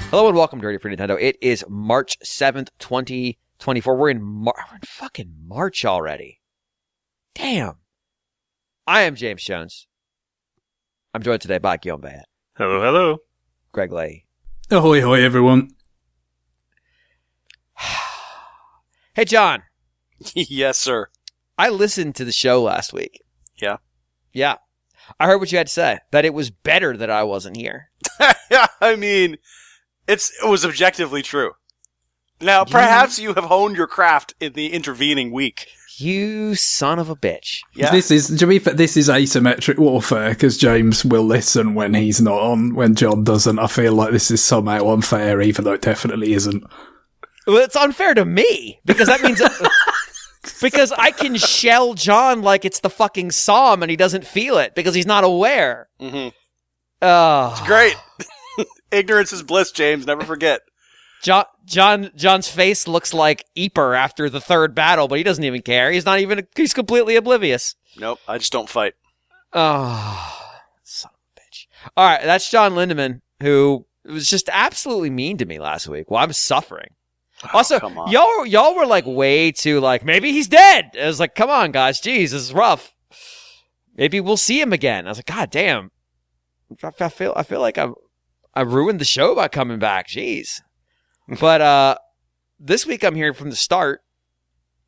Hello and welcome to Dirty Free Nintendo. It is March 7th, 2024. We're in fucking March already. Damn. I am James Jones. I'm joined today by Guillaume Bayet. Hello, hello. Greg Lay. Ahoy, hoy, everyone. Hey, John. Yes, sir. I listened to the show last week. Yeah. Yeah. I heard what you had to say, that it was better that I wasn't here. I mean, it was objectively true. Now, perhaps you have honed your craft in the intervening week. You son of a bitch. Yeah. This is asymmetric warfare, because James will listen when he's not on, when John doesn't. I feel like this is somehow unfair, even though it definitely isn't. Well, it's unfair to me, because that means... because I can shell John like it's the fucking Psalm and he doesn't feel it because he's not aware. Mm-hmm. It's great. Ignorance is bliss, James. Never forget. John's face looks like Eeper after the third battle, but he doesn't even care. He's completely oblivious. Nope, I just don't fight. Oh, son of a bitch. All right, that's John Lindemann, who was just absolutely mean to me last week. Well, I'm suffering. Also, y'all were like way too like, maybe he's dead. I was like, come on, guys. Jeez, this is rough. Maybe we'll see him again. I was like, God damn. I feel like I ruined the show by coming back. Jeez. But this week I'm here from the start.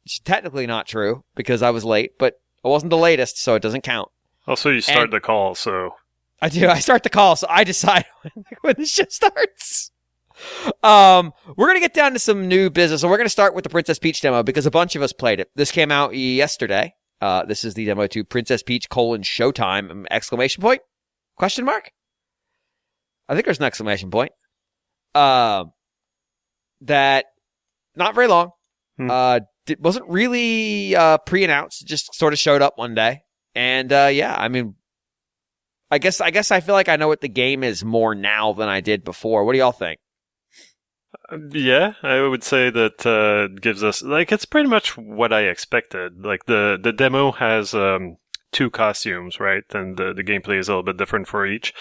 It's technically not true because I was late, but I wasn't the latest, so it doesn't count. Also, you start the call, so... I do. I start the call, so I decide when the show starts. We're going to get down to some new business, and we're going to start with the Princess Peach demo because a bunch of us played it. This came out yesterday. This is the demo to Princess Peach: Showtime! Exclamation point? Question mark? I think there's an exclamation point. That not very long. It wasn't really pre-announced. It just sort of showed up one day. And yeah, I mean, I guess I feel like I know what the game is more now than I did before. What do y'all think? Yeah, I would say that gives us, like, it's pretty much what I expected. Like, the demo has two costumes, right? And the gameplay is a little bit different for each.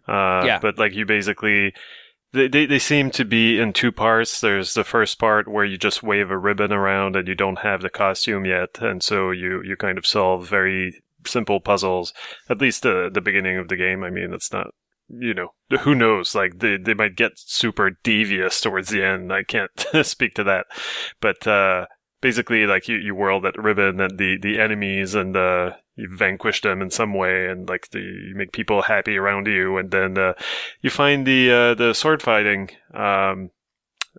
Yeah. But, like, you basically... They seem to be in two parts. There's the first part where you just wave a ribbon around and you don't have the costume yet. And so you kind of solve very simple puzzles, at least the beginning of the game. I mean, it's not... who knows? Like, they might get super devious towards the end. I can't speak to that. But basically, like, you whirl that ribbon at the enemies and you vanquish them in some way, and like you make people happy around you, and then you find the sword fighting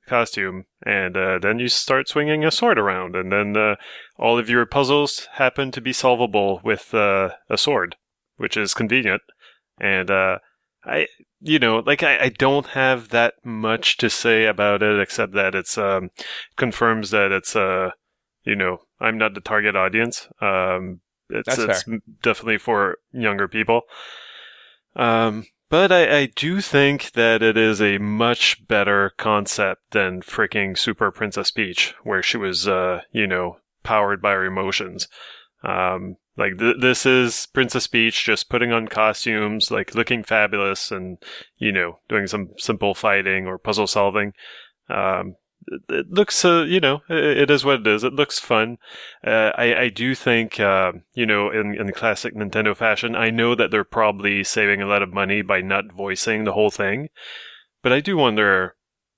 costume, and then you start swinging a sword around, and then all of your puzzles happen to be solvable with a sword, which is convenient. And I don't have that much to say about it, except that it's confirms that it's I'm not the target audience. It's definitely for younger people. But I do think that it is a much better concept than freaking Super Princess Peach, where she was, powered by her emotions. This is Princess Peach just putting on costumes, like looking fabulous and, doing some simple fighting or puzzle solving. It looks, it is what it is. It looks fun. I do think, in classic Nintendo fashion, I know that they're probably saving a lot of money by not voicing the whole thing. But I do wonder,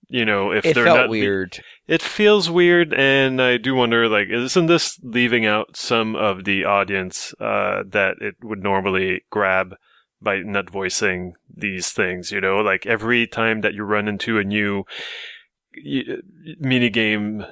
if it they're felt not... weird. It feels weird, and I do wonder, like, isn't this leaving out some of the audience that it would normally grab by not voicing these things, Like, every time that you run into a new... mini game,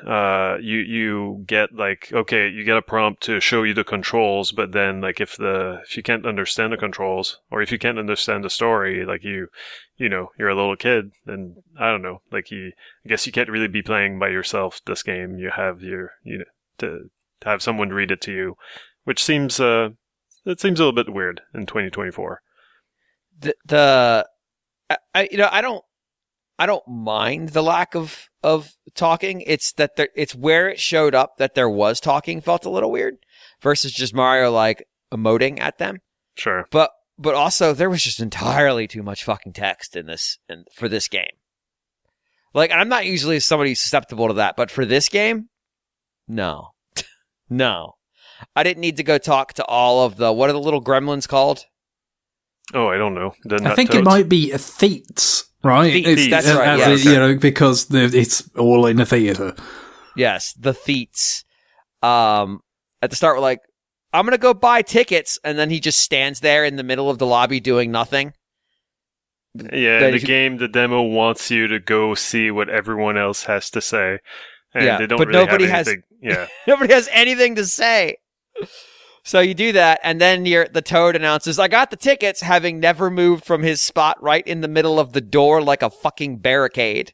you get like, okay, you get a prompt to show you the controls, but then like if you can't understand the controls, or if you can't understand the story, like you're a little kid, and I don't know, like I guess you can't really be playing by yourself this game. You have to have someone read it to you, which seems it seems a little bit weird in 2024. I don't mind the lack of talking. It's that it's where it showed up that there was talking felt a little weird versus just Mario like emoting at them. Sure. But also there was just entirely too much fucking text in this for this game. Like, I'm not usually somebody susceptible to that, but for this game, no. No. I didn't need to go talk to all of the, what are the little gremlins called? Oh, I don't know. I think it might be theats, right? Theats, that's right. Yes. You know, because it's all in a theater. Yes, the theats. At the start, we're like, I'm going to go buy tickets, and then he just stands there in the middle of the lobby doing nothing. Yeah, the demo wants you to go see what everyone else has to say. And they don't but really nobody have anything. Nobody has anything to say. So you do that, and then the Toad announces, I got the tickets, having never moved from his spot right in the middle of the door like a fucking barricade.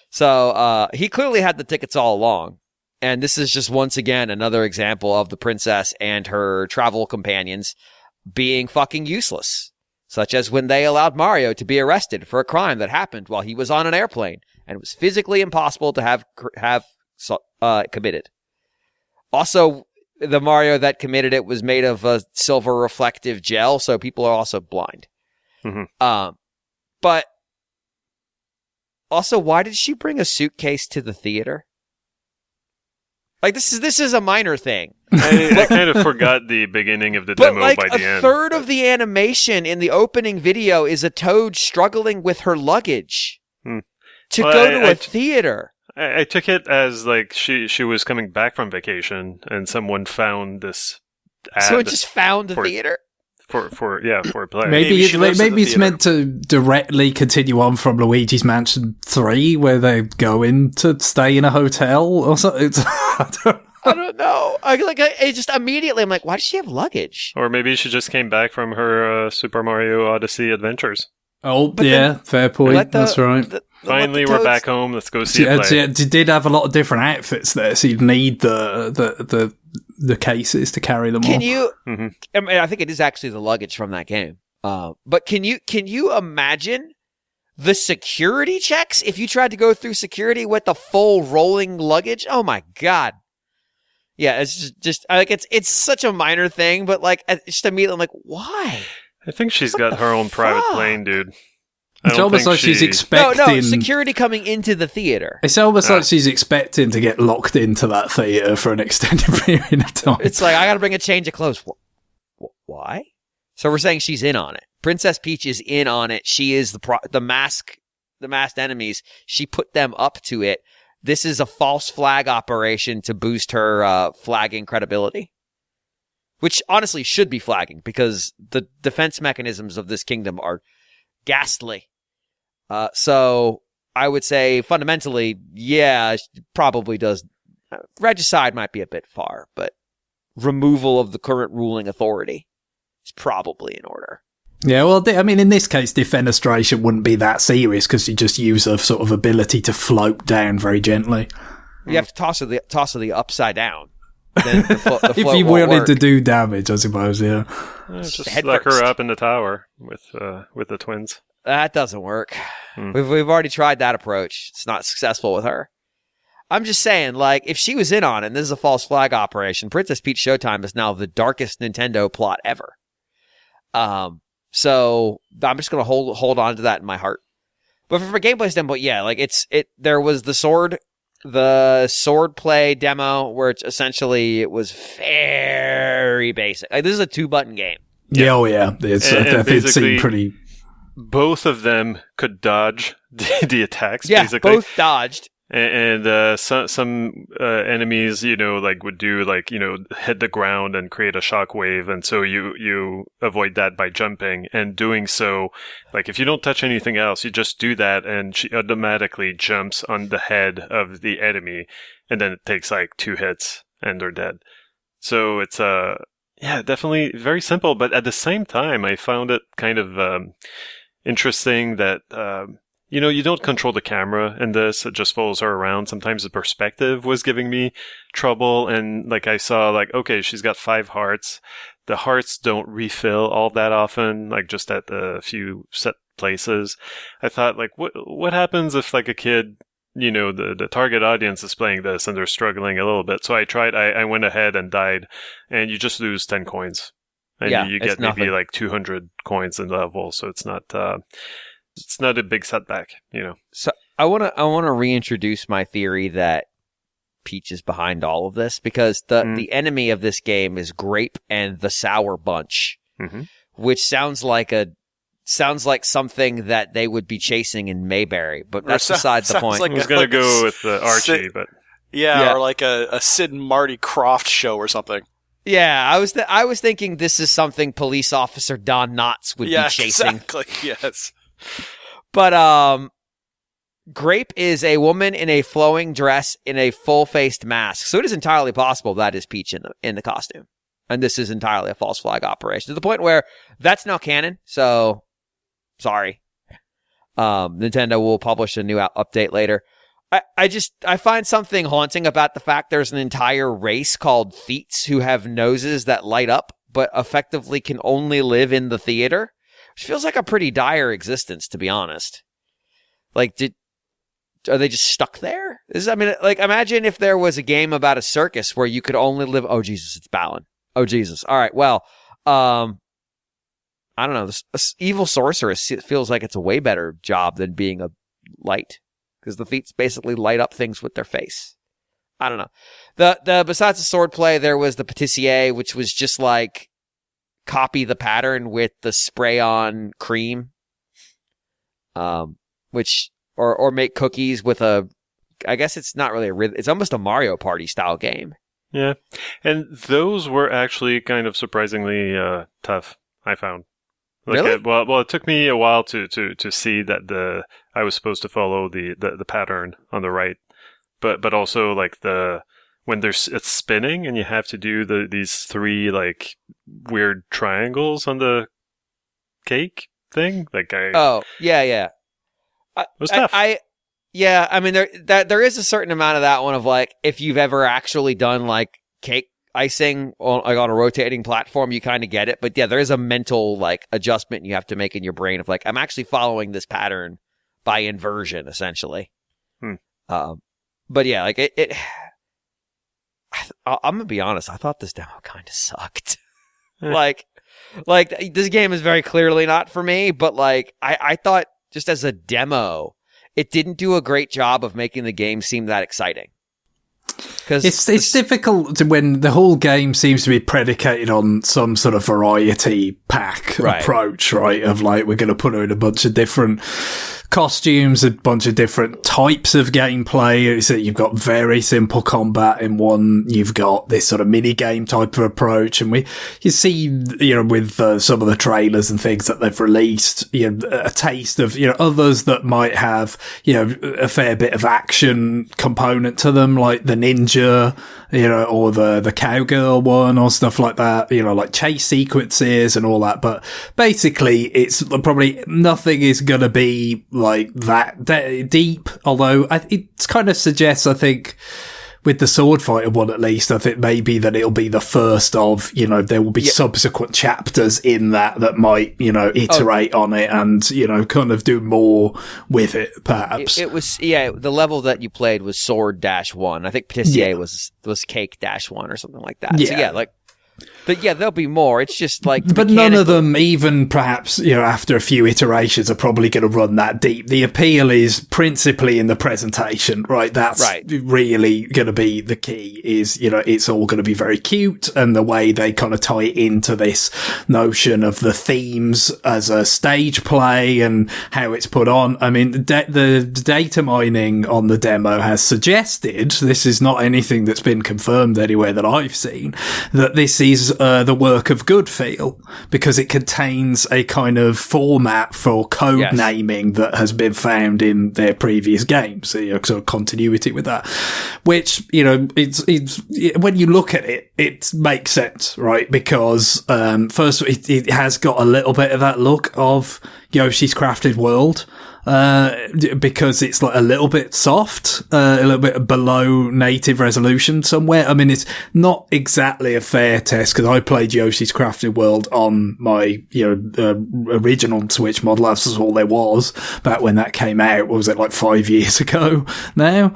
So he clearly had the tickets all along. And this is just once again another example of the princess and her travel companions being fucking useless. Such as when they allowed Mario to be arrested for a crime that happened while he was on an airplane and was physically impossible to have committed. Also, the Mario that committed it was made of a silver reflective gel, so people are also blind. Mm-hmm. But also, why did she bring a suitcase to the theater? Like, this is a minor thing. I kind of forgot the beginning of the demo by the end. A third of the animation in the opening video is a Toad struggling with her luggage to go to a theater. I took it as like she was coming back from vacation and someone found this ad. So it just found the theater? For a play. Maybe it's meant to directly continue on from Luigi's Mansion 3, where they go in to stay in a hotel or something. I don't know. I just immediately, I'm like, why does she have luggage? Or maybe she just came back from her Super Mario Odyssey adventures. Oh, but fair point. That's right. Finally, we're back home. Let's go see a play. You did have a lot of different outfits there, so you'd need the cases to carry them Can on. you? Mm-hmm. I mean, I think it is actually the luggage from that game. But can you imagine the security checks if you tried to go through security with the full rolling luggage? Oh my god! Yeah, it's just like it's such a minor thing, but like just immediately, I'm like, why? I think she's got her own private plane, dude. It's almost like she's expecting... No, security coming into the theater. It's almost like she's expecting to get locked into that theater for an extended period of time. It's like, I gotta bring a change of clothes. Why? So we're saying she's in on it. Princess Peach is in on it. She is the masked enemies. She put them up to it. This is a false flag operation to boost her flagging credibility. Which honestly should be flagging, because the defense mechanisms of this kingdom are ghastly. So I would say fundamentally, yeah, probably does. Regicide might be a bit far, but removal of the current ruling authority is probably in order. Yeah, well, I mean, in this case, defenestration wouldn't be that serious because you just use a sort of ability to float down very gently. You have to toss her the upside down. Then the float if you wanted to do damage, I suppose, yeah. Just lock her up in the tower with the twins. That doesn't work. We've already tried that approach. It's not successful with her. I'm just saying, like, if she was in on it, and this is a false flag operation, Princess Peach Showtime is now the darkest Nintendo plot ever. So I'm just gonna hold on to that in my heart. But from a gameplay standpoint, yeah, like there was the sword play demo where it was very basic. Like, this is a 2-button game. Yeah, oh yeah. It seemed pretty... Both of them could dodge the attacks, yeah, basically. Both dodged. And some enemies, would do, hit the ground and create a shockwave, and so you avoid that by jumping. And doing so, like, if you don't touch anything else, you just do that, and she automatically jumps on the head of the enemy, and then it takes, 2 hits, and they're dead. So it's, definitely very simple, but at the same time, I found it kind of interesting that... you don't control the camera in this. It just follows her around. Sometimes the perspective was giving me trouble. And I saw okay, she's got 5 hearts. The hearts don't refill all that often, just at a few set places. I thought, what happens if a kid, the target audience is playing this and they're struggling a little bit. So I went ahead and died, and you just lose 10 coins. And you get maybe 200 coins in the level. So it's not, it's not a big setback, So I want to reintroduce my theory that Peach is behind all of this, because the enemy of this game is Grape and the Sour Bunch, which sounds like something that they would be chasing in Mayberry, but that's beside the point. I was going to go with Archie, but or like a Sid and Marty Krofft show or something. Yeah, I was thinking this is something police officer Don Knotts would be chasing. Exactly. Yes. But Grape is a woman in a flowing dress in a full-faced mask, so it is entirely possible that is Peach in the costume, and this is entirely a false flag operation to the point where that's now canon. So, sorry, Nintendo will publish a new update later. I find something haunting about the fact there's an entire race called Theets who have noses that light up, but effectively can only live in the theater, which feels like a pretty dire existence, to be honest. Like, are they just stuck there? Imagine if there was a game about a circus where you could only live. Oh Jesus, it's Balin. Oh Jesus. All right. Well, I don't know. This evil sorceress feels like it's a way better job than being a light, because the Theets basically light up things with their face. I don't know. The besides the swordplay, there was the patissier, which was just like copy the pattern with the spray on cream, which or make cookies with I guess it's not really it's almost a Mario Party style game. Yeah, and those were actually kind of surprisingly tough, I found. Really? Well, it took me a while to see that I was supposed to follow the pattern on the right, but also like when it's spinning and you have to do these three like weird triangles on the cake thing. Yeah. It was tough. I mean, there is a certain amount of that one of like, if you've ever actually done like cake icing on a rotating platform, you kind of get it. But yeah, there is a mental like adjustment you have to make in your brain of like, I'm actually following this pattern by inversion, essentially. But yeah, like I'm gonna be honest, I thought this demo kind of sucked. like this game is very clearly not for me, but like I thought just as a demo, it didn't do a great job of making the game seem that exciting. Because it's difficult when the whole game seems to be predicated on some sort of variety pack approach, right? Of like, we're going to put in a bunch of different costumes, a bunch of different types of gameplay. So you've got very simple combat in one. You've got this sort of mini game type of approach, and you see, with some of the trailers and things that they've released, a taste of others that might have a fair bit of action component to them, like the ninja, or the cowgirl one or stuff like that. Like chase sequences and all that. But basically, it's probably nothing is gonna be like that deep, although it kind of suggests, I think, with the sword fighter one at least, I think maybe that it'll be the first of, there will be subsequent chapters in that might, iterate on it and, kind of do more with it, perhaps. It was, the level that you played was Sword-1. I think Patissier was Cake-1 or something like that. Yeah. So but yeah, there'll be more. It's just like, but none of them, even perhaps after a few iterations, are probably going to run that deep. The appeal is principally in the presentation, right? That's really going to be the key. Is it's all going to be very cute, and the way they kind of tie it into this notion of the themes as a stage play and how it's put on. I mean, the data mining on the demo has suggested, this is not anything that's been confirmed anywhere that I've seen, that this is the work of Goodfeel, because it contains a kind of format for code naming that has been found in their previous games. So, sort of continuity with that, which, it's when you look at it, it makes sense, right? Because, first, it has got a little bit of that look of Yoshi's Crafted World. because it's like a little bit soft, a little bit below native resolution somewhere. I mean, it's not exactly a fair test because I played Yoshi's Crafted World on my, original Switch model. That's all there was back when that came out. What was it, like 5 years ago now?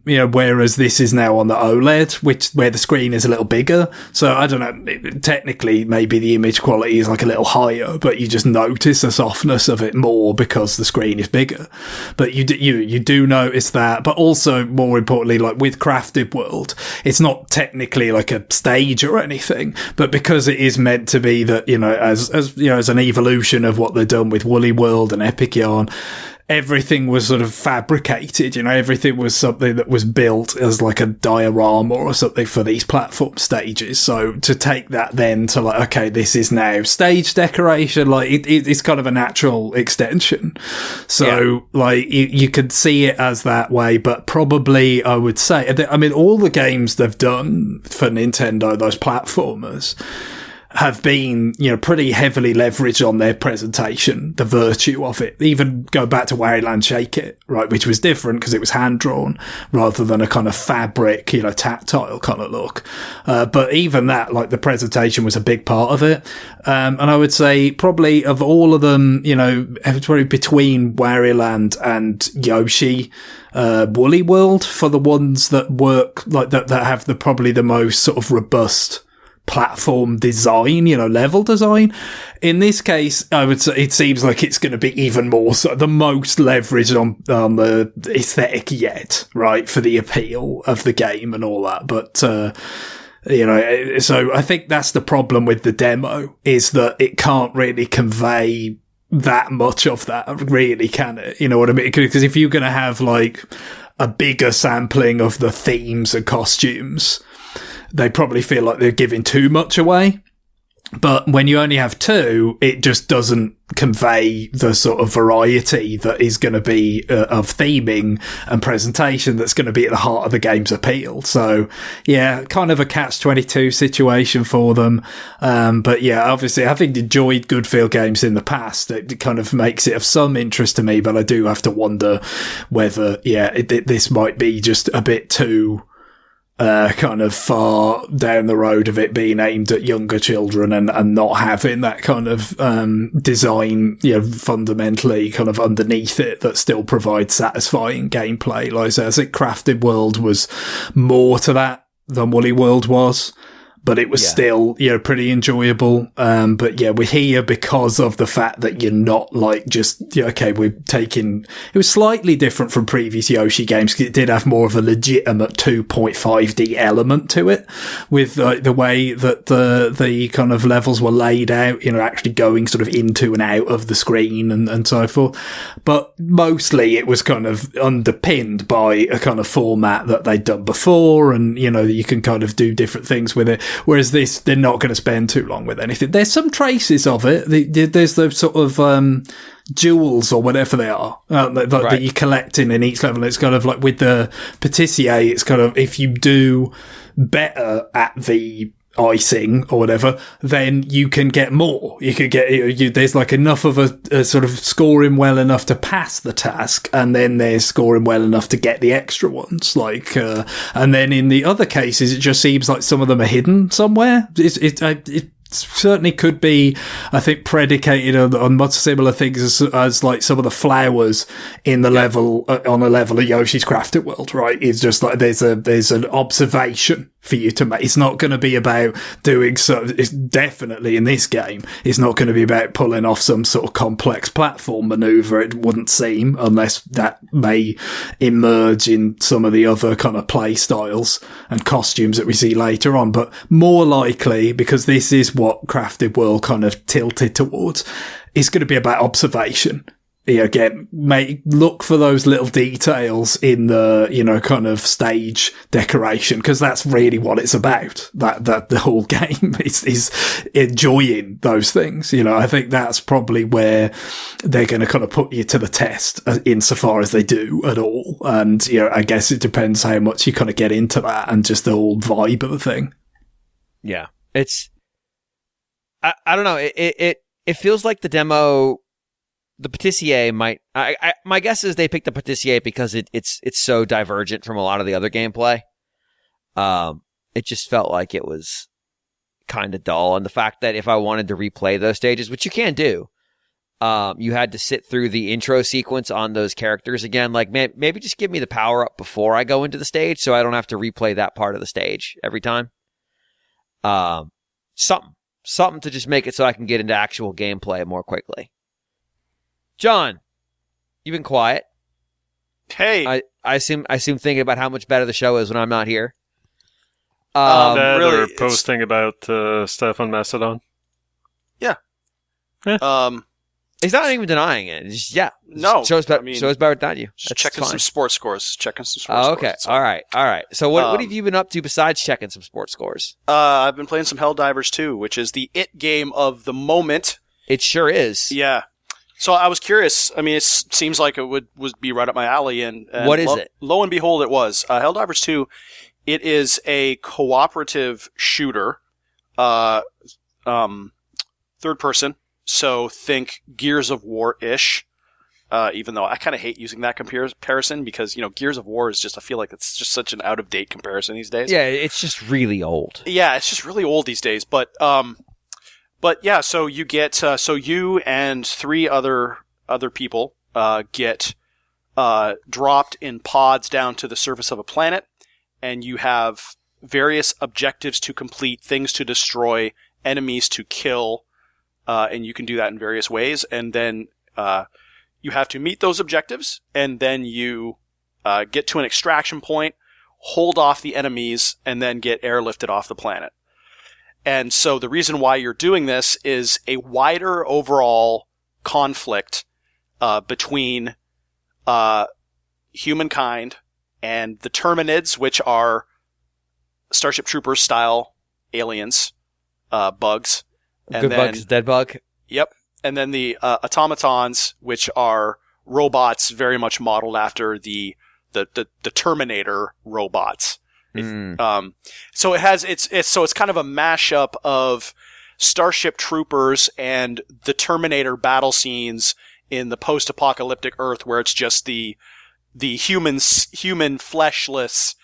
Whereas this is now on the OLED, where the screen is a little bigger. So I don't know, technically maybe the image quality is like a little higher, but you just notice the softness of it more because the screen is bigger. But you do notice that. But also, more importantly, like with Crafted World, it's not technically like a stage or anything, but because it is meant to be that, as an evolution of what they've done with Woolly World and Epic Yarn, everything was sort of fabricated, everything was something that was built as like a diorama or something for these platform stages. So to take that then to like, okay, this is now stage decoration, like it's kind of a natural extension. So like you could see it as that way, but probably I would say, I mean, all the games they've done for Nintendo, those platformers, have been, pretty heavily leveraged on their presentation, the virtue of it. Even go back to Wario Land Shake It, right, which was different because it was hand-drawn rather than a kind of fabric, tactile kind of look. But even that, like, the presentation was a big part of it. And I would say probably of all of them, probably between Wario Land and Yoshi, Woolly World, for the ones that work, like, that have probably the most sort of robust platform design, level design. In this case, I would say it seems like it's going to be even more so, the most leverage on the aesthetic yet, right, for the appeal of the game and all that. But, so I think that's the problem with the demo, is that it can't really convey that much of that, really, can it? You know what I mean? Because if you're going to have, like, a bigger sampling of the themes and costumes, they probably feel like they're giving too much away. But when you only have two, it just doesn't convey the sort of variety that is going to be of theming and presentation that's going to be at the heart of the game's appeal. So, yeah, kind of a catch-22 situation for them. But yeah, obviously, having enjoyed Goodfield games in the past, it kind of makes it of some interest to me, but I do have to wonder whether, this might be just a bit too kind of far down the road of it being aimed at younger children and not having that kind of design, fundamentally kind of underneath it that still provides satisfying gameplay. Like I said, I think Crafted World was more to that than Woolly World was, but it was still, pretty enjoyable. But yeah, we're here because of the fact that you're not like just, we're taking, it was slightly different from previous Yoshi games because it did have more of a legitimate 2.5D element to it with the way that the kind of levels were laid out, actually going sort of into and out of the screen and so forth. But mostly it was kind of underpinned by a kind of format that they'd done before, and, you can kind of do different things with it. Whereas this, they're not going to spend too long with anything. There's some traces of it. There's those sort of jewels or whatever they are that you're collecting in each level. It's kind of like with the Patissier, it's kind of, if you do better at the icing or whatever, then you can get more. You could get, there's like enough of a sort of scoring well enough to pass the task, and then there's scoring well enough to get the extra ones. Like, and then in the other cases, it just seems like some of them are hidden somewhere. It certainly could be, I think, predicated on much similar things as like some of the flowers in the level, on a level of Yoshi's Crafted World, right? It's just like there's an observation for you to make. It's not going to be about doing so. It's definitely in this game, it's not going to be about pulling off some sort of complex platform maneuver. It wouldn't seem, unless that may emerge in some of the other kind of play styles and costumes that we see later on. But more likely, because this is what Crafted World kind of tilted towards, it's going to be about observation. Again, look for those little details in the, kind of stage decoration, because that's really what it's about. That the whole game is enjoying those things. I think that's probably where they're going to kind of put you to the test, insofar as they do at all. And, I guess it depends how much you kind of get into that and just the whole vibe of the thing. Yeah. It's, I don't know. It feels like the demo the Patissier might. My guess is they picked the Patissier because it's so divergent from a lot of the other gameplay. It just felt like it was kind of dull, and the fact that if I wanted to replay those stages, which you can do, you had to sit through the intro sequence on those characters again. Like maybe just give me the power up before I go into the stage, so I don't have to replay that part of the stage every time. Something to just make it so I can get into actual gameplay more quickly. John, you've been quiet. Hey, I assume thinking about how much better the show is when I'm not here. Really, or posting about stuff on Mastodon. Yeah. He's not even denying it. It's just, no. Shows better without you. Just checking some sports scores. Okay. All right. So what have you been up to besides checking some sports scores? I've been playing some Helldivers 2, which is the it game of the moment. It sure is. Yeah. So I was curious. I mean, it seems like it would be right up my alley. And what is it? Lo and behold, it was. Helldivers 2, it is a cooperative shooter, third person. So think Gears of War-ish, even though I kind of hate using that comparison because, Gears of War is just, I feel like it's just such an out-of-date comparison these days. Yeah, it's just really old. Yeah, it's just really old these days. But yeah, so you get, so you and 3 other people get dropped in pods down to the surface of a planet, and you have various objectives to complete, things to destroy, enemies to kill, and you can do that in various ways. And then you have to meet those objectives, and then you get to an extraction point, hold off the enemies, and then get airlifted off the planet. And so the reason why you're doing this is a wider overall conflict between humankind and the Terminids, which are Starship Troopers style aliens, bugs. And Good Bug's Dead Bug? Yep. And then the automatons, which are robots very much modeled after the Terminator robots. So it's kind of a mashup of Starship Troopers and the Terminator battle scenes in the post-apocalyptic Earth, where it's just the human fleshless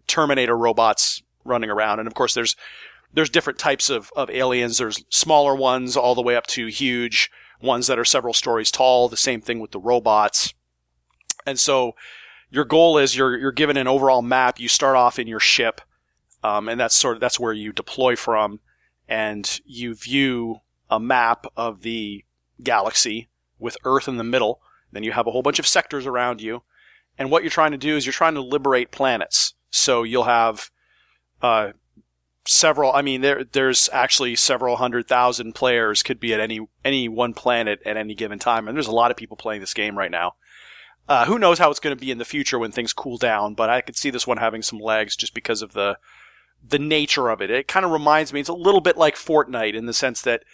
Terminator robots running around. And of course there's different types of aliens. There's smaller ones all the way up to huge ones that are several stories tall. The same thing with the robots. And so your goal is you're given an overall map. You start off in your ship, and that's where you deploy from, and you view a map of the galaxy with Earth in the middle. Then you have a whole bunch of sectors around you, and what you're trying to do is you're trying to liberate planets. So you'll have several. I mean, there's actually several 100,000 players could be at any one planet at any given time, and there's a lot of people playing this game right now. Who knows how it's going to be in the future when things cool down, but I could see this one having some legs just because of the nature of it. It kind of reminds me, it's a little bit like Fortnite in the sense that,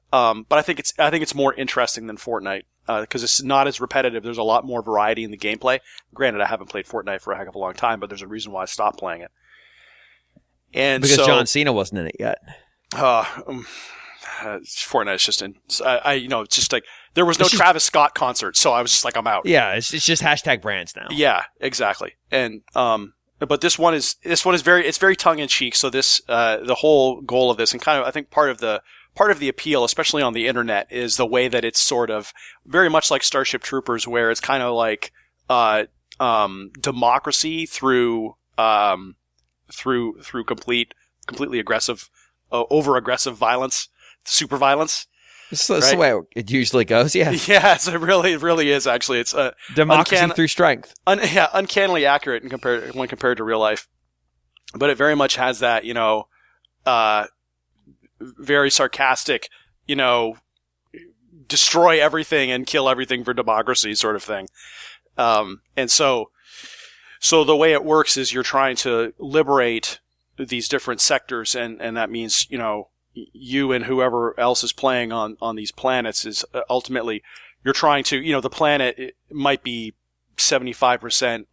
but I think it's more interesting than Fortnite, because it's not as repetitive. There's a lot more variety in the gameplay. Granted, I haven't played Fortnite for a heck of a long time, but there's a reason why I stopped playing it. And because John Cena wasn't in it yet. Fortnite's just it's just like, there was no Travis Scott concert, so I was just like, I'm out. Yeah, it's just hashtag brands now. Yeah, exactly. And but this one is very tongue in cheek. So this the whole goal of this, and kind of I think part of the appeal, especially on the internet, is the way that it's sort of very much like Starship Troopers, where it's kind of like democracy through completely aggressive, over aggressive violence, super violence. That's the way it usually goes, yeah. Yes, it really is, actually. It's democracy through strength. Uncannily accurate when compared to real life. But it very much has that, very sarcastic, destroy everything and kill everything for democracy sort of thing. And so the way it works is you're trying to liberate these different sectors, and that means, you and whoever else is playing on these planets is ultimately you're trying to, the planet might be 75%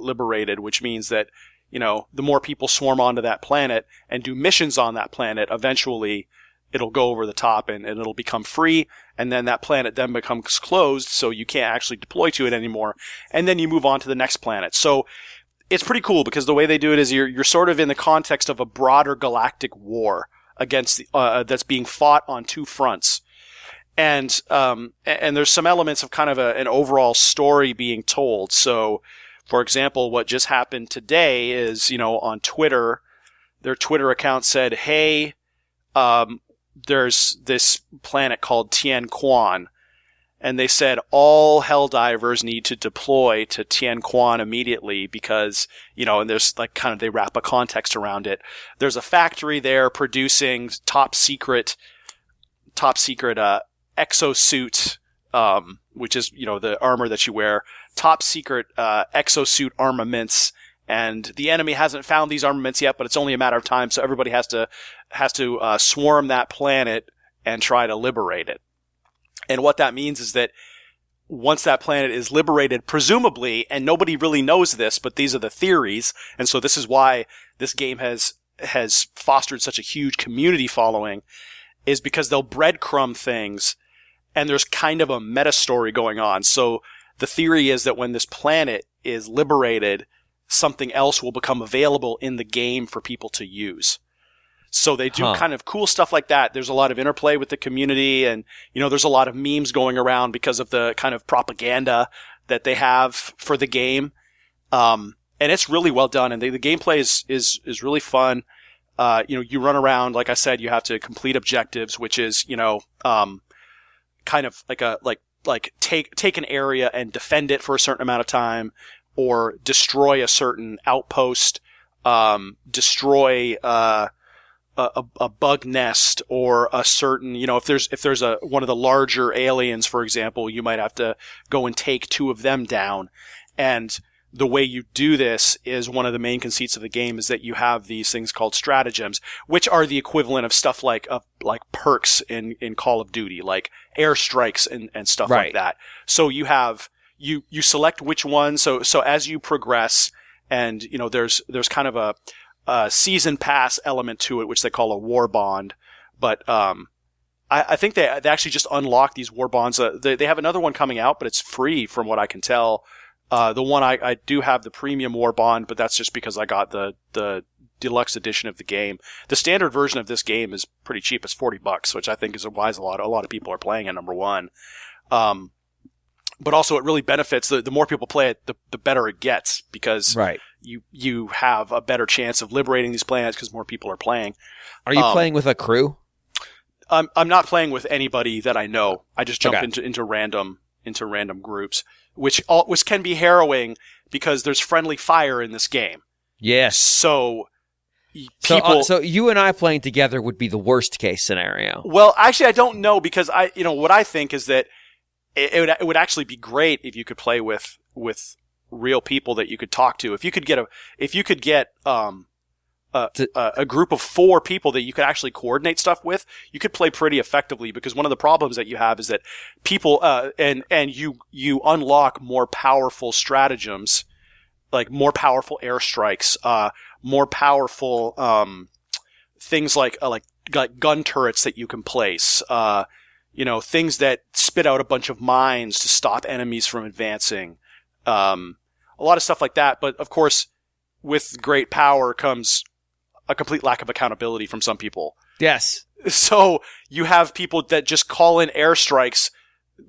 liberated, which means that, the more people swarm onto that planet and do missions on that planet, eventually it'll go over the top and it'll become free, and then that planet then becomes closed, so you can't actually deploy to it anymore, and then you move on to the next planet. So it's pretty cool because the way they do it is you're sort of in the context of a broader galactic war against that's being fought on two fronts. And there's some elements of kind of an overall story being told. So, for example, what just happened today is, on Twitter, their Twitter account said, hey, there's this planet called Tien Quan. And they said all Helldivers need to deploy to Tien Quan immediately because, and there's they wrap a context around it. There's a factory there producing top secret exosuit, which is, the armor that you wear, top secret exosuit armaments, and the enemy hasn't found these armaments yet, but it's only a matter of time, so everybody has to swarm that planet and try to liberate it. And what that means is that once that planet is liberated, presumably, and nobody really knows this, but these are the theories, and so this is why this game has fostered such a huge community following, is because they'll breadcrumb things, and there's kind of a meta story going on. So the theory is that when this planet is liberated, something else will become available in the game for people to use. So they do kind of cool stuff like that. There's a lot of interplay with the community, and, there's a lot of memes going around because of the kind of propaganda that they have for the game. And it's really well done, and the gameplay is really fun. You run around, like I said, you have to complete objectives, which is, kind of like take an area and defend it for a certain amount of time, or destroy a certain outpost, destroy, a bug nest, or a certain, if there's one of the larger aliens, for example, you might have to go and take two of them down. And the way you do this is one of the main conceits of the game is that you have these things called stratagems, which are the equivalent of stuff like perks in Call of Duty, like airstrikes and stuff like that. So you have, you select which one. So as you progress, and, there's kind of a season pass element to it, which they call a war bond. But, I think they actually just unlock these war bonds. They have another one coming out, but it's free from what I can tell. The one I do have the premium war bond, but that's just because I got the deluxe edition of the game. The standard version of this game is pretty cheap. It's $40, which I think is why a lot of people are playing it, number one. But also it really benefits, the more people play it, the better it gets, because you have a better chance of liberating these planets because more people are playing. Are you playing with a crew? I'm not playing with anybody that I know. I just jump into random groups, which can be because there's friendly fire in this game. Yes. So you and I playing together would be the worst case scenario. Well, actually, I don't know, because what I think is that it would actually be great if you could play with real people that you could talk to. If you could get a group of 4 people that you could actually coordinate stuff with, you could play pretty effectively, because one of the problems that you have is that people, and you unlock more powerful stratagems, like more powerful airstrikes, more powerful, things like gun turrets that you can place, things that spit out a bunch of mines to stop enemies from advancing, a lot of stuff like that. But of course, with great power comes a complete lack of accountability from some people. Yes. So you have people that just call in airstrikes,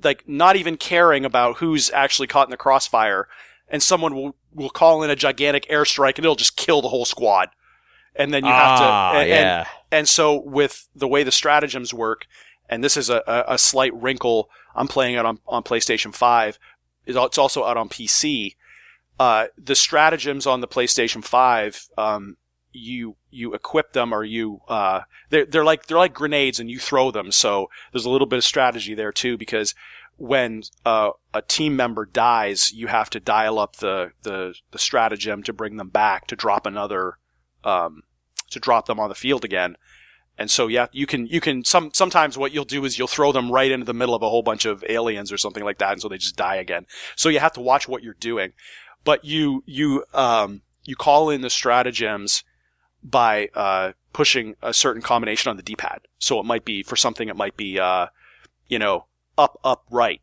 like not even caring about who's actually caught in the crossfire, and someone will call in a gigantic airstrike and it'll just kill the whole squad. And then you have to, and so with the way the stratagems work, and this is a slight wrinkle, I'm playing it on PlayStation 5. It's also out on PC. The stratagems on the PlayStation 5, you equip them, or they're like grenades, and you throw them. So there's a little bit of strategy there too, because when a team member dies, you have to dial up the stratagem to bring them back, to drop another, to drop them on the field again. And so, yeah, you can sometimes what you'll do is you'll throw them right into the middle of a whole bunch of aliens or something like that, and so they just die again. So you have to watch what you're doing. But you call in the stratagems by pushing a certain combination on the D-pad. So it might be, for something, it might be, up, right.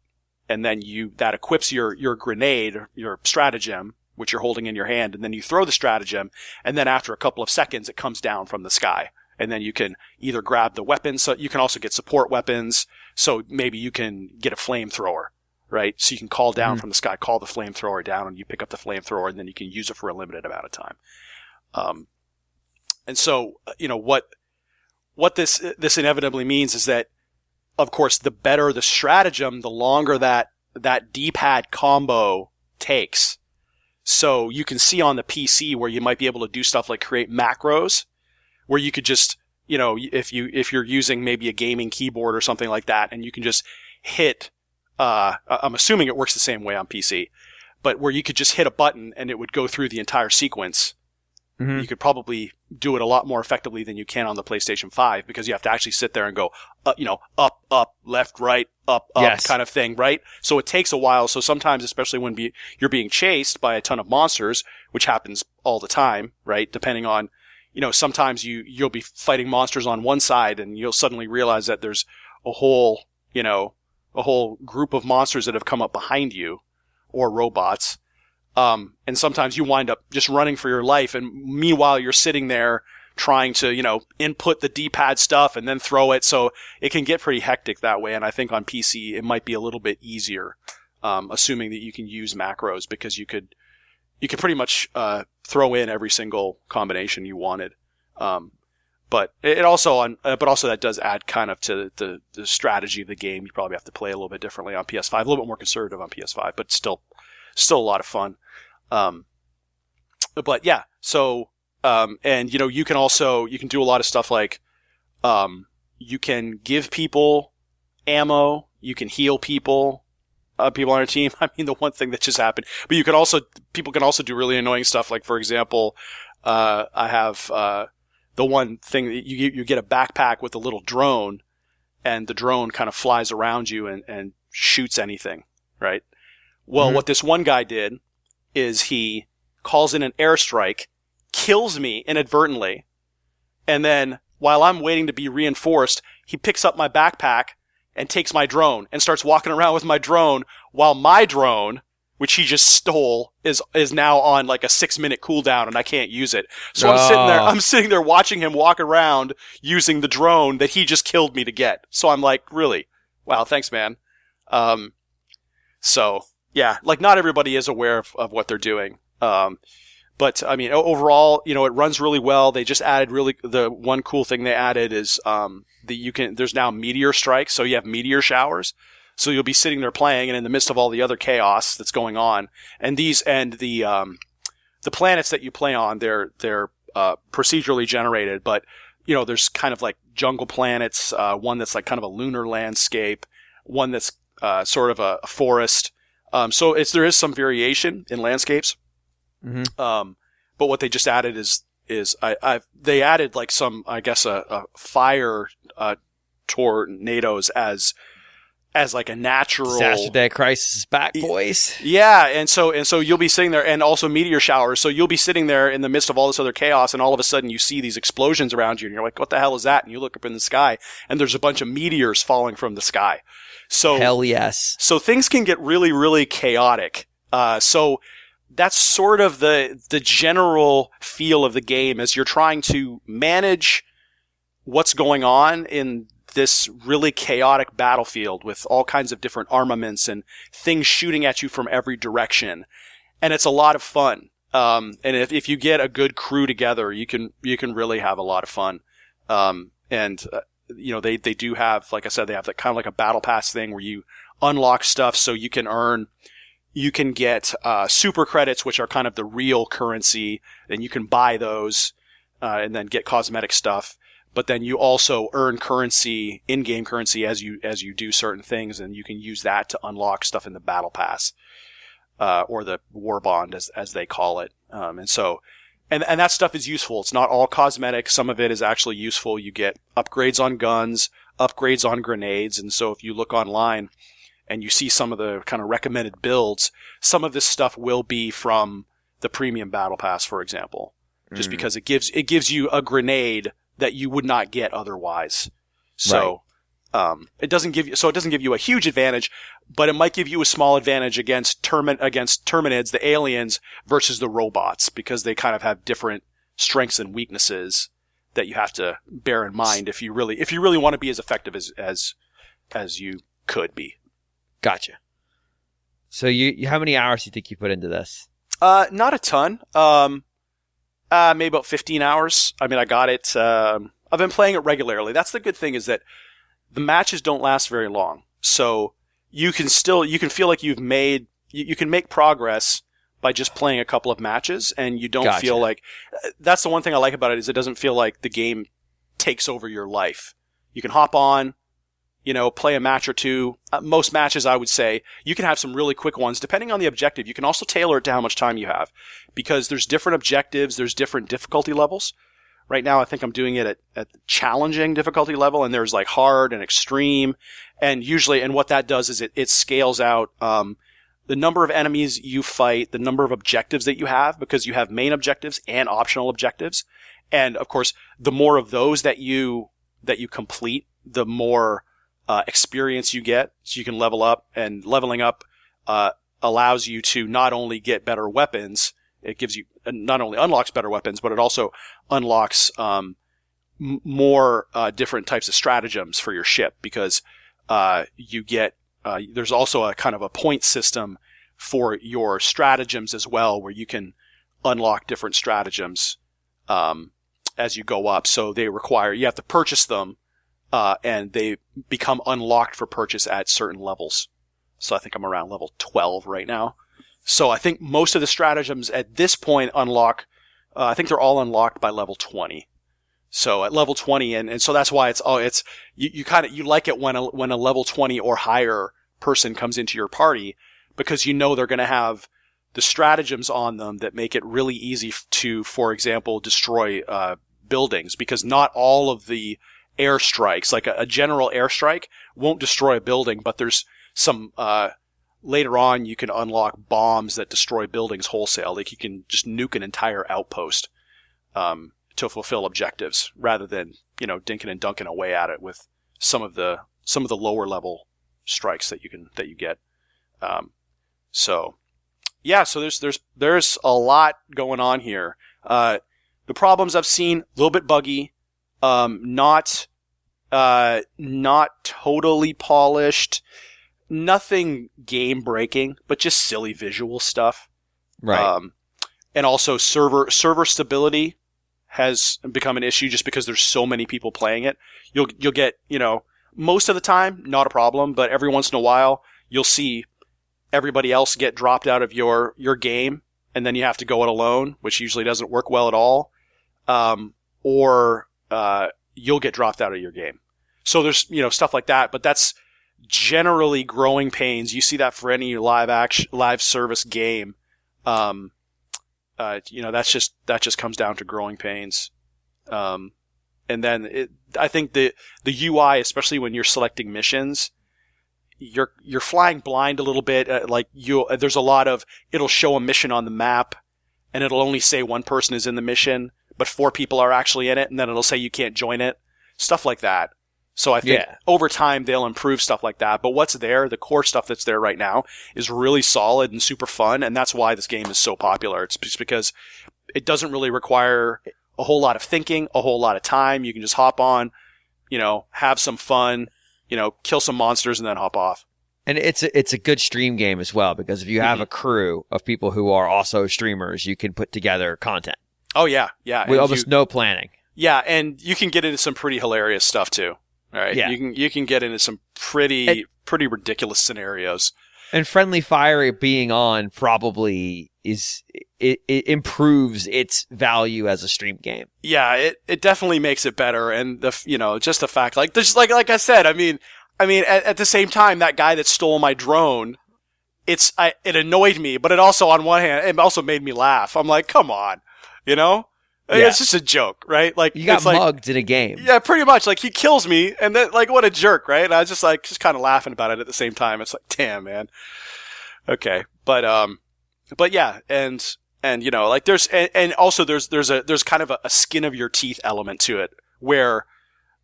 And then that equips your grenade, your stratagem, which you're holding in your hand, and then you throw the stratagem, and then after a couple of seconds, it comes down from the sky. And then you can either grab the weapons, so you can also get support weapons, so maybe you can get a flamethrower, right? So you can call down from the sky, call the flamethrower down, and you pick up the flamethrower, and then you can use it for a limited amount of time. And so, what this inevitably means is that, of course, the better the stratagem, the longer that D-pad combo takes. So you can see on the PC where you might be able to do stuff like create macros, where you could just, if you're using maybe a gaming keyboard or something like that, and you can just hit, I'm assuming it works the same way on PC, but where you could just hit a button and it would go through the entire sequence. Mm-hmm. You could probably do it a lot more effectively than you can on the PlayStation 5, because you have to actually sit there and go, up, left, right, up, yes, kind of thing, right? So it takes a while. So sometimes, especially when you're being chased by a ton of monsters, which happens all the time, right? Depending on, sometimes you'll be fighting monsters on one side and you'll suddenly realize that there's a whole group of monsters that have come up behind you, or robots. And sometimes you wind up just running for your life, and meanwhile you're sitting there trying to, input the D-pad stuff and then throw it. So it can get pretty hectic that way. And I think on PC it might be a little bit easier, assuming that you can use macros, because you could pretty much throw in every single combination you wanted. But that does add kind of to the strategy of the game. You probably have to play a little bit differently on PS5, a little bit more conservative on PS5, but still a lot of fun. But yeah, so, and you can do a lot of stuff like, you can give people ammo, you can heal people on your team. I mean, the one thing that just happened, but people can also do really annoying stuff. Like, for example, I have, the one thing that you get a backpack with a little drone, and the drone kind of flies around you and shoots anything, right? Well, what this one guy did is he calls in an airstrike, kills me inadvertently, and then while I'm waiting to be reinforced, he picks up my backpack and takes my drone and starts walking around with my drone, while my drone, which he just stole, is now on like a 6-minute cooldown and I can't use it. So I'm sitting there watching him walk around using the drone that he just killed me to get. So I'm like, really? Wow, thanks, man. So yeah, like not everybody is aware of what they're doing. But I mean, overall, it runs really well. They just added the one cool thing they added is, there's now meteor strikes. So you have meteor showers. So you'll be sitting there playing, and in the midst of all the other chaos that's going on, and the planets that you play on, they're procedurally generated, but there's kind of like jungle planets, one that's like kind of a lunar landscape, one that's sort of a forest. So there is some variation in landscapes. Mm-hmm. But what they just added is they added like some, I guess, a fire tornadoes as like a natural disaster day crisis is back, boys. Yeah, and so you'll be sitting there, and also meteor showers. So you'll be sitting there in the midst of all this other chaos, and all of a sudden you see these explosions around you, and you're like, "What the hell is that?" And you look up in the sky, and there's a bunch of meteors falling from the sky. So hell yes. So things can get really, really chaotic. So that's sort of the general feel of the game, as you're trying to manage what's going on in this really chaotic battlefield with all kinds of different armaments and things shooting at you from every direction. And it's a lot of fun. And if you get a good crew together, you can really have a lot of fun. They do have, like I said, they have that kind of like a battle pass thing where you unlock stuff so you can get super credits, which are kind of the real currency, and you can buy those and then get cosmetic stuff. But then you also earn currency, in-game currency, as you do certain things, and you can use that to unlock stuff in the battle pass, or the war bond as they call it. And that stuff is useful. It's not all cosmetic. Some of it is actually useful. You get upgrades on guns, upgrades on grenades, and so if you look online and you see some of the kind of recommended builds, some of this stuff will be from the premium battle pass, for example, just because it gives you a grenade that you would not get otherwise. So, it doesn't give you a huge advantage, but it might give you a small advantage against Terminids, the aliens, versus the robots, because they kind of have different strengths and weaknesses that you have to bear in mind if you really want to be as effective as you could be. Gotcha. So you how many hours do you think you put into this? Not a ton. Maybe about 15 hours. I mean, I got it. I've been playing it regularly. That's the good thing, is that the matches don't last very long. So you can feel like you can make progress by just playing a couple of matches, and you don't feel like, that's the one thing I like about it, is it doesn't feel like the game takes over your life. You can hop on, play a match or two. Most matches, I would say, you can have some really quick ones, depending on the objective. You can also tailor it to how much time you have, because there's different objectives, there's different difficulty levels. Right now, I think I'm doing it at challenging difficulty level, and there's like hard and extreme, and what that does is it scales out, the number of enemies you fight, the number of objectives that you have, because you have main objectives and optional objectives. And of course, the more of those that you complete, the more experience you get, so you can level up, and leveling up allows you to not only get better weapons, it gives you, not only unlocks better weapons, but it also unlocks more different types of stratagems for your ship, because you get there's also a kind of a point system for your stratagems as well, where you can unlock different stratagems as you go up. So you have to purchase them, and they become unlocked for purchase at certain levels. So I think I'm around level 12 right now. So I think most of the stratagems at this point unlock, I think they're all unlocked by level 20. So at level 20, and so that's why you like it when a level 20 or higher person comes into your party, because they're going to have the stratagems on them that make it really easy to, for example, destroy buildings, because not all of the airstrikes, like a general airstrike, won't destroy a building, but there's some later on you can unlock bombs that destroy buildings wholesale. Like you can just nuke an entire outpost to fulfill objectives, rather than dinking and dunking away at it with some of the lower level strikes that you get. So there's a lot going on here. The problems I've seen, a little bit buggy, not totally polished, nothing game breaking, but just silly visual stuff. Right. And also server stability has become an issue, just because there's so many people playing it. You'll get, most of the time, not a problem, but every once in a while, you'll see everybody else get dropped out of your game, and then you have to go it alone, which usually doesn't work well at all. Or you'll get dropped out of your game. So there's, stuff like that, but that's generally growing pains. You see that for any live service game. That just comes down to growing pains. And then I think the UI, especially when you're selecting missions, you're flying blind a little bit. There's a lot of, it'll show a mission on the map, and it'll only say one person is in the mission, but 4 people are actually in it, and then it'll say you can't join it. Stuff like that. So I think over time they'll improve stuff like that. But what's there, the core stuff that's there right now, is really solid and super fun, and that's why this game is so popular. It's just because it doesn't really require a whole lot of thinking, a whole lot of time. You can just hop on, have some fun, kill some monsters, and then hop off. And it's a good stream game as well, because if you have a crew of people who are also streamers, you can put together content. Oh yeah, yeah. With almost no planning. Yeah, and you can get into some pretty hilarious stuff too. All right, yeah. You can get into some pretty ridiculous scenarios. And friendly fire being on probably it improves its value as a stream game. Yeah, it definitely makes it better, and just the fact, like I said, I mean at the same time, that guy that stole my drone, it annoyed me, but it also, on one hand, it also made me laugh. I'm like, come on, It's just a joke, right? Like, you got mugged in a game. Yeah, pretty much. Like, he kills me, and then, like, what a jerk, right? And I was just kind of laughing about it at the same time. It's like, damn, man. Okay. But yeah, and also there's kind of a skin of your teeth element to it, where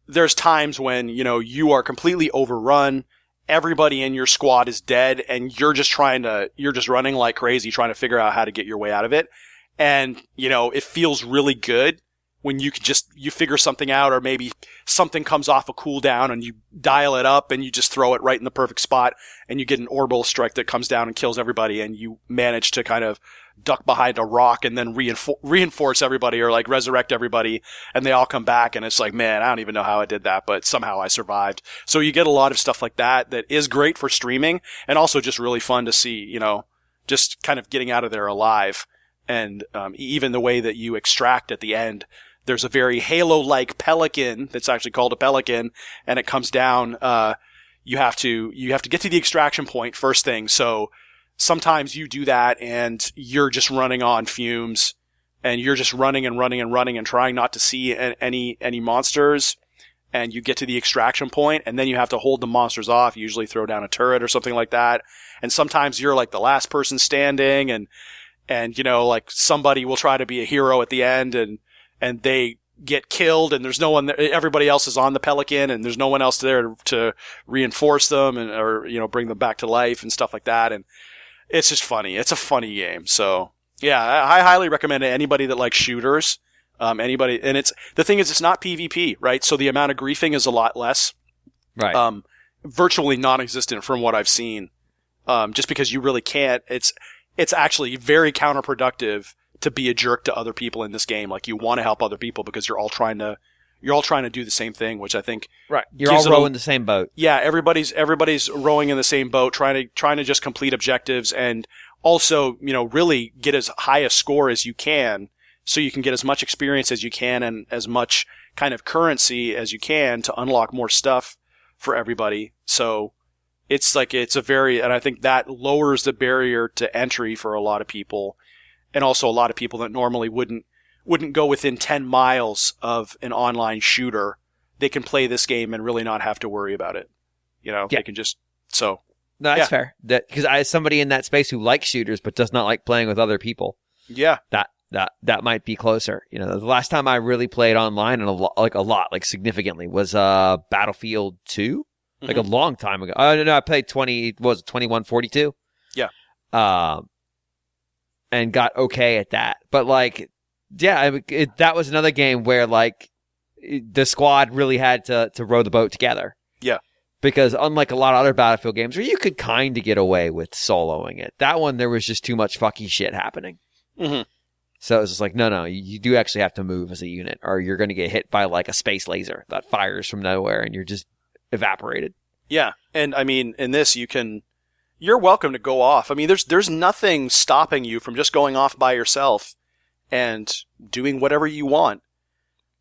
there's times when, you are completely overrun. Everybody in your squad is dead and you're just running like crazy trying to figure out how to get your way out of it. And, it feels really good when you figure something out, or maybe something comes off a cooldown and you dial it up and you just throw it right in the perfect spot and you get an orbital strike that comes down and kills everybody, and you manage to kind of duck behind a rock and then reinforce everybody, or like resurrect everybody, and they all come back, and it's like, man, I don't even know how I did that, but somehow I survived. So you get a lot of stuff like that is great for streaming, and also just really fun to see, just kind of getting out of there alive. And even the way that you extract at the end, there's a very Halo-like pelican that's actually called a pelican, and it comes down. You have to get to the extraction point first thing. So sometimes you do that and you're just running on fumes, and you're just running and trying not to see any monsters. And you get to the extraction point, and then you have to hold the monsters off, usually throw down a turret or something like that. And sometimes you're like the last person standing, and like somebody will try to be a hero at the end, and they get killed, and there's no one there. Everybody else is on the pelican, and there's no one else there to reinforce them or bring them back to life and stuff like that. And it's just funny. It's a funny game. So yeah, I highly recommend it. Anybody that likes shooters, and the thing is, it's not PvP, right? So the amount of griefing is a lot less, right? Virtually non-existent from what I've seen. Just because you really can't, it's actually very counterproductive to be a jerk to other people in this game. Like, you want to help other people because you're all trying to do the same thing, which I think right. You're all rowing the same boat. Yeah, everybody's rowing in the same boat, trying to just complete objectives, and also, really get as high a score as you can, so you can get as much experience as you can and as much kind of currency as you can to unlock more stuff for everybody. So it's and I think that lowers the barrier to entry for a lot of people. And also a lot of people that normally wouldn't go within 10 miles of an online shooter, they can play this game and really not have to worry about it. Yeah. They can just, so. No, that's fair. Because as somebody in that space who likes shooters but does not like playing with other people. Yeah. That might be closer. The last time I really played online and a lot, significantly, was Battlefield 2. Like a long time ago. No, I played 2142? Yeah. And got okay at that. But that was another game where the squad really had to row the boat together. Yeah. Because unlike a lot of other Battlefield games where you could kind of get away with soloing it, that one there was just too much fucky shit happening. Mm-hmm. So it was just like, no, you do actually have to move as a unit, or you're going to get hit by a space laser that fires from nowhere and you're just evaporated. Yeah. And I mean, in this you're welcome to go off. I mean, there's nothing stopping you from just going off by yourself and doing whatever you want.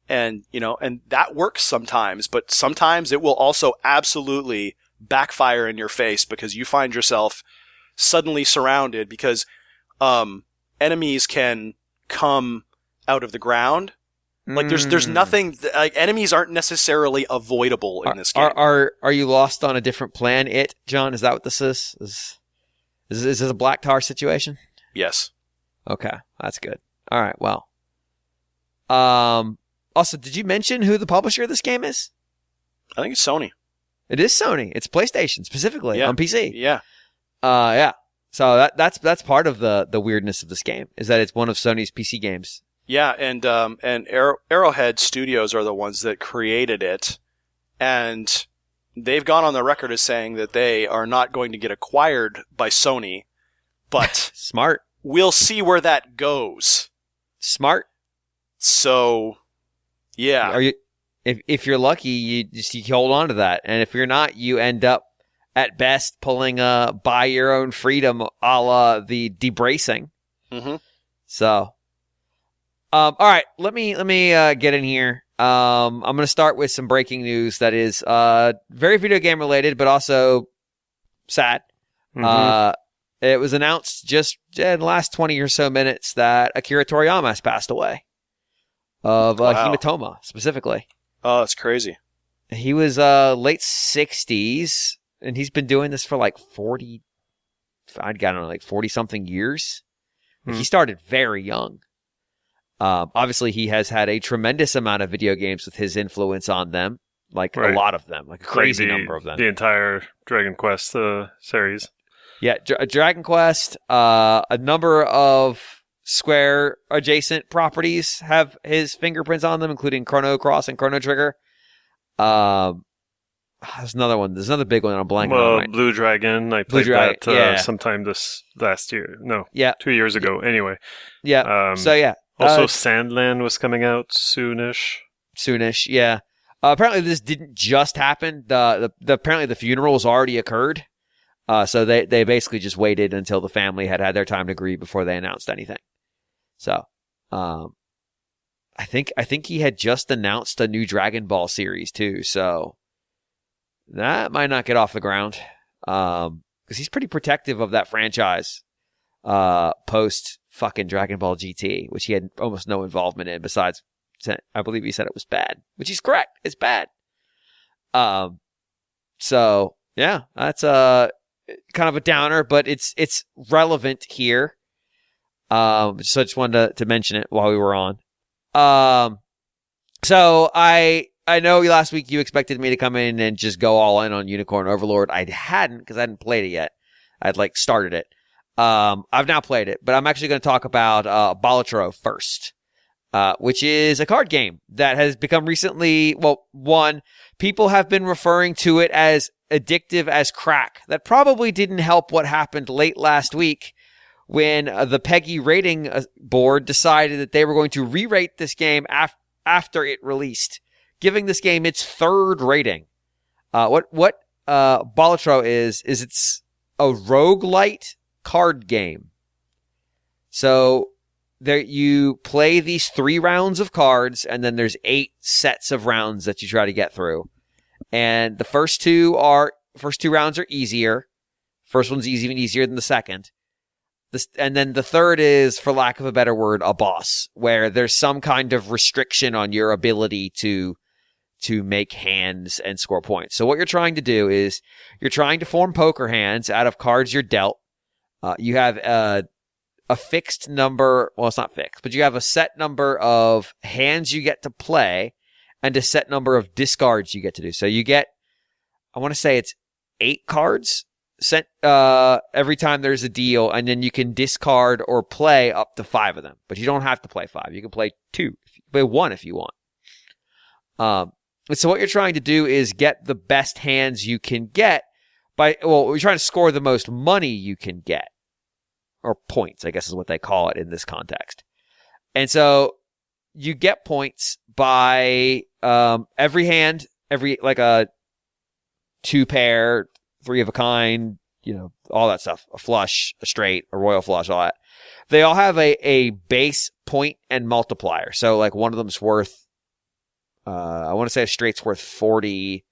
And, and that works sometimes, but sometimes it will also absolutely backfire in your face because you find yourself suddenly surrounded because, enemies can come out of the ground. There's nothing, enemies aren't necessarily avoidable in this game. Are you lost on a different plan, John? Is that what this is? Is this a Black Tar situation? Yes. Okay, that's good. All right, well. Also, did you mention who the publisher of this game is? I think it's Sony. It is Sony. It's PlayStation, specifically, on PC. Yeah. Yeah. So that's part of the weirdness of this game, is that it's one of Sony's PC games. Yeah, and Arrowhead Studios are the ones that created it, and they've gone on the record as saying that they are not going to get acquired by Sony, but smart. We'll see where that goes. Smart. So, yeah. If you're lucky, you hold on to that, and if you're not, you end up at best pulling a buy your own freedom, a la the debracing. Mm-hmm. So. All right, let me get in here. I'm going to start with some breaking news that is very video game related, but also sad. Mm-hmm. It was announced just in the last 20 or so minutes that Akira Toriyama has passed away of hematoma, specifically. Oh, that's crazy. He was late 60s, and he's been doing this for 40 something years. He started very young. Obviously, he has had a tremendous amount of video games with his influence on them, like a lot of them, like a crazy number of them. The entire Dragon Quest series. Yeah, Dragon Quest, a number of Square adjacent properties have his fingerprints on them, including Chrono Cross and Chrono Trigger. There's another one. There's another big one I'm blanking on. Right? Blue Dragon. I played that sometime this last year. No, 2 years ago. Anyway. Yeah. Also, Sandland was coming out soonish. Yeah. Apparently, this didn't just happen. Apparently, the funeral has already occurred. So they basically just waited until the family had their time to grieve before they announced anything. So, I think he had just announced a new Dragon Ball series too. So that might not get off the ground. Because he's pretty protective of that franchise. Post fucking Dragon Ball GT, which he had almost no involvement in. Besides, I believe he said it was bad, which he's correct. It's bad. So yeah, that's kind of a downer, but it's relevant here. So I just wanted to mention it while we were on. So I know last week you expected me to come in and just go all in on Unicorn Overlord. I hadn't, because I hadn't played it yet. I'd started it. I've now played it, but I'm actually going to talk about Balatro first, which is a card game that has become recently, people have been referring to it as addictive as crack. That probably didn't help what happened late last week when the PEGI rating board decided that they were going to re-rate this game after it released, giving this game its third rating. What Balatro is it's a roguelite card game. So there you play these 3 rounds of cards, and then there's 8 sets of rounds that you try to get through. And the first two rounds are easier. First one's even easier than the second. And then the third is, for lack of a better word, a boss, where there's some kind of restriction on your ability to make hands and score points. So what you're trying to do is you're trying to form poker hands out of cards you're dealt. You have a fixed number. Well, it's not fixed, but you have a set number of hands you get to play and a set number of discards you get to do. So you get, I want to say it's 8 cards sent every time there's a deal, and then you can discard or play up to 5 of them. But you don't have to play 5. You can play 2, play 1 if you want. So what you're trying to do is get the best hands you can get you're trying to score the most money you can get. Or points, I guess is what they call it in this context. And so you get points by every hand, like a 2-pair, 3 of a kind, all that stuff. A flush, a straight, a royal flush, all that. They all have a base point and multiplier. So like one of them's worth, I want to say a straight's worth 40.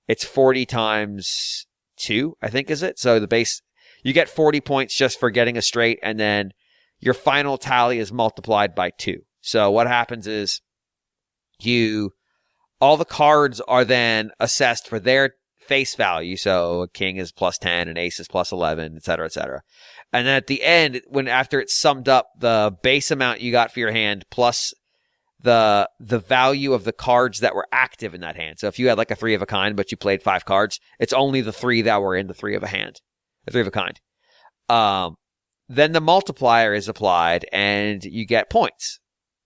It's 40 times 2, I think, is it? So the base, you get 40 points just for getting a straight, and then your final tally is multiplied by 2. So what happens is all the cards are then assessed for their face value. So a king is plus 10, an ace is plus 11, et cetera, et cetera. And then at the end, after it's summed up, the base amount you got for your hand plus the value of the cards that were active in that hand. So if you had like a 3 of a kind, but you played 5 cards, it's only the 3 that were in the 3 of a hand, a 3 of a kind. Then the multiplier is applied, and you get points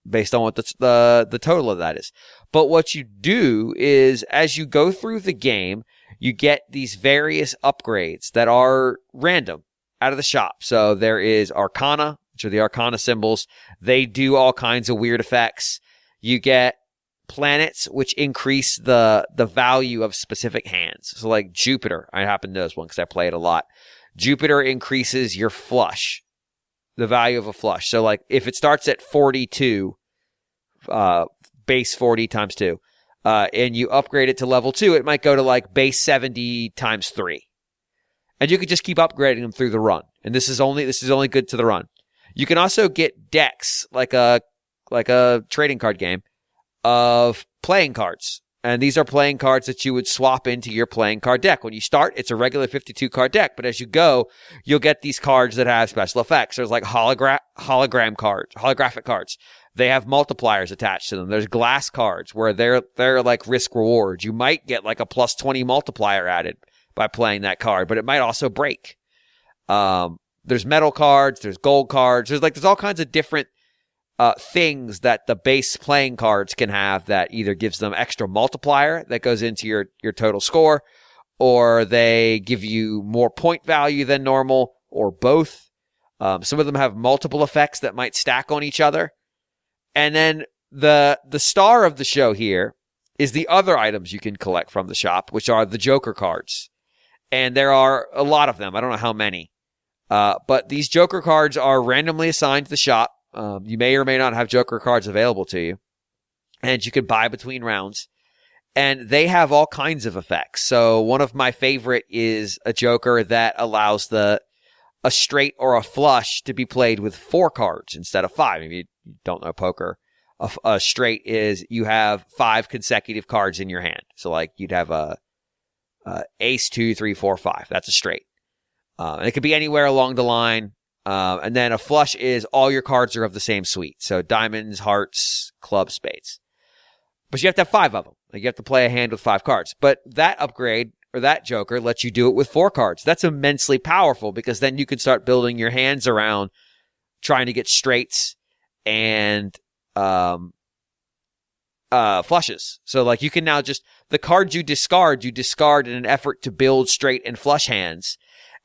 based on what the total of that is. But what you do is, as you go through the game, you get these various upgrades that are random out of the shop. So there is Arcana, which are the Arcana symbols. They do all kinds of weird effects. You get planets, which increase the value of specific hands. So like Jupiter, I happen to know this one because I play it a lot. Jupiter increases your flush, the value of a flush. So like if it starts at 42, base 40 times 2, and you upgrade it to level 2, it might go to like base 70 times 3. And you could just keep upgrading them through the run. And this is only good to the run. You can also get decks, like a trading card game, of playing cards. And these are playing cards that you would swap into your playing card deck. When you start, it's a regular 52 card deck, but as you go, you'll get these cards that have special effects. There's like holographic cards. They have multipliers attached to them. There's glass cards where they're like risk rewards. You might get like a plus 20 multiplier added by playing that card, but it might also break. There's metal cards, there's gold cards. There's all kinds of different things that the base playing cards can have that either gives them extra multiplier that goes into your total score, or they give you more point value than normal, or both. Some of them have multiple effects that might stack on each other. And then the star of the show here is the other items you can collect from the shop, which are the Joker cards. And there are a lot of them. I don't know how many. But these Joker cards are randomly assigned to the shop. You may or may not have Joker cards available to you, and you can buy between rounds, and they have all kinds of effects. So one of my favorite is a Joker that allows a straight or a flush to be played with 4 cards instead of 5. If you don't know poker, a straight is you have 5 consecutive cards in your hand. So like you'd have a ace, 2, 3, 4, 5. That's a straight. And it could be anywhere along the line. And then a flush is all your cards are of the same suite. So diamonds, hearts, clubs, spades. But you have to have 5 of them. Like you have to play a hand with 5 cards. But that upgrade, or that Joker, lets you do it with 4 cards. That's immensely powerful because then you can start building your hands around trying to get straights and flushes. So like you can now the cards you discard in an effort to build straight and flush hands.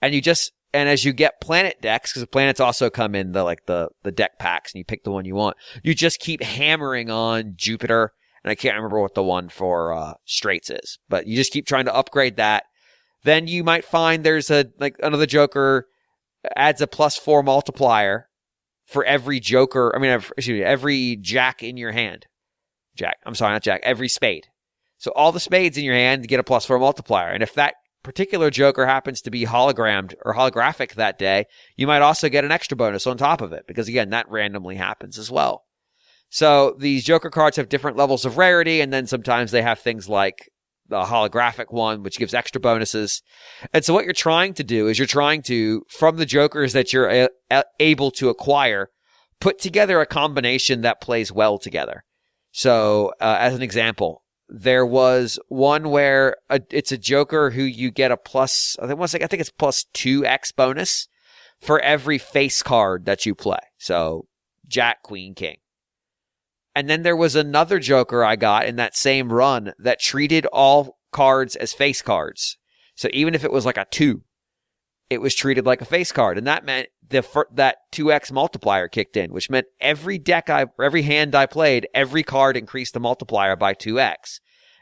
And as you get planet decks, because the planets also come in the deck packs, and you pick the one you want, you just keep hammering on Jupiter, and I can't remember what the one for straights is, but you just keep trying to upgrade that. Then you might find there's another Joker adds a +4 multiplier for every Joker. Every Jack in your hand. Every spade. So all the spades in your hand get a +4 multiplier, and if that particular Joker happens to be hologrammed or holographic that day, you might also get an extra bonus on top of it, because again, that randomly happens as well. So these Joker cards have different levels of rarity, and then sometimes they have things like the holographic one, which gives extra bonuses. And so what you're trying to do is from the Jokers that you're able to acquire, put together a combination that plays well together. So as an example, there was one where it's a Joker who you get a plus, I think it's +2x bonus for every face card that you play. So Jack, Queen, King. And then there was another Joker I got in that same run that treated all cards as face cards. So even if it was like a 2, it was treated like a face card. And that meant that 2x multiplier kicked in, which meant every hand I played, every card increased the multiplier by 2x.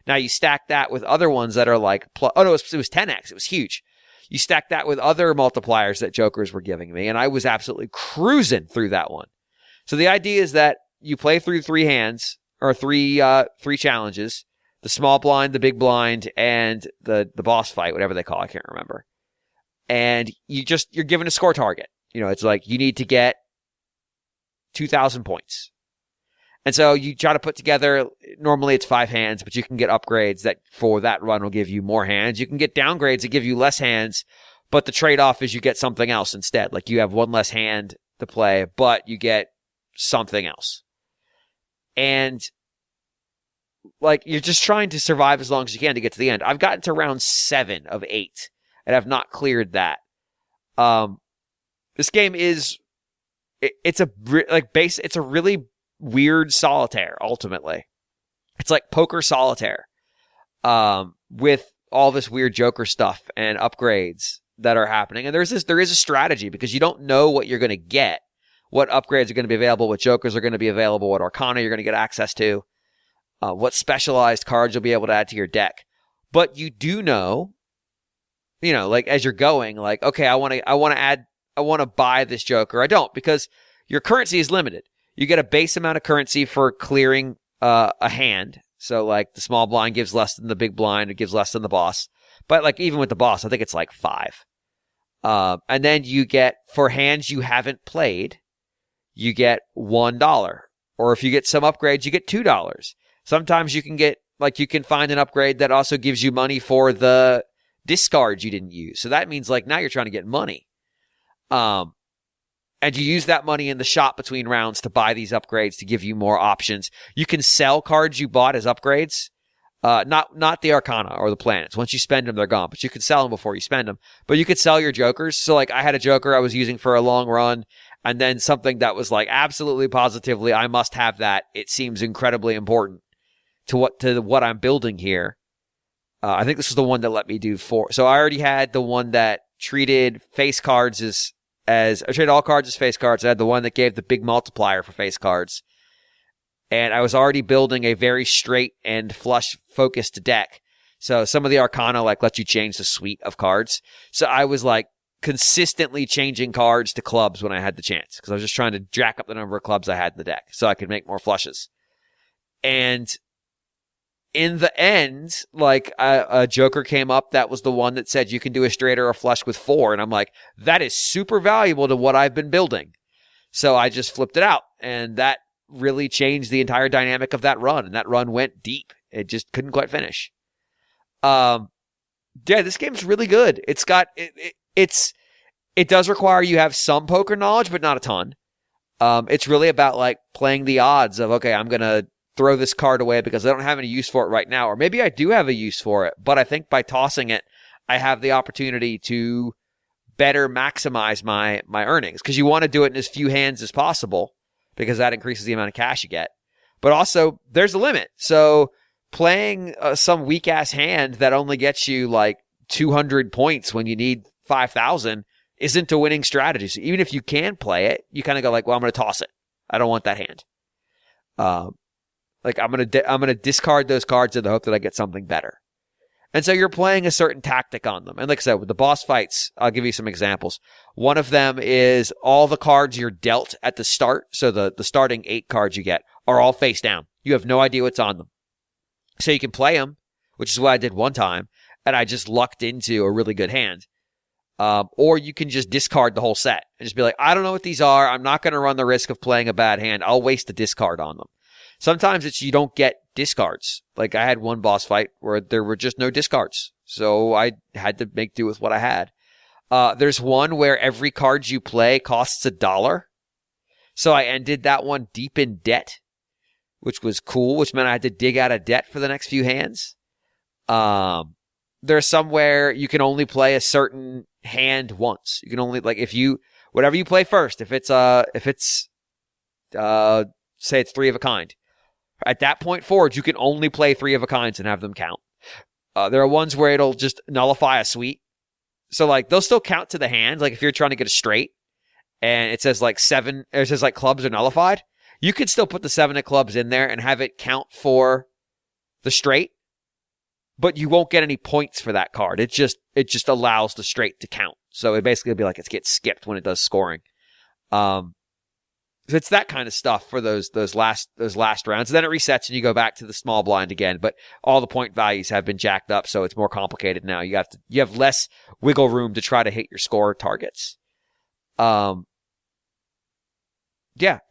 Now you stack that with other ones that are like, it was 10x. It was huge. You stack that with other multipliers that Jokers were giving me, and I was absolutely cruising through that one. So the idea is that you play through 3 hands, or three challenges, the small blind, the big blind, and the boss fight, whatever they call it, I can't remember. And you're given a score target. It's like you need to get 2,000 points. And so you try to put together, normally it's 5 hands, but you can get upgrades that for that run will give you more hands. You can get downgrades that give you less hands, but the trade-off is you get something else instead. Like you have 1 less hand to play, but you get something else. And like you're just trying to survive as long as you can to get to the end. I've gotten to round 7 of 8 and I've not cleared that. This game it's a really weird solitaire, ultimately. It's like poker solitaire, with all this weird Joker stuff and upgrades that are happening. And there is a strategy, because you don't know what you're going to get, what upgrades are going to be available, what Jokers are going to be available, what Arcana you're going to get access to, what specialized cards you'll be able to add to your deck. But you do know, like as you're going, like, okay, I want to buy this Joker. I don't, because your currency is limited. You get a base amount of currency for clearing a hand. So like the small blind gives less than the big blind. It gives less than the boss. But like even with the boss, I think it's like 5. And then you get, for hands you haven't played, you get $1. Or if you get some upgrades, you get $2. Sometimes you can get Like, you can find an upgrade that also gives you money for the discards you didn't use. So that means, like, now you're trying to get money. And you use that money in the shop between rounds to buy these upgrades to give you more options. You can sell cards you bought as upgrades. Not the Arcana or the planets. Once you spend them, they're gone. But you can sell them before you spend them. But you could sell your Jokers. So, like, I had a Joker I was using for a long run, and then something that was, like, absolutely positively, I must have that. It seems incredibly important to what I'm building here. I think this was the one that let me do 4. So I already had the one that treated face cards I treated all cards as face cards. I had the one that gave the big multiplier for face cards. And I was already building a very straight and flush focused deck. So some of the Arcana, like, let you change the suite of cards. So I was, like, consistently changing cards to clubs when I had the chance. Because I was just trying to jack up the number of clubs I had in the deck so I could make more flushes. And in the end, like, a Joker came up that was the one that said you can do a straight or a flush with 4. And I'm like, that is super valuable to what I've been building. So I just flipped it out. And that really changed the entire dynamic of that run. And that run went deep. It just couldn't quite finish. Yeah, this game's really good. It's got, it does require you have some poker knowledge, but not a ton. It's really about, like, playing the odds of, okay, I'm going to throw this card away because I don't have any use for it right now. Or maybe I do have a use for it, but I think by tossing it, I have the opportunity to better maximize my earnings. Because you want to do it in as few hands as possible, because that increases the amount of cash you get. But also, there's a limit. So playing some weak-ass hand that only gets you, like, 200 points when you need 5,000 isn't a winning strategy. So even if you can play it, you kind of go, like, well, I'm going to toss it. I don't want that hand. Like, I'm gonna discard those cards in the hope that I get something better. And so you're playing a certain tactic on them. And like I said, with the boss fights, I'll give you some examples. One of them is all the cards you're dealt at the start, so the starting 8 cards you get, are all face down. You have no idea what's on them. So you can play them, which is what I did one time, and I just lucked into a really good hand. Or you can just discard the whole set and just be like, I don't know what these are. I'm not going to run the risk of playing a bad hand. I'll waste a discard on them. Sometimes it's you don't get discards. Like, I had one boss fight where there were just no discards. So I had to make do with what I had. There's one where every card you play costs $1. So I ended that one deep in debt, which was cool, which meant I had to dig out of debt for the next few hands. There's somewhere you can only play a certain hand once. You can only, like, whatever you play first, if it's say it's 3 of a kind. At that point forward, you can only play 3 of a kinds and have them count. There are ones where it'll just nullify a suite. So, like, they'll still count to the hand. Like, if you're trying to get a straight and it says, like, 7, or it says, like, clubs are nullified, you could still put the 7 of clubs in there and have it count for the straight, but you won't get any points for that card. It just allows the straight to count. So it basically will be like it gets skipped when it does scoring. It's that kind of stuff for those last rounds. And then it resets and you go back to the small blind again. But all the point values have been jacked up, so it's more complicated now. You have less wiggle room to try to hit your score targets. Yeah,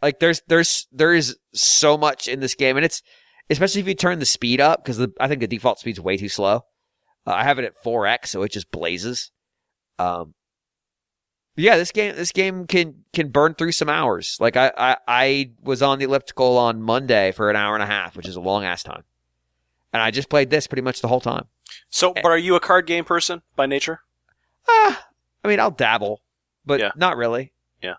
like there is so much in this game, and it's especially if you turn the speed up, because I think the default speed's way too slow. I have it at 4x, so it just blazes. Yeah, this game can burn through some hours. Like I was on the elliptical on Monday for an hour and a half, which is a long ass time, and I just played this pretty much the whole time. So, but are you a card game person by nature? I mean, I'll dabble, but not really. Yeah.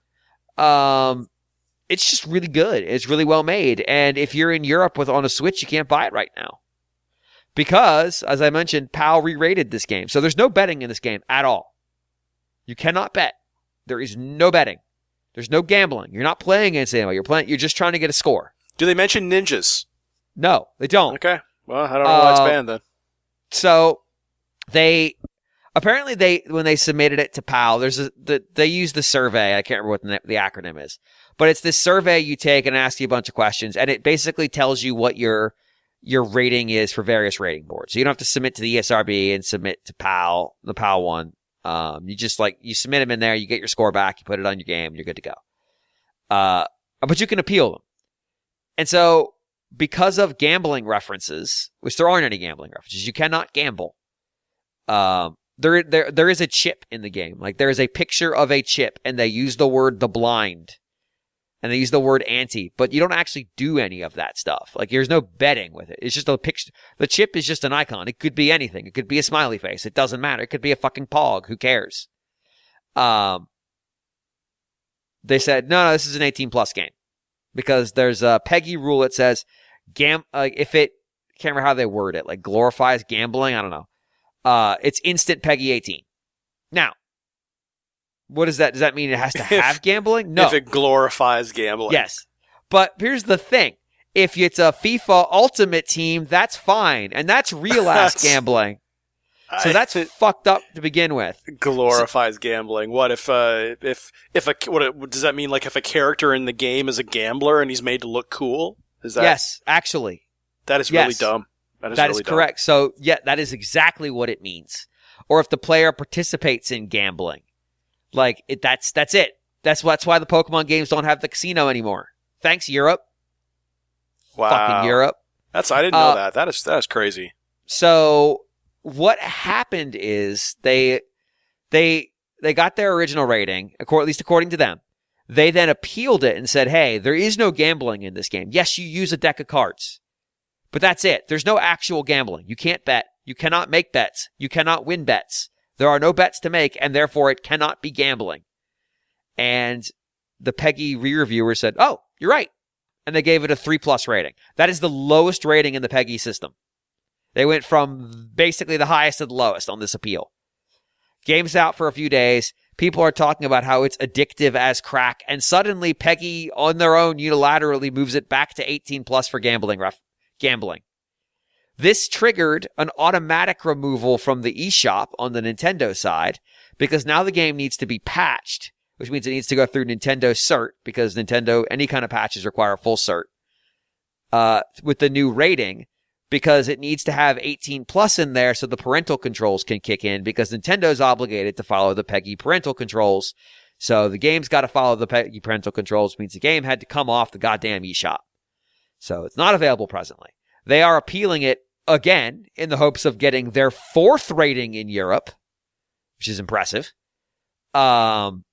It's just really good. It's really well made, and if you're in Europe on a Switch, you can't buy it right now because, as I mentioned, PAL re-rated this game, so there's no betting in this game at all. You cannot bet. There is no betting. There's no gambling. You're not playing against anyone. You're just trying to get a score. Do they mention ninjas? No, they don't. Okay. Well, I don't know why it's banned then. So apparently when they submitted it to PAL, they use the survey. I can't remember what the acronym is, but it's this survey you take and ask you a bunch of questions, and it basically tells you what your rating is for various rating boards. So you don't have to submit to the ESRB and submit to PAL, the PAL one. You just you submit them in there, you get your score back, you put it on your game, you're good to go. But you can appeal them. And so because of gambling references, which there aren't any gambling references, you cannot gamble. There is a chip in the game. Like, there is a picture of a chip, and they use the word the blind, and they use the word anti, but you don't actually do any of that stuff. Like, there's no betting with it. It's just a picture. The chip is just an icon. It could be anything. It could be a smiley face. It doesn't matter. It could be a fucking pog. Who cares? They said, no, this is an 18+ game. Because there's a PEGI rule that says, if it, can't remember how they word it, like glorifies gambling, I don't know. It's instant PEGI 18. Now, what does that? Does that mean it has to have gambling? No. If it glorifies gambling. Yes. But here's the thing. If it's a FIFA Ultimate Team, that's fine. And that's real-ass gambling. So that's fucked up to begin with. Glorifies gambling. What if what does that mean? Like if a character in the game is a gambler and he's made to look cool? Is that? Yes, actually. That is really dumb. That really is correct. Dumb. So yeah, that is exactly what it means. Or if the player participates in gambling, like that's it. That's why the Pokemon games don't have the casino anymore. Thanks, Europe. Wow. Fucking Europe. I didn't know that. That is crazy. So what happened is they got their original rating, at least according to them. They then appealed it and said, hey, there is no gambling in this game. Yes, you use a deck of cards, but that's it. There's no actual gambling. You can't bet. You cannot make bets. You cannot win bets. There are no bets to make, and therefore it cannot be gambling. And the PEGI re-reviewer said, oh, you're right. And they gave it a 3+ rating. That is the lowest rating in the PEGI system. They went from basically the highest to the lowest on this appeal. Game's out for a few days. People are talking about how it's addictive as crack. And suddenly PEGI on their own unilaterally moves it back to 18+ for gambling. This triggered an automatic removal from the eShop on the Nintendo side because now the game needs to be patched, which means it needs to go through Nintendo cert because Nintendo, any kind of patches require full cert with the new rating. Because it needs to have 18+ in there so the parental controls can kick in because Nintendo's obligated to follow the PEGI parental controls. So the game's got to follow the PEGI parental controls, which means the game had to come off the goddamn eShop. So it's not available presently. They are appealing it again in the hopes of getting their 4th rating in Europe, which is impressive. And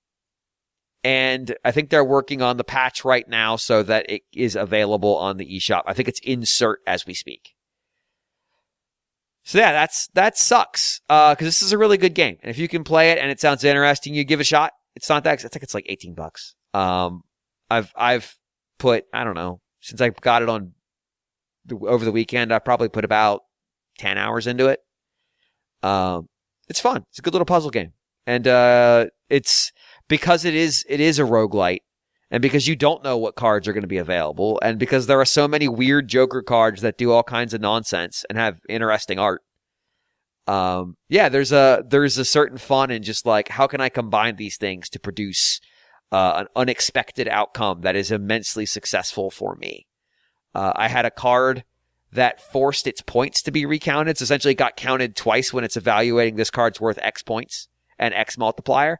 I think they're working on the patch right now so that it is available on the eShop. I think it's insert as we speak. So yeah, that sucks. Cause this is a really good game. And if you can play it and it sounds interesting, you give it a shot. It's not that, I think it's like $18. I've put, I don't know, since I got it over the weekend, I probably put about 10 hours into it. It's fun. It's a good little puzzle game. And, it's because it is a roguelite. And because you don't know what cards are going to be available, and because there are so many weird Joker cards that do all kinds of nonsense and have interesting art, there's a certain fun in just like, how can I combine these things to produce an unexpected outcome that is immensely successful for me? I had a card that forced its points to be recounted. So essentially it got counted twice when it's evaluating this card's worth X points and X multiplier.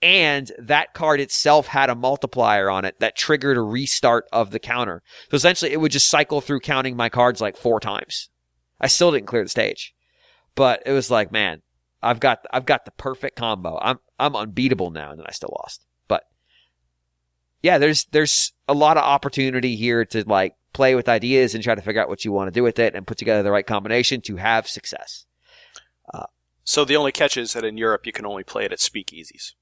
And that card itself had a multiplier on it that triggered a restart of the counter. So essentially it would just cycle through counting my cards like 4 times. I still didn't clear the stage. But it was like, man, I've got the perfect combo. I'm unbeatable now, and then I still lost. But yeah, there's a lot of opportunity here to like play with ideas and try to figure out what you want to do with it and put together the right combination to have success. So the only catch is that in Europe you can only play it at speakeasies.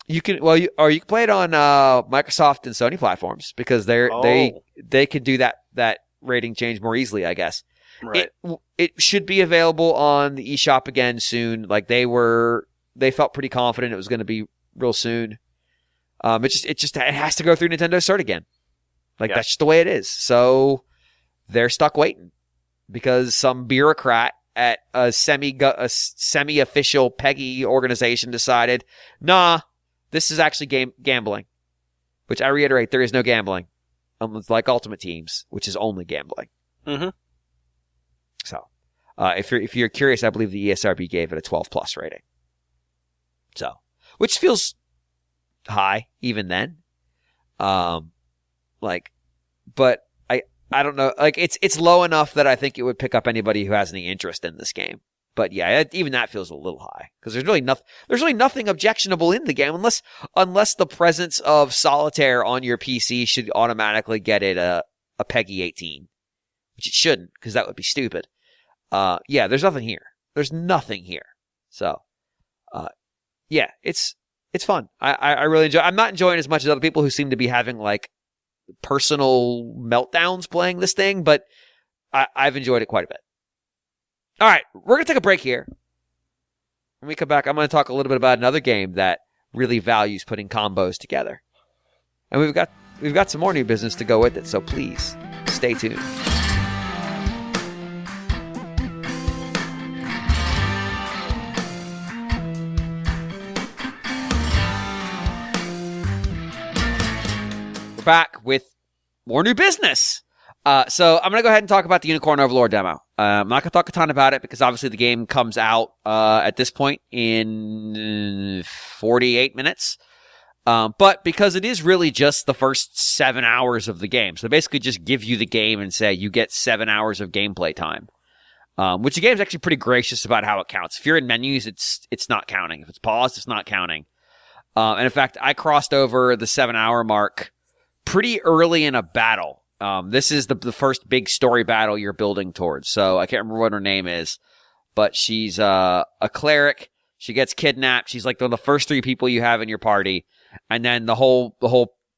You can you can play it on Microsoft and Sony platforms because they could do that rating change more easily, I guess. Right. It should be available on the eShop again soon. Like they felt pretty confident it was going to be real soon. It has to go through Nintendo cert again. Like that's just the way it is. So they're stuck waiting because some bureaucrat at a semi-official PEGI organization decided, nah, this is actually gambling. Which I reiterate, there is no gambling. Like Ultimate Teams, which is only gambling. Mm-hmm. So, if you're curious, I believe the ESRB gave it a 12+ rating. So, which feels high even then. But I don't know. Like, it's low enough that I think it would pick up anybody who has any interest in this game. But yeah, even that feels a little high because there's really nothing objectionable in the game unless the presence of solitaire on your PC should automatically get it a PEGI 18, which it shouldn't because that would be stupid. Yeah, there's nothing here. There's nothing here. So, yeah, it's fun. I really enjoy. I'm not enjoying as much as other people who seem to be having like personal meltdowns playing this thing, but I've enjoyed it quite a bit. All right, we're going to take a break here. When we come back, I'm going to talk a little bit about another game that really values putting combos together. And we've got some more new business to go with it, so please stay tuned. We're back with more new business. So I'm going to go ahead and talk about the Unicorn Overlord demo. I'm not going to talk a ton about it because obviously the game comes out at this point in 48 minutes. But because it is really just the first 7 hours of the game. So they basically just give you the game and say you get 7 hours of gameplay time. Which the game is actually pretty gracious about how it counts. If you're in menus, it's not counting. If it's paused, it's not counting. And in fact, I crossed over the 7 hour mark pretty early in a battle. This is the first big story battle you're building towards. So I can't remember what her name is, but she's a cleric. She gets kidnapped. She's like one of the first 3 people you have in your party. And then the whole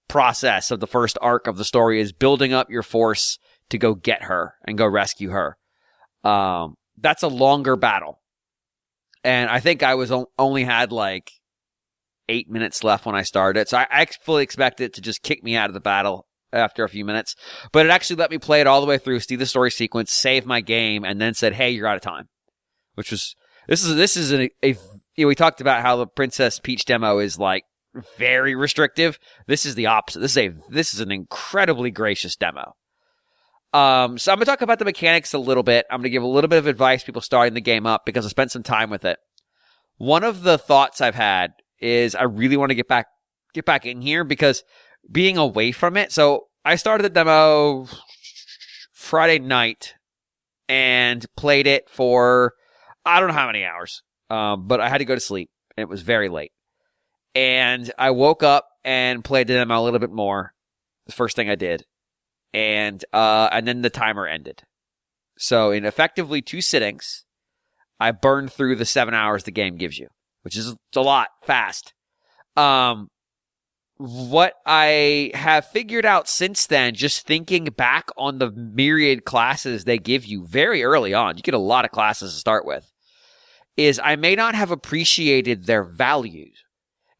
process of the first arc of the story is building up your force to go get her and go rescue her. That's a longer battle. And I think I only had like 8 minutes left when I started. So I fully expected it to just kick me out of the battle after a few minutes, but it actually let me play it all the way through, see the story sequence, save my game, and then said, "Hey, you're out of time." Which was this is we talked about how the Princess Peach demo is like very restrictive. This is the opposite. This is an incredibly gracious demo. So I'm gonna talk about the mechanics a little bit. I'm gonna give a little bit of advice people starting the game up because I spent some time with it. One of the thoughts I've had is I really want to get back in here because being away from it. So I started the demo Friday night and played it for I don't know how many hours, but I had to go to sleep. And it was very late. And I woke up and played the demo a little bit more. The first thing I did. And then the timer ended. So in effectively 2 sittings, I burned through the 7 hours the game gives you, which is a lot fast. What I have figured out since then, just thinking back on the myriad classes they give you very early on, you get a lot of classes to start with, is I may not have appreciated their values,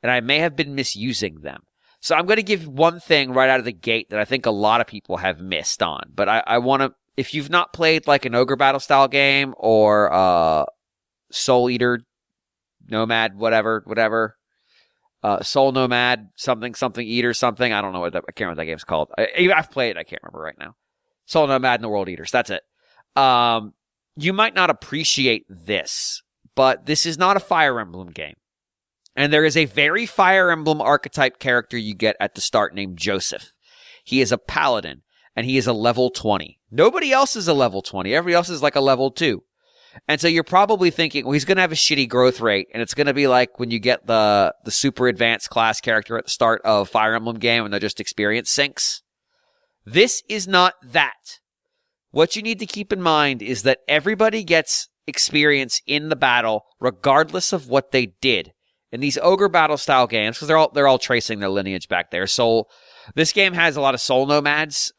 and I may have been misusing them. So I'm going to give one thing right out of the gate that I think a lot of people have missed on. But I want to, if you've not played like an Ogre Battle style game or Soul Eater, Nomad, whatever. Soul Nomad, something Eater, something. I don't know I can't remember what that game's called. I've played it. I can't remember right now. Soul Nomad and the World Eaters. That's it. You might not appreciate this, but this is not a Fire Emblem game. And there is a very Fire Emblem archetype character you get at the start named Joseph. He is a paladin, and he is a level 20. Nobody else is a level 20. Everybody else is like a level 2. And so you're probably thinking, well, he's going to have a shitty growth rate, and it's going to be like when you get the super advanced class character at the start of Fire Emblem game and they're just experience sinks. This is not that. What you need to keep in mind is that everybody gets experience in the battle regardless of what they did. In these Ogre Battle style games, because they're all tracing their lineage back there. So this game has a lot of Soul Nomads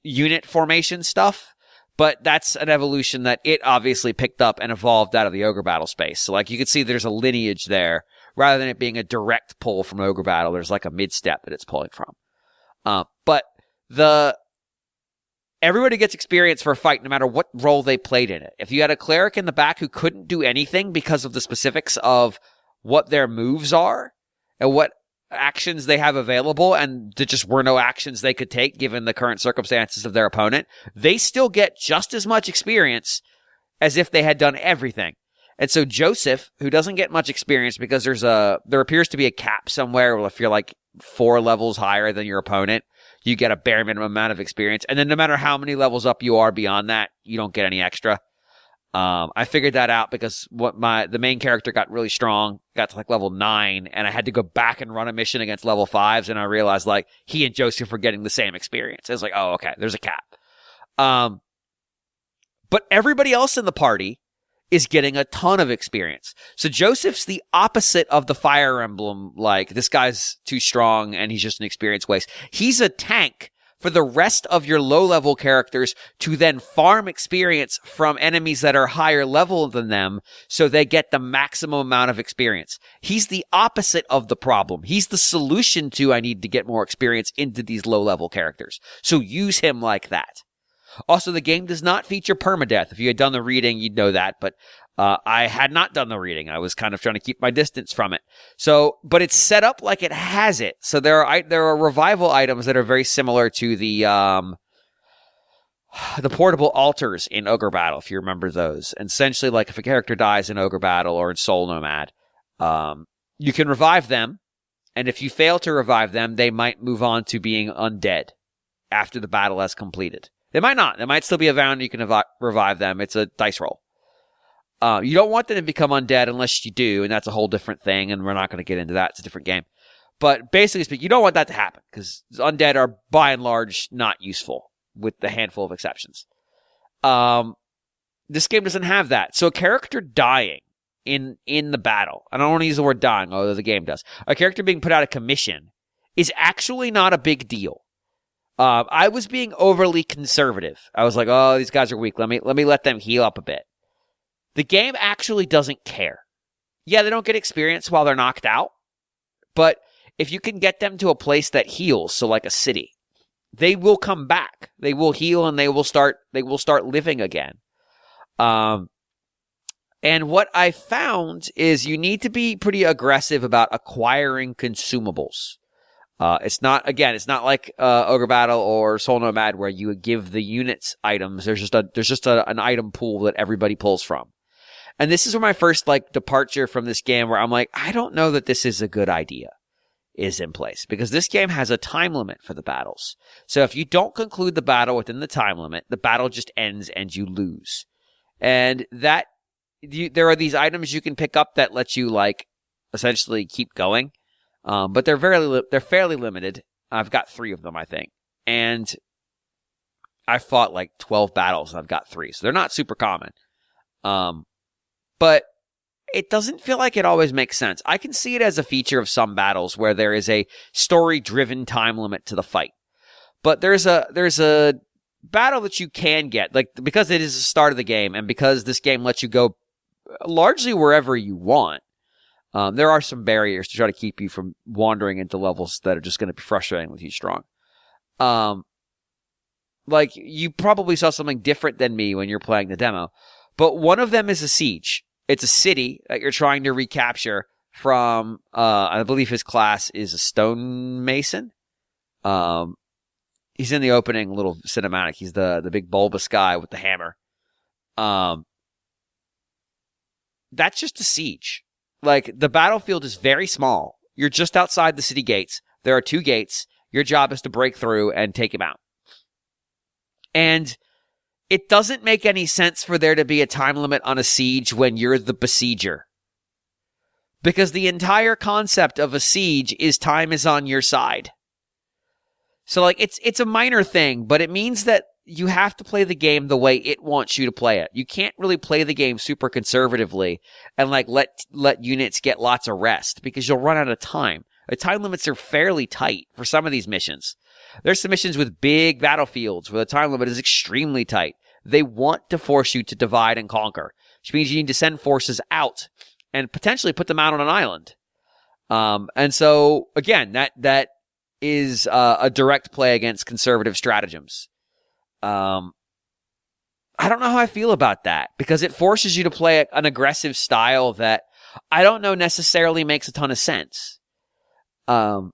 unit formation stuff. But that's an evolution that it obviously picked up and evolved out of the Ogre Battle space. So like you can see there's a lineage there. Rather than it being a direct pull from Ogre Battle, there's like a mid-step that it's pulling from. But everybody gets experience for a fight no matter what role they played in it. If you had a cleric in the back who couldn't do anything because of the specifics of what their moves are and what actions they have available, and there just were no actions they could take given the current circumstances of their opponent, they still get just as much experience as if they had done everything. And so Joseph, who doesn't get much experience because there appears to be a cap somewhere where if you're like 4 levels higher than your opponent, you get a bare minimum amount of experience. And then no matter how many levels up you are beyond that, you don't get any extra. I figured that out because the main character got really strong, got to like level 9, and I had to go back and run a mission against level 5s, and I realized like he and Joseph were getting the same experience. I was like, oh, okay, there's a cap. But everybody else in the party is getting a ton of experience. So Joseph's the opposite of the Fire Emblem, like this guy's too strong and he's just an experience waste. He's a tank for the rest of your low-level characters to then farm experience from enemies that are higher level than them so they get the maximum amount of experience. He's the opposite of the problem. He's the solution to I need to get more experience into these low-level characters. So use him like that. Also, the game does not feature permadeath. If you had done the reading, you'd know that, but I had not done the reading. I was kind of trying to keep my distance from it. So, but it's set up like it has it. So there are revival items that are very similar to the portable altars in Ogre Battle, if you remember those. And essentially, like if a character dies in Ogre Battle or in Soul Nomad, you can revive them. And if you fail to revive them, they might move on to being undead after the battle has completed. They might not. They might still be around. You can revive them. It's a dice roll. You don't want them to become undead unless you do, and that's a whole different thing, and we're not going to get into that. It's a different game. But basically speaking, you don't want that to happen, because undead are, by and large, not useful, with a handful of exceptions. This game doesn't have that. So a character dying in the battle, I don't want to use the word dying, although the game does, a character being put out of commission is actually not a big deal. I was being overly conservative. I was like, oh, these guys are weak. Let me let them heal up a bit. The game actually doesn't care. Yeah, they don't get experience while they're knocked out, but if you can get them to a place that heals, so like a city, they will come back. They will heal and they will start living again. And what I found is you need to be pretty aggressive about acquiring consumables. It's not like Ogre Battle or Soul Nomad where you would give the units items. There's just an item pool that everybody pulls from. And this is where my first like departure from this game where I'm like, I don't know that this is a good idea is in place, because this game has a time limit for the battles. So if you don't conclude the battle within the time limit, the battle just ends and you lose. And there are these items you can pick up that let you like essentially keep going. But they're fairly limited. I've got 3 of them, I think. And I fought like 12 battles and I've got 3. So they're not super common. But it doesn't feel like it always makes sense. I can see it as a feature of some battles where there is a story-driven time limit to the fight. But there's a battle that you can get, like, because it is the start of the game and because this game lets you go largely wherever you want. There are some barriers to try to keep you from wandering into levels that are just going to be frustrating with you strong. Like, you probably saw something different than me when you're playing the demo. But one of them is a siege. It's a city that you're trying to recapture from, I believe his class is a stonemason. He's in the opening little cinematic. He's the big bulbous guy with the hammer. That's just a siege. Like, the battlefield is very small. You're just outside the city gates. There are 2 gates. Your job is to break through and take him out. And it doesn't make any sense for there to be a time limit on a siege when you're the besieger. Because the entire concept of a siege is time is on your side. So, like, it's a minor thing, but it means that you have to play the game the way it wants you to play it. You can't really play the game super conservatively and, like, let units get lots of rest because you'll run out of time. The time limits are fairly tight for some of these missions. There's some missions with big battlefields where the time limit is extremely tight. They want to force you to divide and conquer, which means you need to send forces out and potentially put them out on an island. And so, again, that is a direct play against conservative stratagems. I don't know how I feel about that, because it forces you to play an aggressive style that I don't know necessarily makes a ton of sense. I'm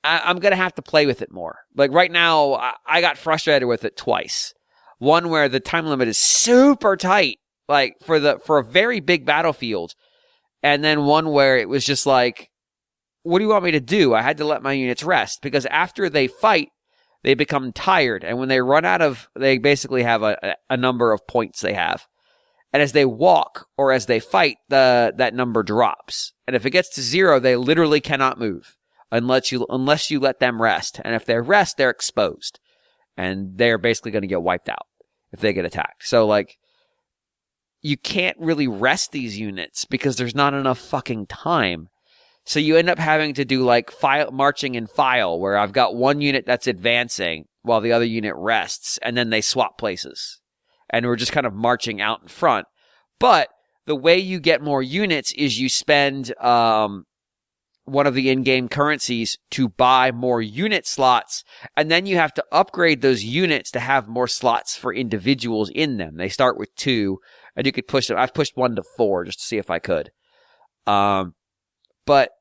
going to have to play with it more. Like right now, I got frustrated with it twice. One where the time limit is super tight, like for a very big battlefield. And then one where it was just like, what do you want me to do? I had to let my units rest because after they fight, they become tired. And when they run out of, they basically have a number of points they have. And as they walk or as they fight, that number drops. And if it gets to 0, they literally cannot move unless you let them rest. And if they rest, they're exposed. And they're basically going to get wiped out if they get attacked. So, like, you can't really rest these units because there's not enough fucking time. So you end up having to do like marching in file, where I've got one unit that's advancing while the other unit rests, and then they swap places. And we're just kind of marching out in front. But the way you get more units is you spend one of the in-game currencies to buy more unit slots, and then you have to upgrade those units to have more slots for individuals in them. They start with 2, and you could push them. I've pushed 1 to 4 just to see if I could. But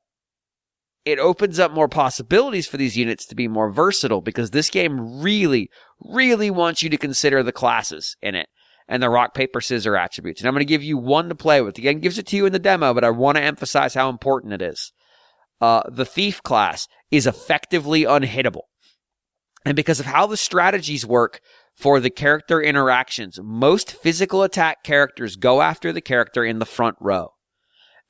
it opens up more possibilities for these units to be more versatile, because this game really, really wants you to consider the classes in it and the rock, paper, scissors attributes. And I'm going to give you one to play with. Again, it gives it to you in the demo, but I want to emphasize how important it is. The Thief class is effectively unhittable. And because of how the strategies work for the character interactions, most physical attack characters go after the character in the front row.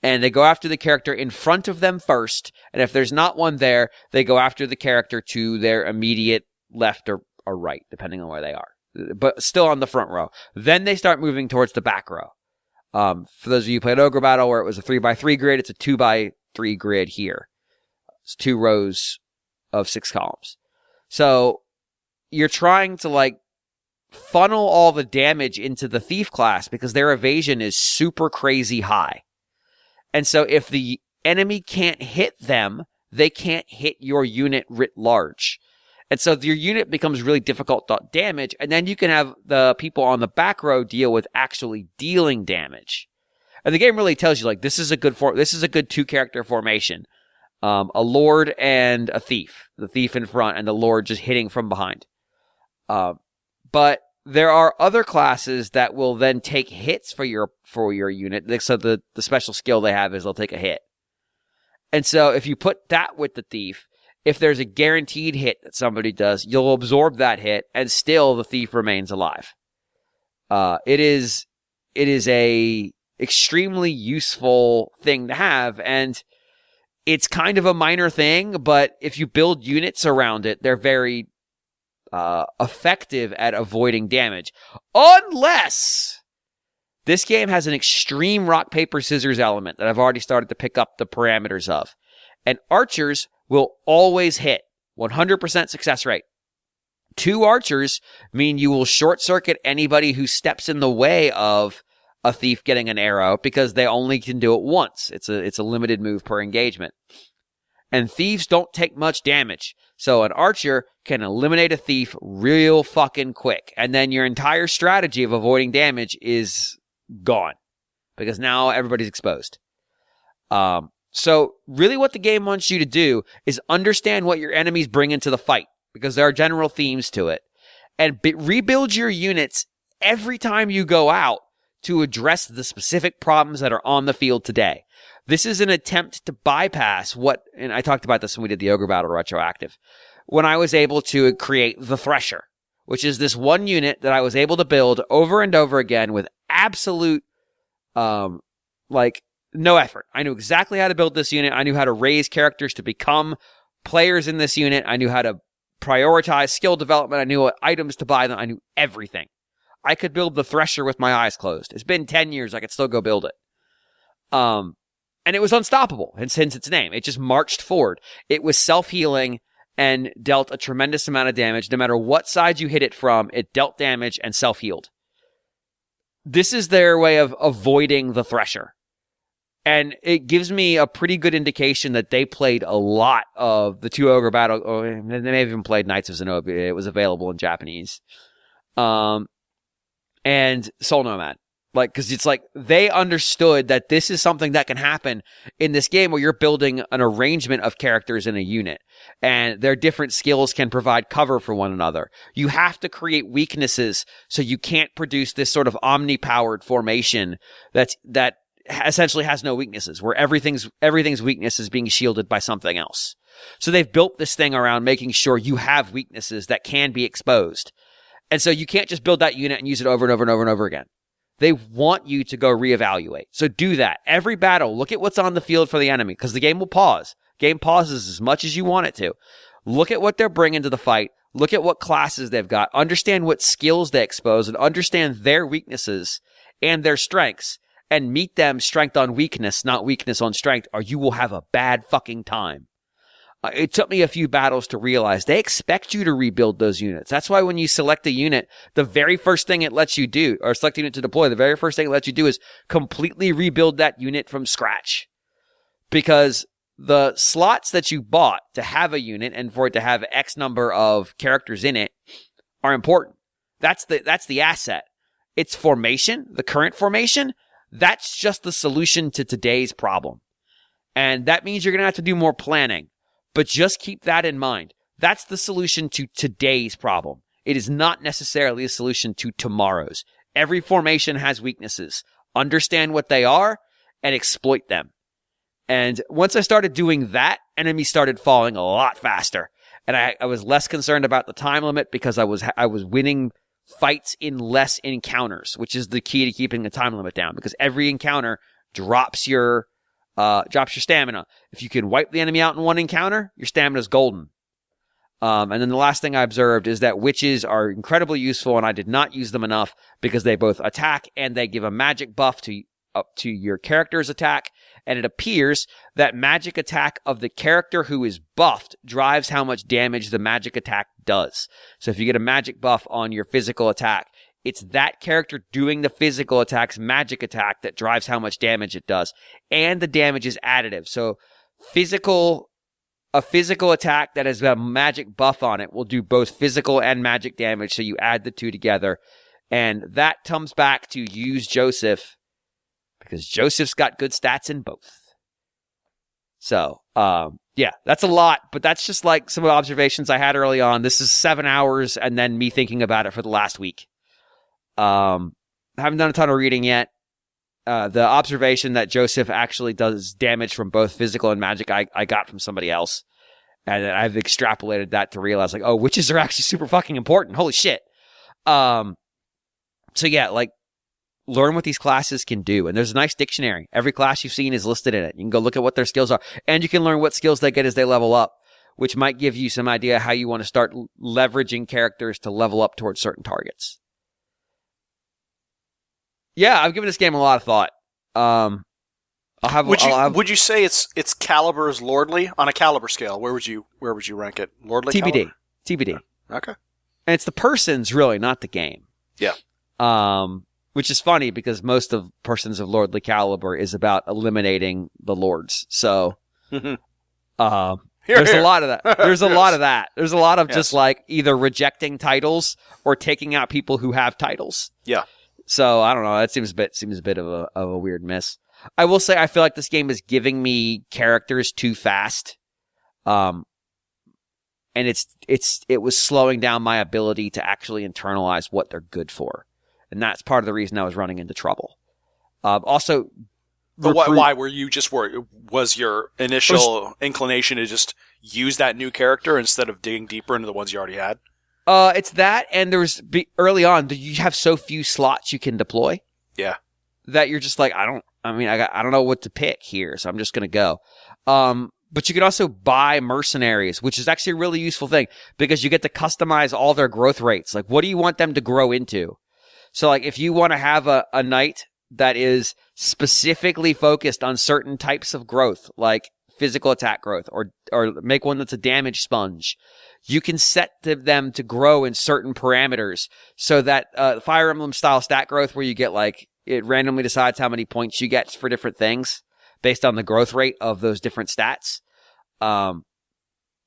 And they go after the character in front of them first, and if there's not one there, they go after the character to their immediate left or right, depending on where they are. But still on the front row. Then they start moving towards the back row. For those of you who played Ogre Battle, where it was a 3x3 grid, it's a 2x3 grid here. It's 2 rows of 6 columns. So you're trying to like funnel all the damage into the Thief class because their evasion is super crazy high. And so if the enemy can't hit them, they can't hit your unit writ large. And so your unit becomes really difficult to damage, and then you can have the people on the back row deal with actually dealing damage. And the game really tells you, like, this is a good 2-character formation. A Lord and a Thief. The Thief in front and the Lord just hitting from behind. But there are other classes that will then take hits for your unit. So the special skill they have is they'll take a hit. And so if you put that with the Thief, if there's a guaranteed hit that somebody does, you'll absorb that hit, and still the Thief remains alive. It is a extremely useful thing to have, and it's kind of a minor thing, but if you build units around it, they're very effective at avoiding damage. Unless this game has an extreme rock, paper, scissors element that I've already started to pick up the parameters of. And archers will always hit. 100% success rate. 2 archers mean you will short circuit anybody who steps in the way of a thief getting an arrow, because they only can do it once. It's a limited move per engagement. And thieves don't take much damage. So an archer can eliminate a thief real fucking quick. And then your entire strategy of avoiding damage is gone, because now everybody's exposed. So really what the game wants you to do is understand what your enemies bring into the fight, because there are general themes to it. And rebuild your units every time you go out to address the specific problems that are on the field today. This is an attempt to bypass and I talked about this when we did the Ogre Battle retroactive, when I was able to create the Thresher, which is this one unit that I was able to build over and over again with absolute, no effort. I knew exactly how to build this unit. I knew how to raise characters to become players in this unit. I knew how to prioritize skill development. I knew what items to buy them. I knew everything. I could build the Thresher with my eyes closed. It's been 10 years. I could still go build it. And it was unstoppable, and since its name, it just marched forward. It was self-healing and dealt a tremendous amount of damage. No matter what side you hit it from, it dealt damage and self-healed. This is their way of avoiding the Thresher. And it gives me a pretty good indication that they played a lot of the 2 Ogre Battle. Or they may have even played Knights of Zenobia. It was available in Japanese. And Soul Nomad. Because it's like they understood that this is something that can happen in this game where you're building an arrangement of characters in a unit, and their different skills can provide cover for one another. You have to create weaknesses so you can't produce this sort of omni-powered formation that essentially has no weaknesses, where everything's weakness is being shielded by something else. So they've built this thing around making sure you have weaknesses that can be exposed. And so you can't just build that unit and use it over and over and over and over again. They want you to go reevaluate. So do that. Every battle, look at what's on the field for the enemy, because the game will pause. Game pauses as much as you want it to. Look at what they're bringing to the fight. Look at what classes they've got. Understand what skills they expose and understand their weaknesses and their strengths, and meet them strength on weakness, not weakness on strength, or you will have a bad fucking time. It took me a few battles to realize they expect you to rebuild those units. That's why when you select a unit, the very first thing it lets you do, or select a unit to deploy, the very first thing it lets you do is completely rebuild that unit from scratch. Because the slots that you bought to have a unit and for it to have X number of characters in it are important. That's the asset. Its formation, the current formation, that's just the solution to today's problem. And that means you're going to have to do more planning. But just keep that in mind. That's the solution to today's problem. It is not necessarily a solution to tomorrow's. Every formation has weaknesses. Understand what they are and exploit them. And once I started doing that, enemies started falling a lot faster. And I was less concerned about the time limit because I was winning fights in less encounters, which is the key to keeping the time limit down, because every encounter drops your stamina. If you can wipe the enemy out in one encounter, your stamina's golden. And then the last thing I observed is that witches are incredibly useful, and I did not use them enough because they both attack and they give a magic buff to your character's attack. And it appears that magic attack of the character who is buffed drives how much damage the magic attack does. So if you get a magic buff on your physical attack, it's that character doing the physical attack's magic attack that drives how much damage it does. And the damage is additive. So a physical attack that has a magic buff on it will do both physical and magic damage. So you add the two together. And that comes back to use Joseph, because Joseph's got good stats in both. So, yeah, that's a lot, but that's just like some of the observations I had early on. This is 7 hours and then me thinking about it for the last week. Haven't done a ton of reading yet. The observation that Joseph actually does damage from both physical and magic I got from somebody else. And I've extrapolated that to realize, like, oh, witches are actually super fucking important. Holy shit. So yeah, like, learn what these classes can do. And there's a nice dictionary. Every class you've seen is listed in it. You can go look at what their skills are. And you can learn what skills they get as they level up, which might give you some idea how you want to start leveraging characters to level up towards certain targets. Yeah, I've given this game a lot of thought. Would you say it's Caliber's lordly on a Caliber scale? Where would you rank it? Lordly TBD. Caliber? TBD. Okay. And it's the persons, really, not the game. Yeah. Which is funny because most of Persons of Lordly Caliber is about eliminating the lords. So, there's a lot of that. There's a lot of that. There's a lot of just like either rejecting titles or taking out people who have titles. Yeah. So I don't know. That seems a bit of a weird miss. I will say I feel like this game is giving me characters too fast. And it was slowing down my ability to actually internalize what they're good for. And that's part of the reason I was running into trouble. Also, but why were you just worried? Was your initial inclination to just use that new character instead of digging deeper into the ones you already had? It's that, and early on, you have so few slots you can deploy. Yeah. That you're just like, I don't know what to pick here, so I'm just gonna go. But you can also buy mercenaries, which is actually a really useful thing because you get to customize all their growth rates. Like, what do you want them to grow into? So, like, if you want to have a knight that is specifically focused on certain types of growth, like physical attack growth, or make one that's a damage sponge, you can set them to grow in certain parameters so that Fire Emblem style stat growth, where you get like, it randomly decides how many points you get for different things based on the growth rate of those different stats.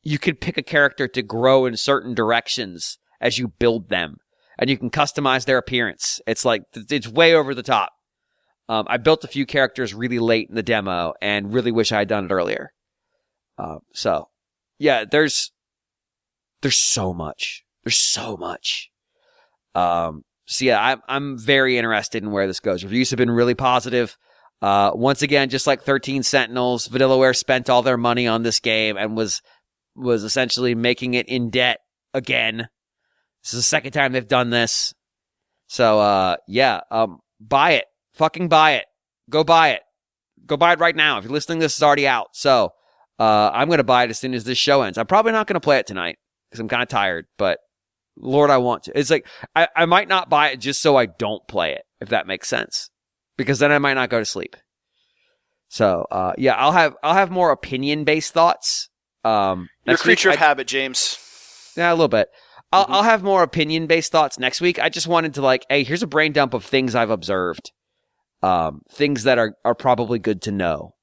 You could pick a character to grow in certain directions as you build them. And you can customize their appearance. It's like, it's way over the top. I built a few characters really late in the demo and really wish I had done it earlier. So, yeah, there's so much. There's so much. So yeah, I'm very interested in where this goes. Reviews have been really positive. Once again, just like 13 Sentinels, Vanillaware spent all their money on this game and was essentially making it in debt again. This is the second time they've done this. So, buy it. Fucking buy it. Go buy it. Go buy it right now. If you're listening, this is already out. So, I'm going to buy it as soon as this show ends. I'm probably not going to play it tonight because I'm kind of tired, but Lord, I want to. It's like, I might not buy it just so I don't play it, if that makes sense, because then I might not go to sleep. So, I'll have more opinion-based thoughts. You're a creature of habit, James. Yeah, a little bit. I'll have more opinion-based thoughts next week. I just wanted to hey, here's a brain dump of things I've observed. Things that are probably good to know.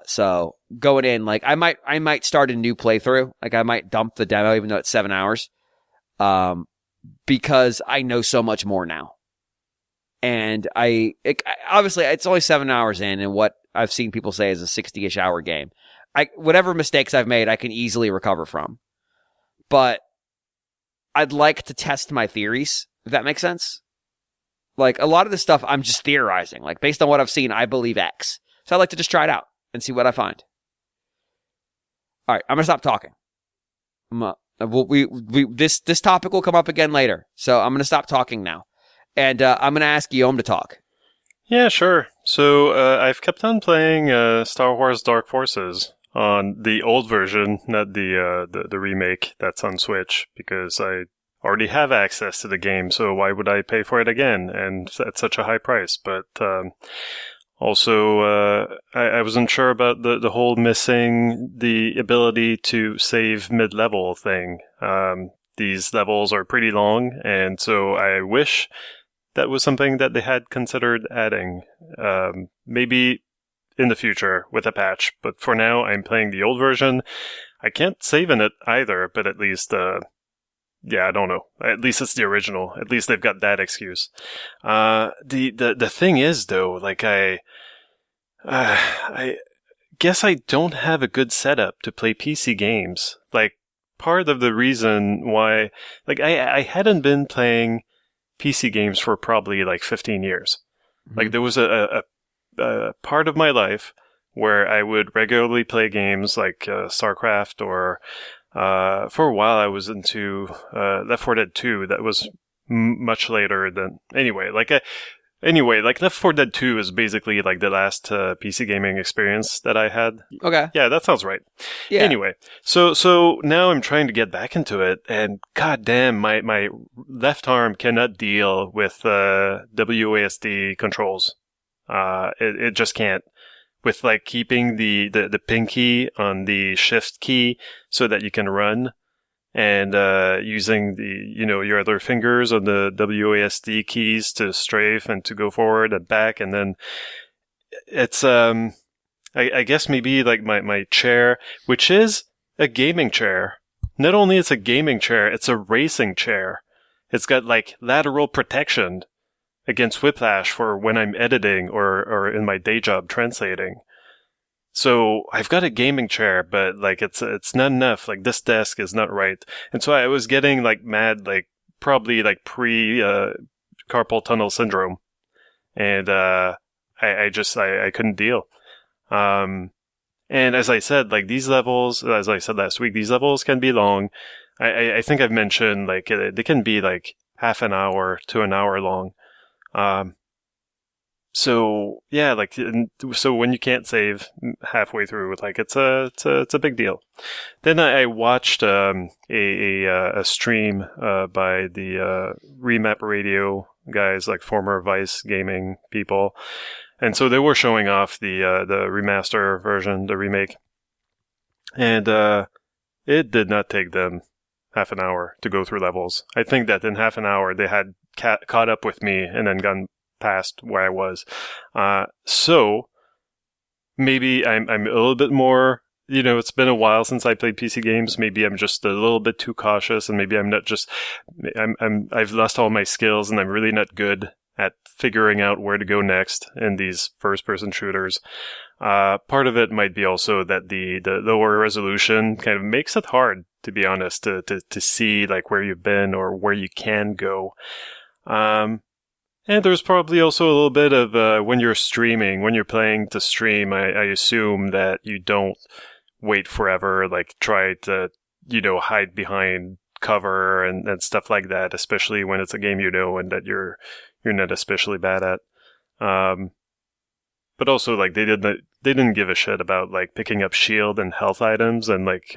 So going in, I might start a new playthrough. I might dump the demo, even though it's 7 hours. Because I know so much more now. And obviously it's only 7 hours in, and what I've seen people say is a 60-ish hour game. Whatever mistakes I've made, I can easily recover from. But I'd like to test my theories, if that makes sense. A lot of this stuff, I'm just theorizing. Based on what I've seen, I believe X. So I'd like to just try it out and see what I find. All right, I'm going to stop talking. This topic will come up again later. So I'm going to stop talking now. And I'm going to ask Guillaume to talk. Yeah, sure. So I've kept on playing Star Wars Dark Forces on the old version, not the remake that's on Switch, because I already have access to the game, so why would I pay for it again, and at such a high price? But also, I wasn't sure about the whole missing the ability to save mid-level thing. These levels are pretty long, and so I wish that was something that they had considered adding. Maybe in the future with a patch, but for now I'm playing the old version. I can't save in it either, but at least I don't know. At least it's the original. At least they've got that excuse. The thing is though, I guess I don't have a good setup to play PC games. Part of the reason why, I hadn't been playing PC games for probably 15 years. Mm-hmm. There was a part of my life where I would regularly play games like StarCraft, or for a while I was into Left 4 Dead 2. That was much later than... Anyway, Left 4 Dead 2 is basically the last PC gaming experience that I had. Okay. Yeah, that sounds right. Yeah. Anyway, so now I'm trying to get back into it, and goddamn, my left arm cannot deal with WASD controls. It just can't. With keeping the pinky on the shift key so that you can run, and using your other fingers on the WASD keys to strafe and to go forward and back, and then it's I guess maybe my chair, which is a gaming chair. Not only it's a gaming chair, it's a racing chair. It's got lateral protection against whiplash for when I'm editing or in my day job translating. So I've got a gaming chair, but it's not enough. This desk is not right. And so I was getting mad, probably pre carpal tunnel syndrome. And I couldn't deal. And as I said, these levels, as I said last week, these levels can be long. I think I've mentioned they can be half an hour to an hour long. So yeah, so when you can't save halfway through, it's a big deal. Then I watched a stream by the Remap Radio guys, former Vice gaming people, and so they were showing off the remaster version, the remake, and it did not take them half an hour to go through levels. I think that in half an hour they had caught up with me and then gone past where I was. So maybe I'm a little bit more, it's been a while since I played PC games. Maybe I'm just a little bit too cautious, and maybe I'm not just, I've lost all my skills, and I'm really not good at figuring out where to go next in these first-person shooters. Part of it might be also that the lower resolution kind of makes it hard, to be honest, to see where you've been or where you can go. And there's probably also a little bit of when you're streaming, when you're playing to stream, I assume that you don't wait forever, like try to, hide behind cover and stuff like that, especially when it's a game and that you're not especially bad at. But also, like, they didn't give a shit about, like, picking up shield and health items, and, like,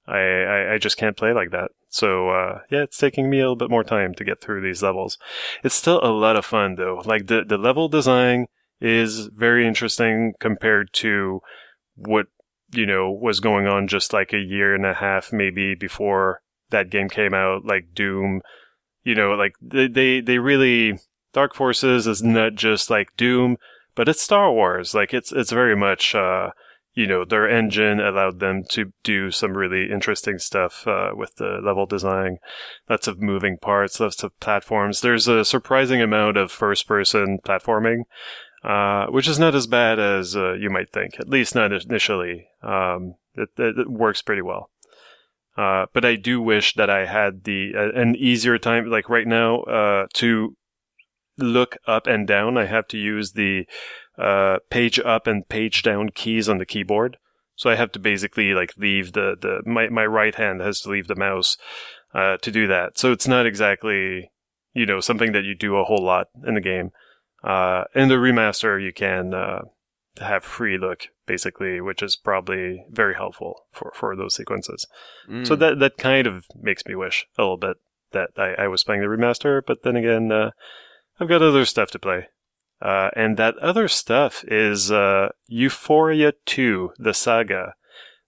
I just can't play like that. So, it's taking me a little bit more time to get through these levels. It's still a lot of fun, though. Like, the level design is very interesting compared to what, was going on just, like, a year and a half maybe before that game came out, like Doom. Like, they really... Dark Forces is not just, like, Doom, but it's Star Wars. Like, it's very much... their engine allowed them to do some really interesting stuff with the level design. Lots of moving parts, lots of platforms. There's a surprising amount of first-person platforming, which is not as bad as you might think, at least not initially. It works pretty well. But I do wish that I had an easier time, like right now, to look up and down. I have to use the page up and page down keys on the keyboard. So I have to basically like leave my right hand has to leave the mouse to do that. So it's not exactly, something that you do a whole lot in the game. In the remaster, you can have free look, basically, which is probably very helpful for those sequences. So that kind of makes me wish a little bit that I was playing the remaster, but then again, I've got other stuff to play. And that other stuff is Ufouria 2, the Saga,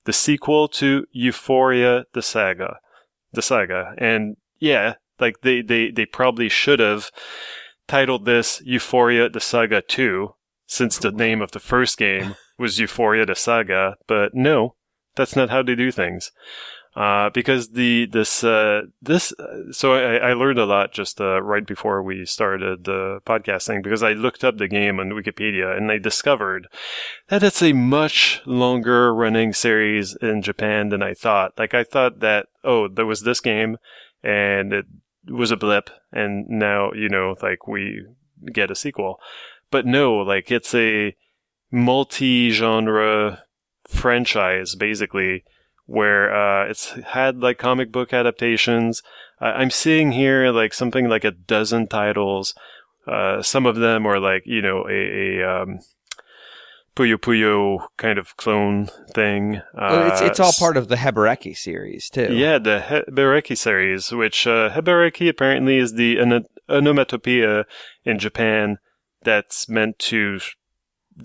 the sequel to Ufouria, the Saga. And yeah, like they probably should have titled this Ufouria, the Saga 2, since the name of the first game was Ufouria, the Saga, but no, that's not how they do things. Because so I learned a lot just right before we started podcasting, because I looked up the game on Wikipedia and I discovered that it's a much longer running series in Japan than I thought. Like, I thought that, there was this game and it was a blip and now, like we get a sequel. But no, like, it's a multi-genre franchise, basically, where it's had like comic book adaptations. I'm seeing here like something like 12 titles. Some of them are like, a Puyo Puyo kind of clone thing. It's all part of the Hebereki series too. Yeah, the Hebereki series, which Hebereki apparently is the onomatopoeia in Japan that's meant to,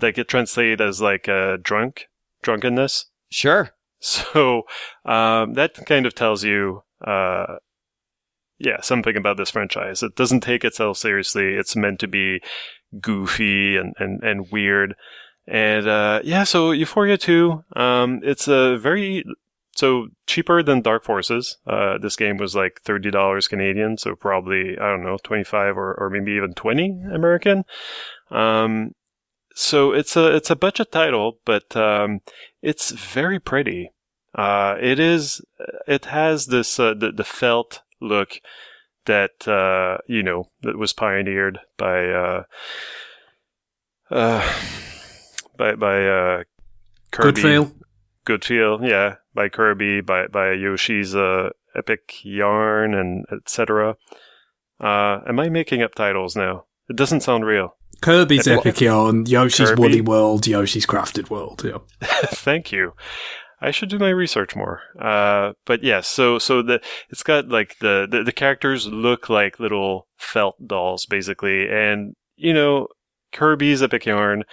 like, it translates as like drunkenness. Sure. So that kind of tells you, something about this franchise. It doesn't take itself seriously. It's meant to be goofy and weird. And so Ufouria 2, it's cheaper than Dark Forces. This game was like $30 Canadian, so probably, I don't know, 25 or maybe even 20 American. So it's a budget title, but it's very pretty. It has this the felt look that that was pioneered by Kirby. Good feel, yeah, by Kirby, by Yoshi's Epic Yarn and etc. Am I making up titles now? It doesn't sound real. Kirby's Epic Yarn, Yoshi's Woolly World, Yoshi's Crafted World. Yeah. Thank you. I should do my research more. But yes, so it's got like the characters look like little felt dolls basically, and Kirby's Epic Yarn.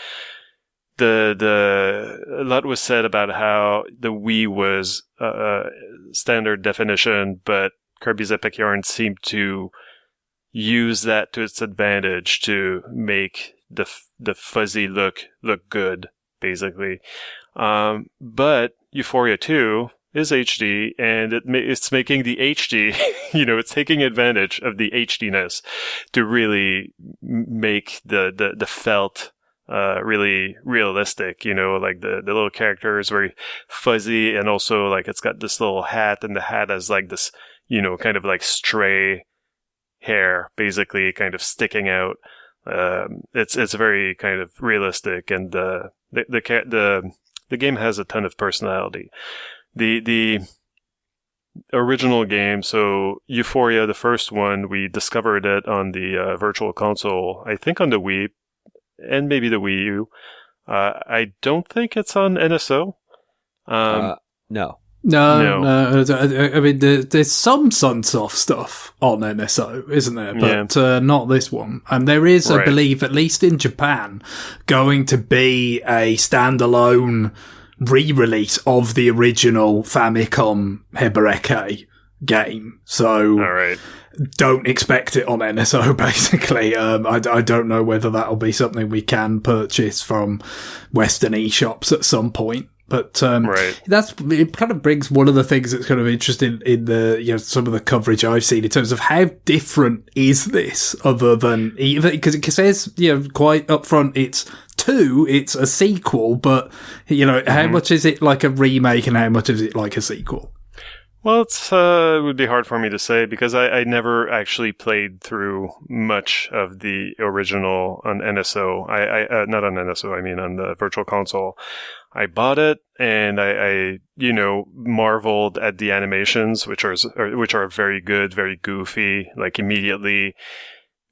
A lot was said about how the Wii was standard definition, but Kirby's Epic Yarn seemed to use that to its advantage to make the fuzzy look good, basically. But Ufouria 2 is HD, and it's making the HD, it's taking advantage of the HDness to really make the felt really realistic, like the little character is very fuzzy, and also like it's got this little hat, and the hat has like this, kind of like stray hair basically kind of sticking out. It's very kind of realistic, and the game has a ton of personality. The original game, so Ufouria, the first one, we discovered it on the Virtual Console, I think on the Wii, and maybe the Wii U. I don't think it's on NSO. No. No. I mean, there's some Sunsoft stuff on NSO, isn't there? But not this one. And there is, I believe, at least in Japan, going to be a standalone re-release of the original Famicom Hebereke game. So don't expect it on NSO, basically. I don't know whether that'll be something we can purchase from Western eShops at some point. But it kind of brings one of the things that's kind of interesting in the some of the coverage I've seen in terms of how different is this, other than because it says quite upfront it's a sequel, but how much is it like a remake and how much is it like a sequel? Well, it would be hard for me to say because I never actually played through much of the original on NSO. I not on NSO, I mean on the Virtual Console. I bought it and I marveled at the animations, which are very good, very goofy. Like immediately,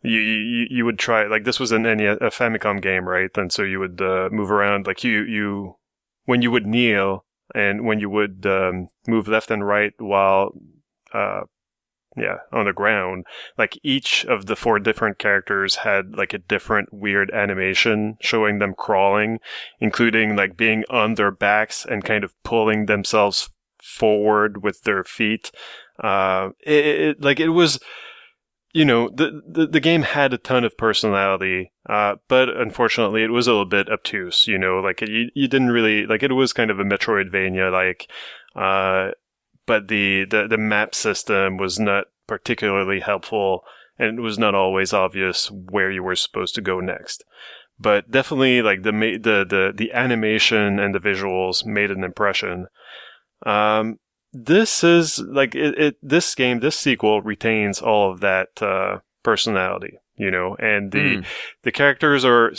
you would try, like this was a Famicom game, right? And so you would move around, like you when you would kneel and when you would move left and right while on the ground, like each of the 4 different characters had like a different weird animation showing them crawling, including like being on their backs and kind of pulling themselves forward with their feet. It was, the game had a ton of personality, but unfortunately it was a little bit obtuse, like you didn't really, like it was kind of a Metroidvania, like, but the map system was not particularly helpful, and it was not always obvious where you were supposed to go next. But definitely, like the animation and the visuals made an impression. This is like this sequel retains all of that personality, and the characters are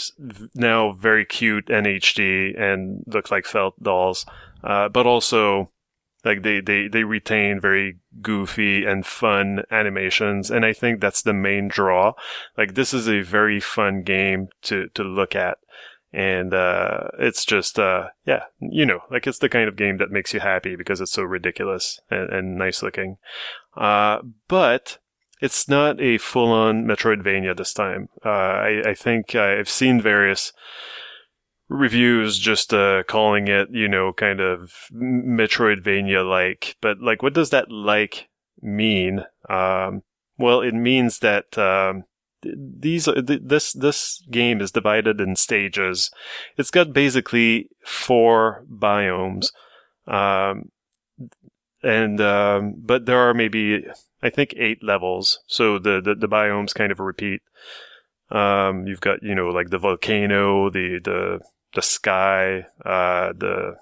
now very cute and HD and look like felt dolls, but also like they retain very goofy and fun animations, and I think that's the main draw. Like this is a very fun game to look at, and it's just like it's the kind of game that makes you happy because it's so ridiculous and nice looking. But it's not a full-on Metroidvania this time. I think I've seen various reviews just calling it, kind of Metroidvania-like. But, like, what does that like mean? Well, it means that this game is divided in stages. It's got basically 4 biomes. But there are maybe, I think, 8 levels. So the biomes kind of repeat. You've got, like the volcano, the sky, the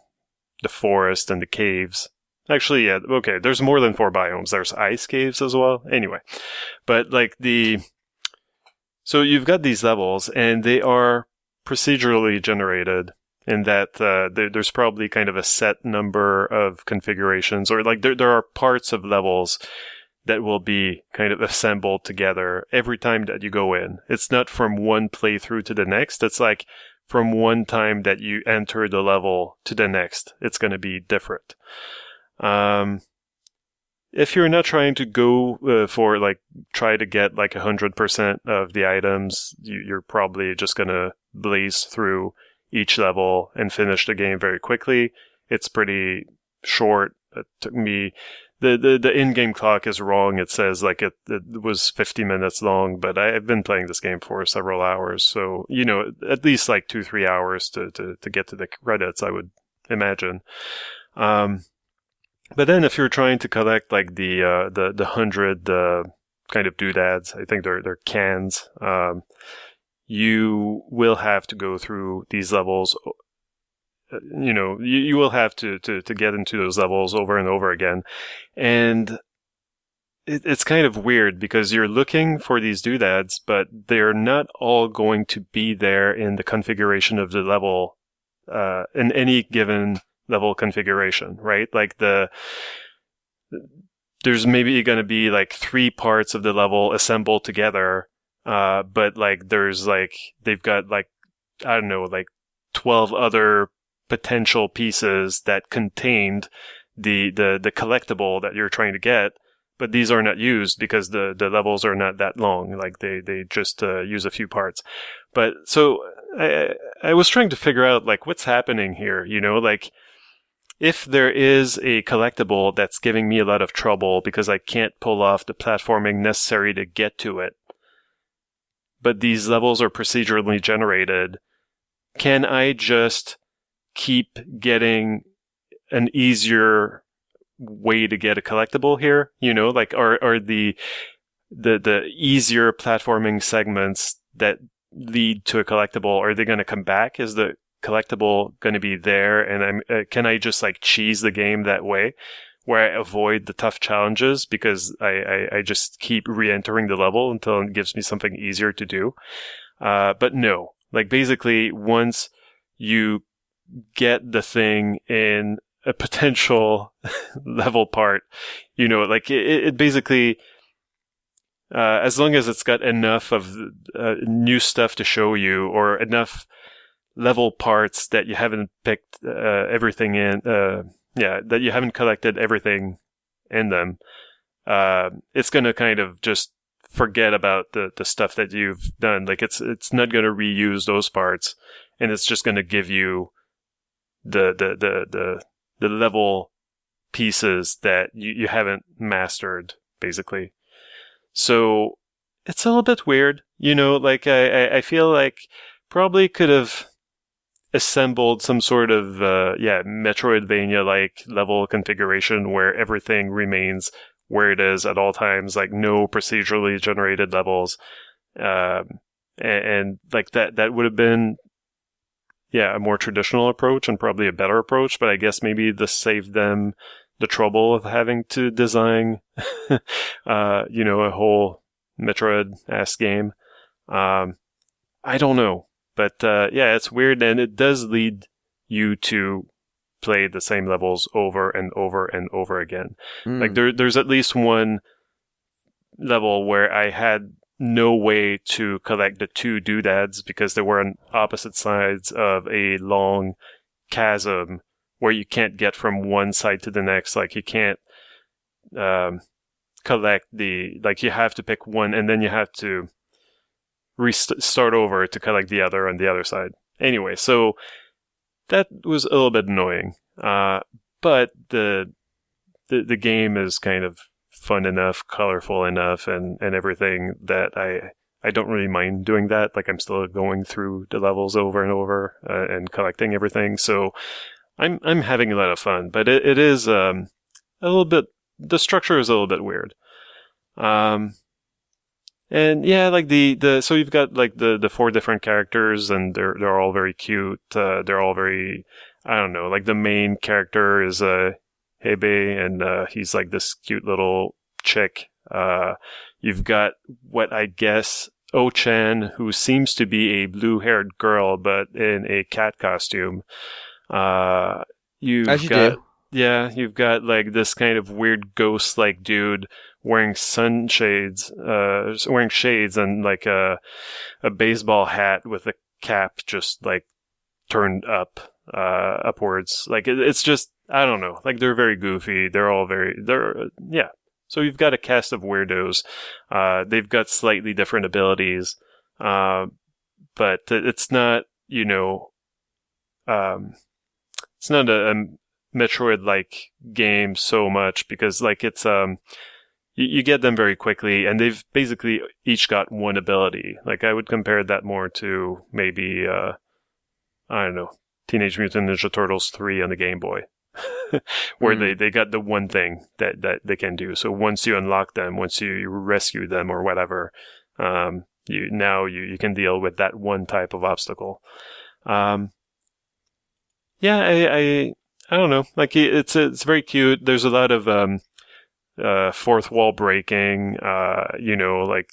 forest, and the caves. Actually, yeah, okay, there's more than 4 biomes. There's ice caves as well. Anyway, but like so you've got these levels, and they are procedurally generated in that there's probably kind of a set number of configurations, or like there are parts of levels that will be kind of assembled together every time that you go in. It's not from one playthrough to the next. It's like from one time that you enter the level to the next, it's going to be different. If you're not trying to go for like try to get like 100% of the items, you're probably just going to blaze through each level and finish the game very quickly. It's pretty short. It took me the in-game clock is wrong. It says like it was 50 minutes long, but I've been playing this game for several hours, so at least like 2-3 hours to get to the credits, I would imagine. But then if you're trying to collect like the 100 kind of doodads, I think they're cans, you will have to go through these levels. You will have to get into those levels over and over again. And it's kind of weird because you're looking for these doodads, but they're not all going to be there in the configuration of the level, in any given level configuration, right? Like there's maybe going to be like 3 parts of the level assembled together, but like there's like, they've got like, I don't know, like 12 other potential pieces that contained the collectible that you're trying to get, but these are not used because the levels are not that long. Like they just use a few parts. But so I was trying to figure out like what's happening here, you know, like if there is a collectible that's giving me a lot of trouble because I can't pull off the platforming necessary to get to it, but these levels are procedurally generated, can I just keep getting an easier way to get a collectible here? You know, like are the easier platforming segments that lead to a collectible, are they going to come back? Is the collectible going to be there? And can I just like cheese the game that way, where I avoid the tough challenges because I just keep re-entering the level until it gives me something easier to do? But no, like basically once you get the thing in a potential level part, you know, like it basically, as long as it's got enough of new stuff to show you or enough level parts that you haven't picked everything in, that you haven't collected everything in them, it's going to kind of just forget about the stuff that you've done. Like it's not going to reuse those parts, and it's just going to give you the level pieces that you haven't mastered, basically. So it's a little bit weird, you know, like I feel like probably could have assembled some sort of Metroidvania-like level configuration where everything remains where it is at all times, like no procedurally generated levels, and like that would have been a more traditional approach and probably a better approach. But I guess maybe this saved them the trouble of having to design a whole Metroid-esque game. I don't know. But it's weird, and it does lead you to play the same levels over and over and over again. Like there's at least one level where I had no way to collect the 2 doodads because they were on opposite sides of a long chasm where you can't get from one side to the next. Like you can't collect you have to pick one and then you have to start over to collect the other on the other side. Anyway, so that was a little bit annoying. But the game is kind of fun enough, colorful enough, and everything that I don't really mind doing that. Like I'm still going through the levels over and over and collecting everything. So I'm having a lot of fun. But it is a little bit. The structure is a little bit weird. And like so you've got like the 4 different characters, and they're all very cute. They're all very, I don't know, like the main character is Hebe, and he's like this cute little chick. You've got what I guess O-chan, who seems to be a blue-haired girl, but in a cat costume. You've got like this kind of weird ghost-like dude wearing shades and like a baseball hat with a cap just like turned upwards. Like it's just, I don't know. Like they're very goofy. So you've got a cast of weirdos. They've got slightly different abilities, but it's not, it's not a Metroid-like game so much because like it's you get them very quickly, and they've basically each got one ability. Like I would compare that more to maybe I don't know, Teenage Mutant Ninja Turtles 3 on the Game Boy, where they got the one thing that they can do. So once you unlock them, once you rescue them or whatever, you can deal with that one type of obstacle. I don't know. Like it's very cute. There's a lot of fourth wall breaking. Like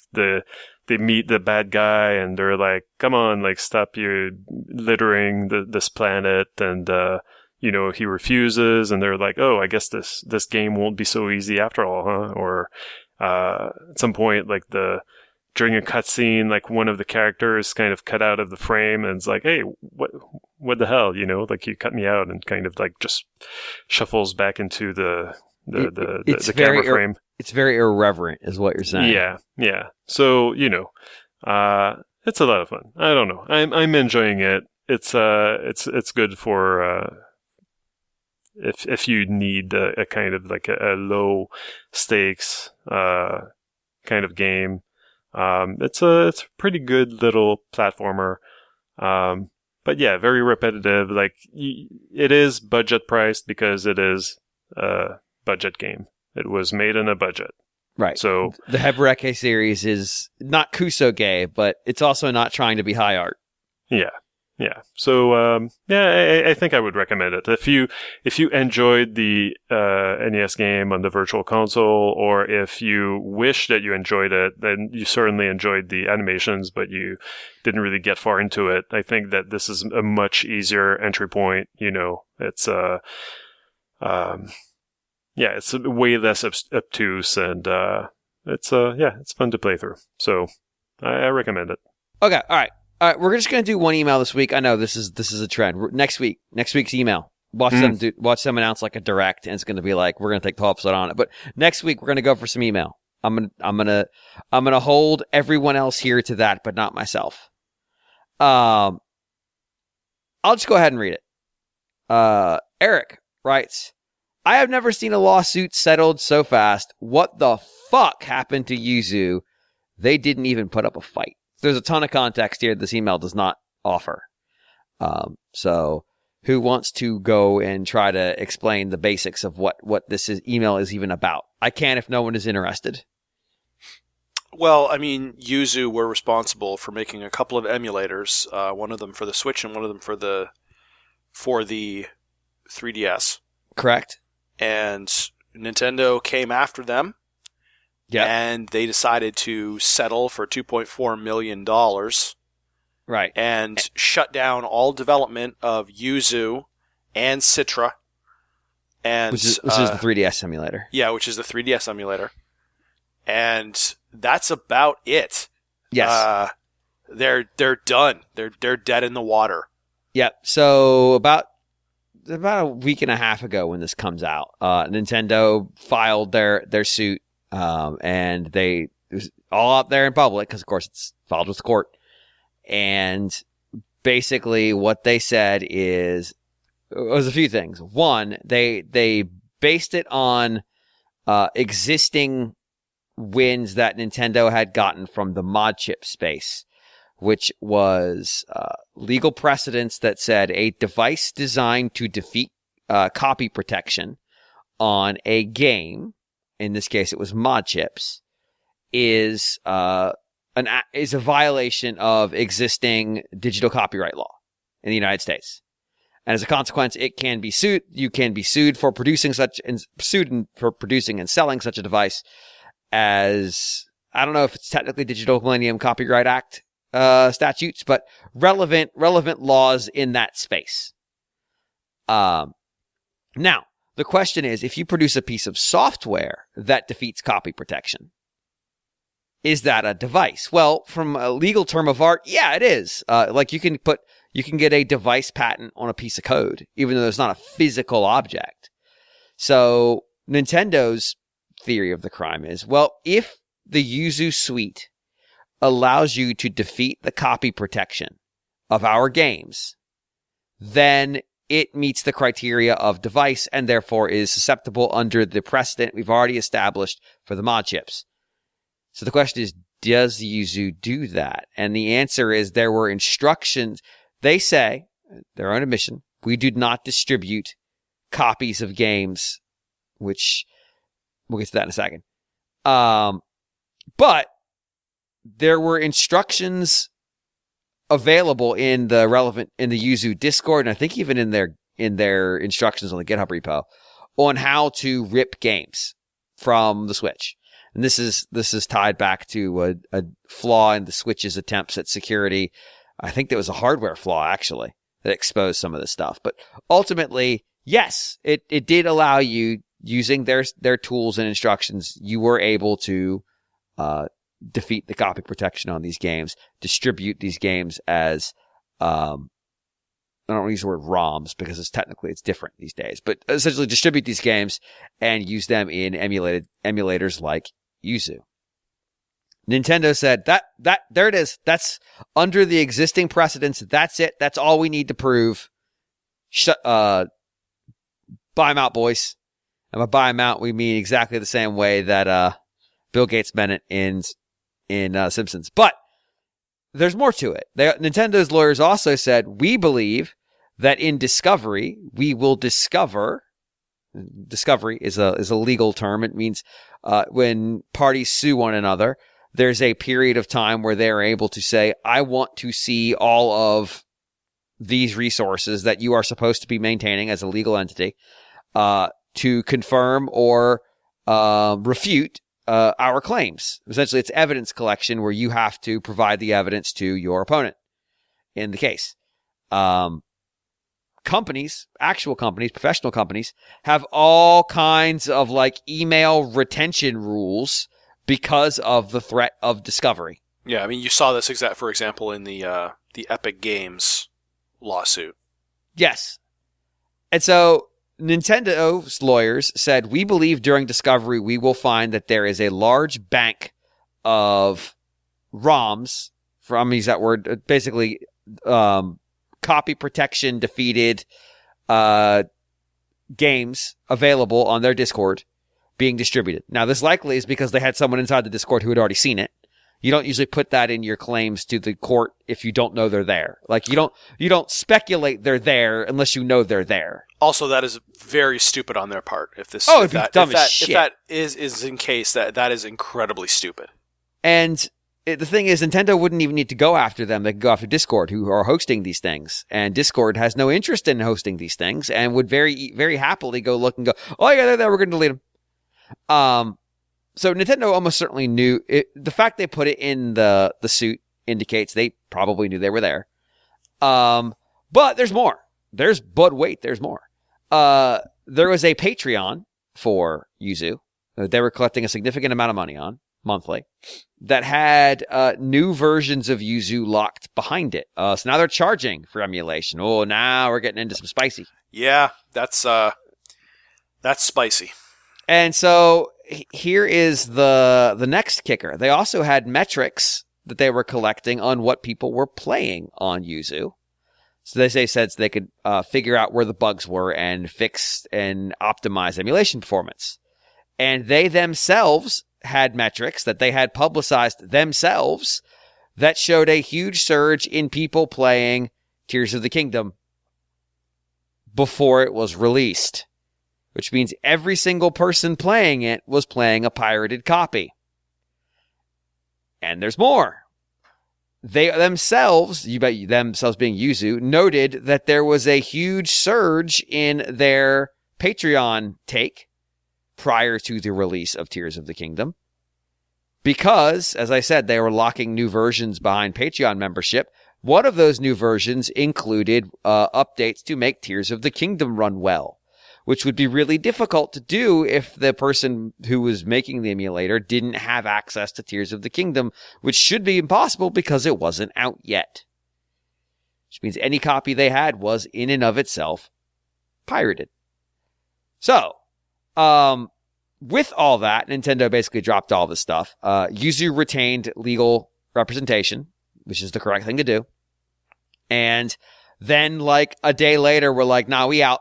they meet the bad guy and they're like, "Come on, like stop you littering this planet," and he refuses, and they're like, "Oh, I guess this game won't be so easy after all, huh?" Or at some point, like during a cutscene, like one of the characters kind of cut out of the frame and it's like, "Hey, what the hell?" Like you cut me out, and kind of like just shuffles back into the camera frame. It's very irreverent, is what you're saying. Yeah. So it's a lot of fun. I don't know. I'm enjoying it. It's good for if you need a kind of like a low stakes kind of game. It's a pretty good little platformer. But yeah, very repetitive. Like it is budget priced because it is a budget game. It was made in a budget. Right. So the Hebereke series is not Kusoge, but it's also not trying to be high art. Yeah. So I think I would recommend it if you enjoyed the NES game on the Virtual Console, or if you wish that you enjoyed it, then you certainly enjoyed the animations, but you didn't really get far into it. I think that this is a much easier entry point. It's it's way less obtuse, and it's fun to play through. So I recommend it. Okay, all right. We're just gonna do one email this week. I know this is a trend. Next week's email. Watch them announce like a direct, and it's gonna be like we're gonna take the whole episode on it. But next week we're gonna go for some email. I'm gonna hold everyone else here to that, but not myself. I'll just go ahead and read it. Eric writes, I have never seen a lawsuit settled so fast. What the fuck happened to Yuzu? They didn't even put up a fight. There's a ton of context here this email does not offer. So who wants to go and try to explain the basics of what this email is even about? I can if no one is interested. Well, I mean, Yuzu were responsible for making a couple of emulators, one of them for the Switch and one of them for the 3DS. Correct. And Nintendo came after them. Yeah. And they decided to settle for $2.4 million. Right. And shut down all development of Yuzu and Citra. And which is the 3DS emulator. Yeah, which is the 3DS emulator. And that's about it. Yes. They're done. They're dead in the water. Yep. So about a week and a half ago when this comes out, Nintendo filed their suit. And it was all out there in public because, of course, it's filed with the court. And basically what they said was a few things. One, they based it on existing wins that Nintendo had gotten from the mod chip space, which was legal precedents that said a device designed to defeat copy protection on a game, in this case it was mod chips, is a violation of existing digital copyright law in the United States. And as a consequence, it can be sued. You can be sued for producing and selling such a device as, I don't know if it's technically Digital Millennium Copyright Act statutes, but relevant laws in that space. Now, the question is, if you produce a piece of software that defeats copy protection, is that a device? Well, from a legal term of art, yeah, it is. Like you can get a device patent on a piece of code, even though it's not a physical object. So Nintendo's theory of the crime is, well, if the Yuzu suite allows you to defeat the copy protection of our games, then it meets the criteria of device and therefore is susceptible under the precedent we've already established for the mod chips. So the question is, does Yuzu do that? And the answer is there were instructions. They say, their own admission, we do not distribute copies of games, which we'll get to that in a second. But there were instructions available in the Yuzu Discord, and I think even in their instructions on the GitHub repo, on how to rip games from the Switch. And this is tied back to a flaw in the Switch's attempts at security. I think there was a hardware flaw, actually, that exposed some of this stuff. But ultimately, yes, it did allow you, using their tools and instructions, you were able to defeat the copy protection on these games, distribute these games as, I don't use the word ROMs because it's different these days, but essentially distribute these games and use them in emulators like Yuzu. Nintendo said there it is. That's under the existing precedents. That's it. That's all we need to prove. Buy them out, boys. And by buy them out, we mean exactly the same way that Bill Gates meant it in Simpsons. But there's more to it. Nintendo's lawyers also said, we believe that in discovery, we will discover. Discovery is a legal term. It means when parties sue one another, there's a period of time where they're able to say, I want to see all of these resources that you are supposed to be maintaining as a legal entity to confirm or refute our claims. Essentially, it's evidence collection where you have to provide the evidence to your opponent in the case. Companies, actual companies, professional companies, have all kinds of like email retention rules because of the threat of discovery. Yeah, I mean, you saw this for example, in the Epic Games lawsuit. Yes. And so Nintendo's lawyers said, we believe during discovery we will find that there is a large bank of ROMs, from use that word, basically copy protection defeated games available on their Discord being distributed. Now, this likely is because they had someone inside the Discord who had already seen it. You don't usually put that in your claims to the court if you don't know they're there. Like you don't speculate they're there unless you know they're there. Also, that is very stupid on their part. If that is in case, that is incredibly stupid. And the thing is, Nintendo wouldn't even need to go after them. They could go after Discord, who are hosting these things. And Discord has no interest in hosting these things and would very, very happily go look and go, oh yeah, they're there. We're going to delete them. So Nintendo almost certainly knew it. The fact they put it in the suit indicates they probably knew they were there. But there's more. There's more. There was a Patreon for Yuzu that they were collecting a significant amount of money on monthly that had new versions of Yuzu locked behind it. So now they're charging for emulation. Oh, now we're getting into some spicy. Yeah, that's spicy. And so here is the next kicker. They also had metrics that they were collecting on what people were playing on Yuzu. So they said they could figure out where the bugs were and fix and optimize emulation performance. And they themselves had metrics that they had publicized themselves that showed a huge surge in people playing Tears of the Kingdom before it was released. Which means every single person playing it was playing a pirated copy. And there's more. They themselves, themselves being Yuzu, noted that there was a huge surge in their Patreon take prior to the release of Tears of the Kingdom. Because, as I said, they were locking new versions behind Patreon membership. One of those new versions included updates to make Tears of the Kingdom run well, which would be really difficult to do if the person who was making the emulator didn't have access to Tears of the Kingdom, which should be impossible because it wasn't out yet. Which means any copy they had was in and of itself pirated. So, with all that, Nintendo basically dropped all this stuff. Yuzu retained legal representation, which is the correct thing to do. And then, like, a day later, we're like, nah, we out.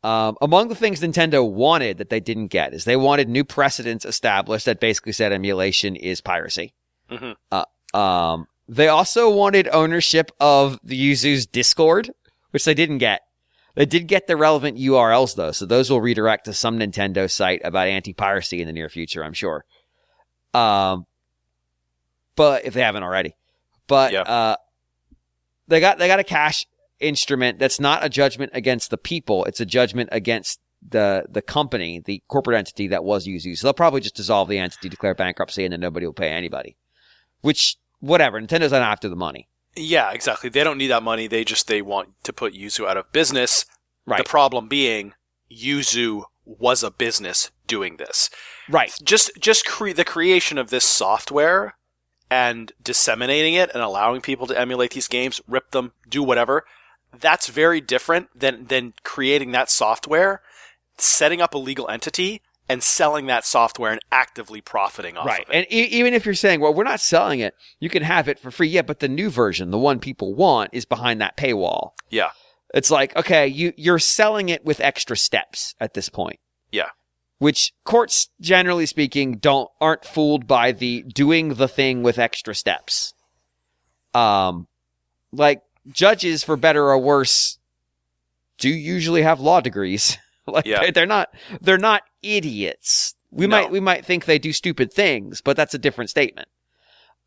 Among the things Nintendo wanted that they didn't get is they wanted new precedents established that basically said emulation is piracy. Mm-hmm. They also wanted ownership of the Yuzu's Discord, which they didn't get. They did get the relevant URLs, though, so those will redirect to some Nintendo site about anti-piracy in the near future, I'm sure. But if they haven't already. But yeah. They got a cash instrument that's not a judgment against the people. It's a judgment against the company, the corporate entity that was Yuzu. So they'll probably just dissolve the entity, declare bankruptcy, and then nobody will pay anybody. Which, whatever, Nintendo's not after the money. Yeah, exactly. They don't need that money. They want to put Yuzu out of business. Right. The problem being, Yuzu was a business doing this. Right. Just the creation of this software and disseminating it and allowing people to emulate these games, rip them, do whatever. That's very different than creating that software, setting up a legal entity, and selling that software and actively profiting off of it. And even if you're saying, well, we're not selling it, you can have it for free. Yeah, but the new version, the one people want, is behind that paywall. Yeah. It's like, okay, you're selling it with extra steps at this point. Yeah. Which courts, generally speaking, aren't fooled by the doing the thing with extra steps. Like judges, for better or worse, do usually have law degrees. They're not idiots. We might think they do stupid things, but that's a different statement.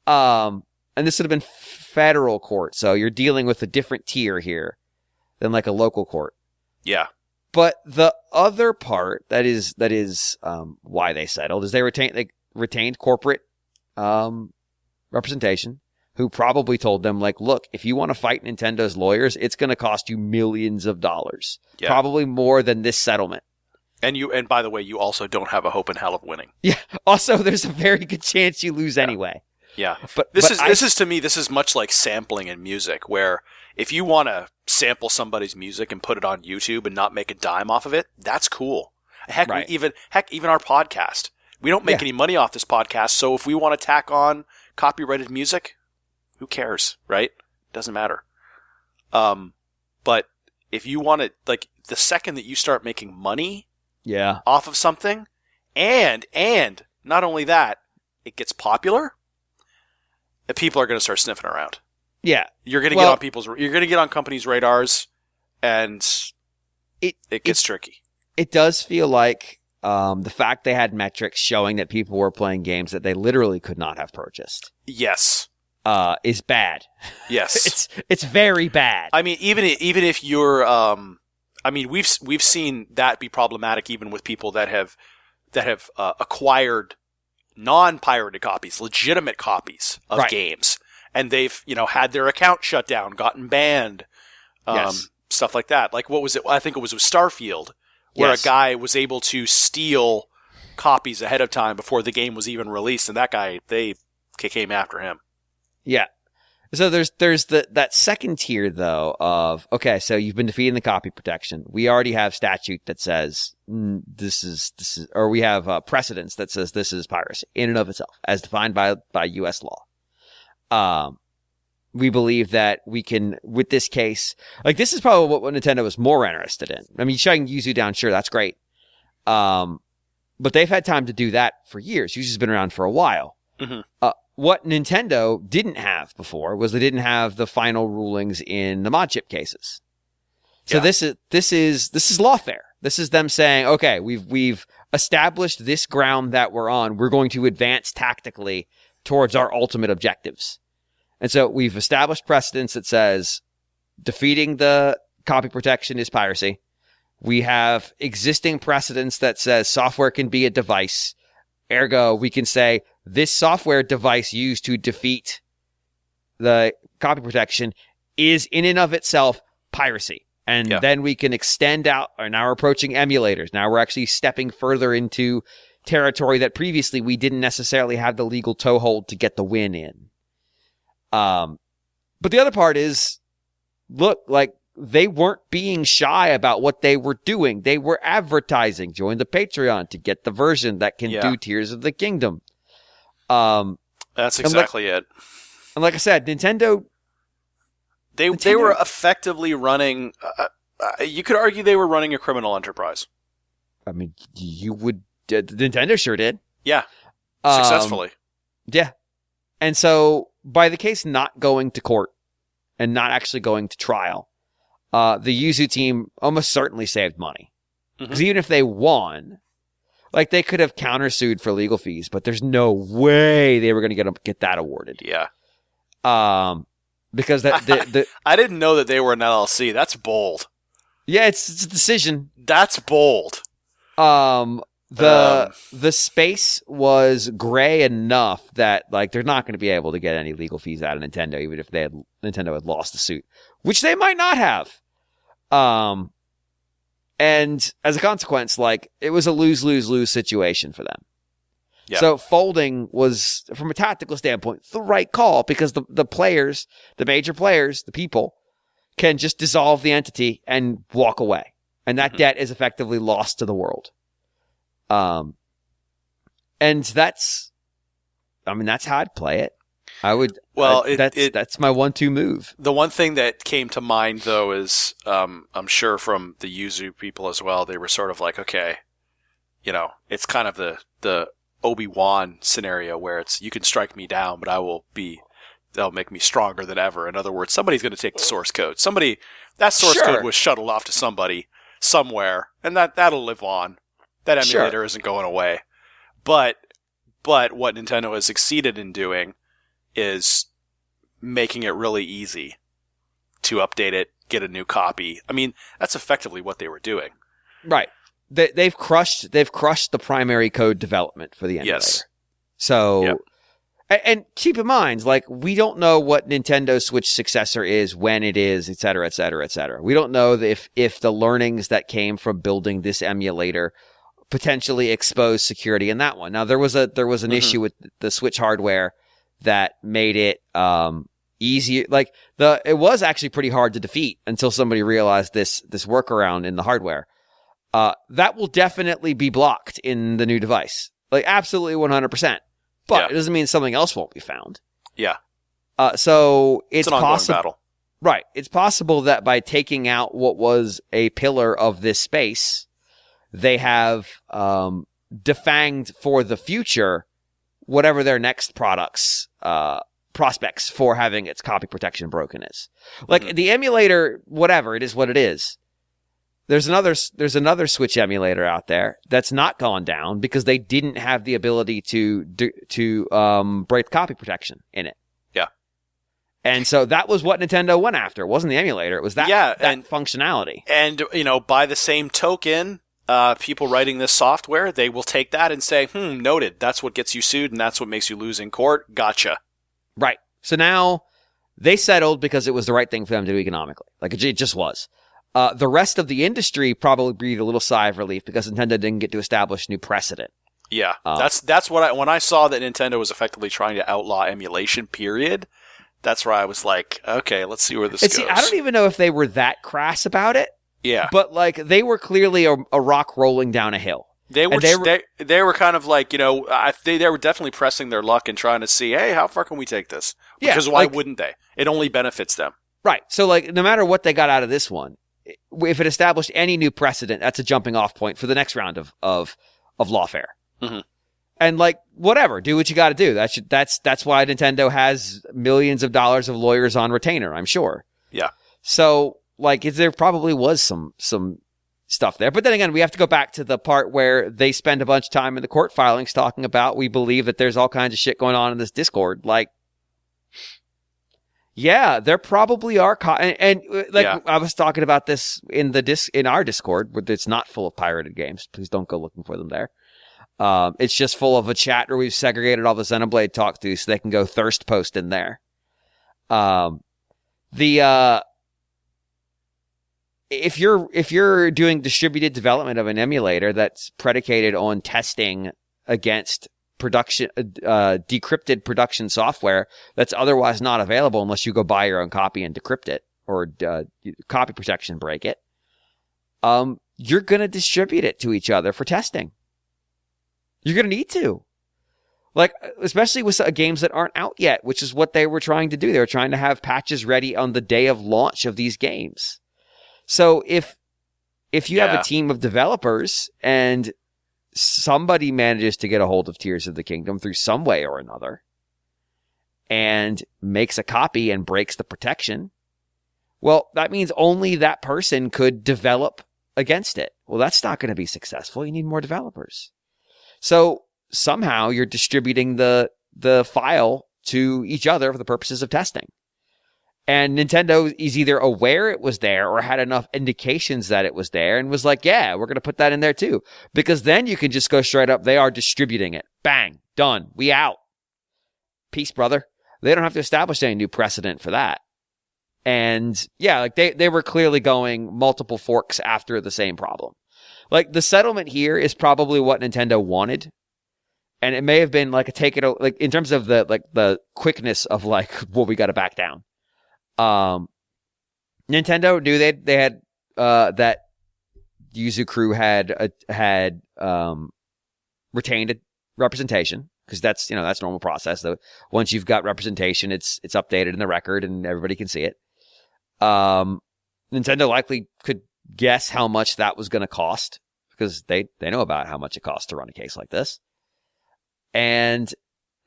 And this would have been federal court, so you're dealing with a different tier here than like a local court. Yeah. But the other part that is why they settled is they retained corporate representation, who probably told them, like, look, if you want to fight Nintendo's lawyers, it's going to cost you millions of dollars, probably more than this settlement. And by the way, you also don't have a hope in hell of winning. Yeah. Also, there's a very good chance you lose anyway. Yeah. But this is much like sampling in music, where if you want to sample somebody's music and put it on YouTube and not make a dime off of it, that's cool. Heck, even our podcast. We don't make any money off this podcast, so if we want to tack on copyrighted music, who cares, right? Doesn't matter. But if you want to, like, the second that you start making money off of something, and not only that, it gets popular, people are going to start sniffing around. Yeah. You're going to get on companies' radars, and it gets tricky. It does feel like the fact they had metrics showing that people were playing games that they literally could not have purchased. Yes. Is bad. Yes. It's very bad. I mean, even if you're, we've seen that be problematic even with people that have acquired non-pirated copies, legitimate copies of games, and they've had their account shut down, gotten banned, stuff like that. Like, what was it? I think it was with Starfield, where a guy was able to steal copies ahead of time before the game was even released, and that guy, they came after him. Yeah. So there's that second tier though of, okay, so you've been defeating the copy protection. We already have statute that says this is, or we have precedence that says this is piracy in and of itself, as defined by U.S. law. We believe that we can, with this case, like, this is probably what Nintendo was more interested in. I mean, shutting Yuzu down, sure, that's great. But they've had time to do that for years. Yuzu's been around for a while. Mm-hmm. What Nintendo didn't have before was they didn't have the final rulings in the mod chip cases. So this is lawfare. This is them saying, okay, we've established this ground that we're on. We're going to advance tactically towards our ultimate objectives. And so we've established precedence that says defeating the copy protection is piracy. We have existing precedence that says software can be a device. Ergo, we can say this software device used to defeat the copy protection is in and of itself piracy. And then we can extend out, or now we're approaching emulators. Now we're actually stepping further into territory that previously we didn't necessarily have the legal toehold to get the win in. But the other part is, look, like, they weren't being shy about what they were doing. They were advertising. Join the Patreon to get the version that can do Tears of the Kingdom. That's exactly it. And like I said, Nintendo, they were effectively running. You could argue they were running a criminal enterprise. I mean, Nintendo sure did. Yeah, successfully. Yeah, and so by the case not going to court and not actually going to trial, the Yuzu team almost certainly saved money. Because even if they won, like, they could have countersued for legal fees, but there's no way they were going to get that awarded. Yeah. Because that I didn't know that they were an LLC. That's bold. Yeah, it's a decision. That's bold. The space was gray enough that like they're not going to be able to get any legal fees out of Nintendo, even if Nintendo had lost the suit, which they might not have. And as a consequence, like it was a lose situation for them. Yeah. So folding was, from a tactical standpoint, the right call because the players, the major players, the people can just dissolve the entity and walk away. And that debt is effectively lost to the world. And that's how I'd play it. That's my 1-2 move. The one thing that came to mind though is, I'm sure from the Yuzu people as well, they were sort of like, okay, it's kind of the Obi-Wan scenario where it's, you can strike me down, but they'll make me stronger than ever. In other words, somebody's going to take the source code. That source code was shuttled off to somebody somewhere, and that'll live on. That emulator isn't going away. But what Nintendo has succeeded in doing is making it really easy to update it, get a new copy. I mean, that's effectively what they were doing. Right. They've crushed the primary code development for the emulator. Yes. So, and keep in mind, like, we don't know what Nintendo Switch successor is, when it is, et cetera, et cetera, et cetera. We don't know if the learnings that came from building this emulator potentially expose security in that one. Now, there was an issue with the Switch hardware that made it easier. Like, it was actually pretty hard to defeat until somebody realized this workaround in the hardware. That will definitely be blocked in the new device. Like, absolutely 100%. But it doesn't mean something else won't be found. Yeah. So it's an ongoing battle. Right. It's possible that by taking out what was a pillar of this space, they have defanged for the future whatever their next prospects for having its copy protection broken is. Like, the emulator, whatever, it is what it is. There's another Switch emulator out there that's not gone down because they didn't have the ability to break copy protection in it. Yeah. And so that was what Nintendo went after. It wasn't the emulator. It was that functionality. And, by the same token, people writing this software, they will take that and say, noted. That's what gets you sued and that's what makes you lose in court. Gotcha. Right. So now they settled because it was the right thing for them to do economically. Like, it just was. The rest of the industry probably breathed a little sigh of relief because Nintendo didn't get to establish new precedent. Yeah, that's what when I saw that Nintendo was effectively trying to outlaw emulation, period, that's where I was like, okay, let's see where this goes. I don't even know if they were that crass about it. Yeah. But, like, they were clearly a rock rolling down a hill. They were kind of like, they were definitely pressing their luck and trying to see, hey, how far can we take this? Because why wouldn't they? It only benefits them. Right. So, like, no matter what they got out of this one, if it established any new precedent, that's a jumping off point for the next round of lawfare. Mm-hmm. And, like, whatever, do what you got to do. That's why Nintendo has millions of dollars of lawyers on retainer, I'm sure. Yeah. So, like, there probably was some stuff there. But then again, we have to go back to the part where they spend a bunch of time in the court filings talking about, we believe that there's all kinds of shit going on in this Discord. Like, yeah, there probably are, I was talking about this in our Discord, where it's not full of pirated games. Please don't go looking for them there. It's just full of a chat where we've segregated all the Xenoblade talk to, so they can go thirst post in there. If you're doing distributed development of an emulator that's predicated on testing against decrypted production software that's otherwise not available unless you go buy your own copy and decrypt it or copy protection break it, you're going to distribute it to each other for testing. You're going to need to. Like, especially with games that aren't out yet, which is what they were trying to do. They were trying to have patches ready on the day of launch of these games. So if you have a team of developers and somebody manages to get a hold of Tears of the Kingdom through some way or another and makes a copy and breaks the protection, well, that means only that person could develop against it. Well, that's not going to be successful. You need more developers. So somehow you're distributing the file to each other for the purposes of testing. And Nintendo is either aware it was there or had enough indications that it was there and was like, yeah, we're going to put that in there too. Because then you can just go straight up. They are distributing it. Bang. Done. We out. Peace, brother. They don't have to establish any new precedent for that. And yeah, like they were clearly going multiple forks after the same problem. Like the settlement here is probably what Nintendo wanted. And it may have been like a take it, like in terms of the quickness of like, well, we got to back down. Nintendo knew they had that Yuzu crew had retained a representation, because that's normal process. Though once you've got representation, it's updated in the record and everybody can see it. Nintendo likely could guess how much that was going to cost, because they know about how much it costs to run a case like this, and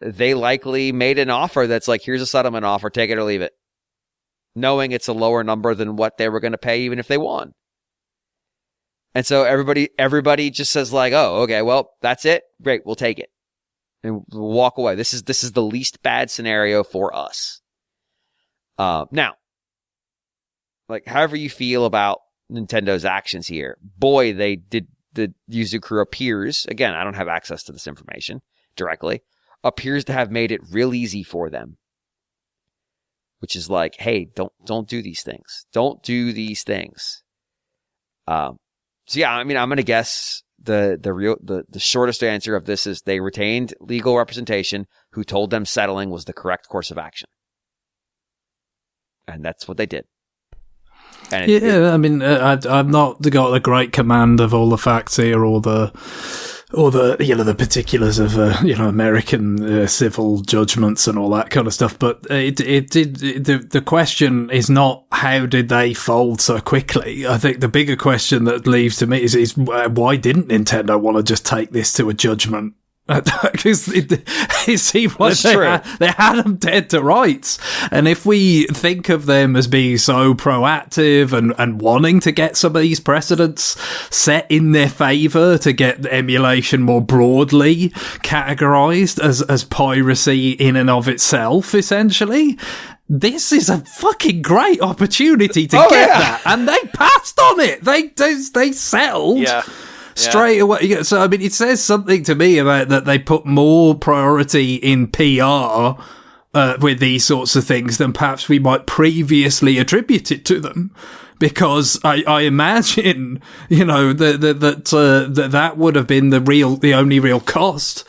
they likely made an offer that's like, here's a settlement offer, take it or leave it, knowing it's a lower number than what they were going to pay even if they won. And so everybody just says like, oh, okay, well, that's it. Great, we'll take it. And we'll walk away. This is the least bad scenario for us. Now, like, however you feel about Nintendo's actions here, boy, they did. The Yuzu crew appears, again, I don't have access to this information directly, appears to have made it real easy for them. Which is like, hey, don't do these things. Don't do these things. So yeah, I mean, I'm gonna guess the shortest answer of this is they retained legal representation who told them settling was the correct course of action, and that's what they did. And I mean, I've not got a great command of all the facts here, or the the particulars of American civil judgments and all that kind of stuff. But the question is not how did they fold so quickly. I think the bigger question that leaves to me is why didn't Nintendo want to just take this to a judgment? Because it seemed like they had them dead to rights. And if we think of them as being so proactive and wanting to get some of these precedents set in their favour to get emulation more broadly categorised as piracy in and of itself, essentially, this is a fucking great opportunity to get that. And they passed on it. They settled. Yeah. Straight away. So, I mean, it says something to me about that they put more priority in PR with these sorts of things than perhaps we might previously attribute it to them. Because I imagine, that would have been the only real cost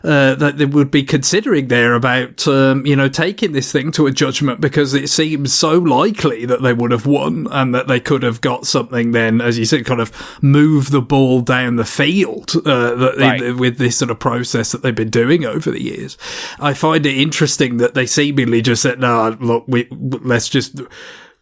that they would be considering there about, taking this thing to a judgment, because it seems so likely that they would have won and that they could have got something then, as you said, kind of move the ball down the field with this sort of process that they've been doing over the years. I find it interesting that they seemingly just said, no, look, let's just...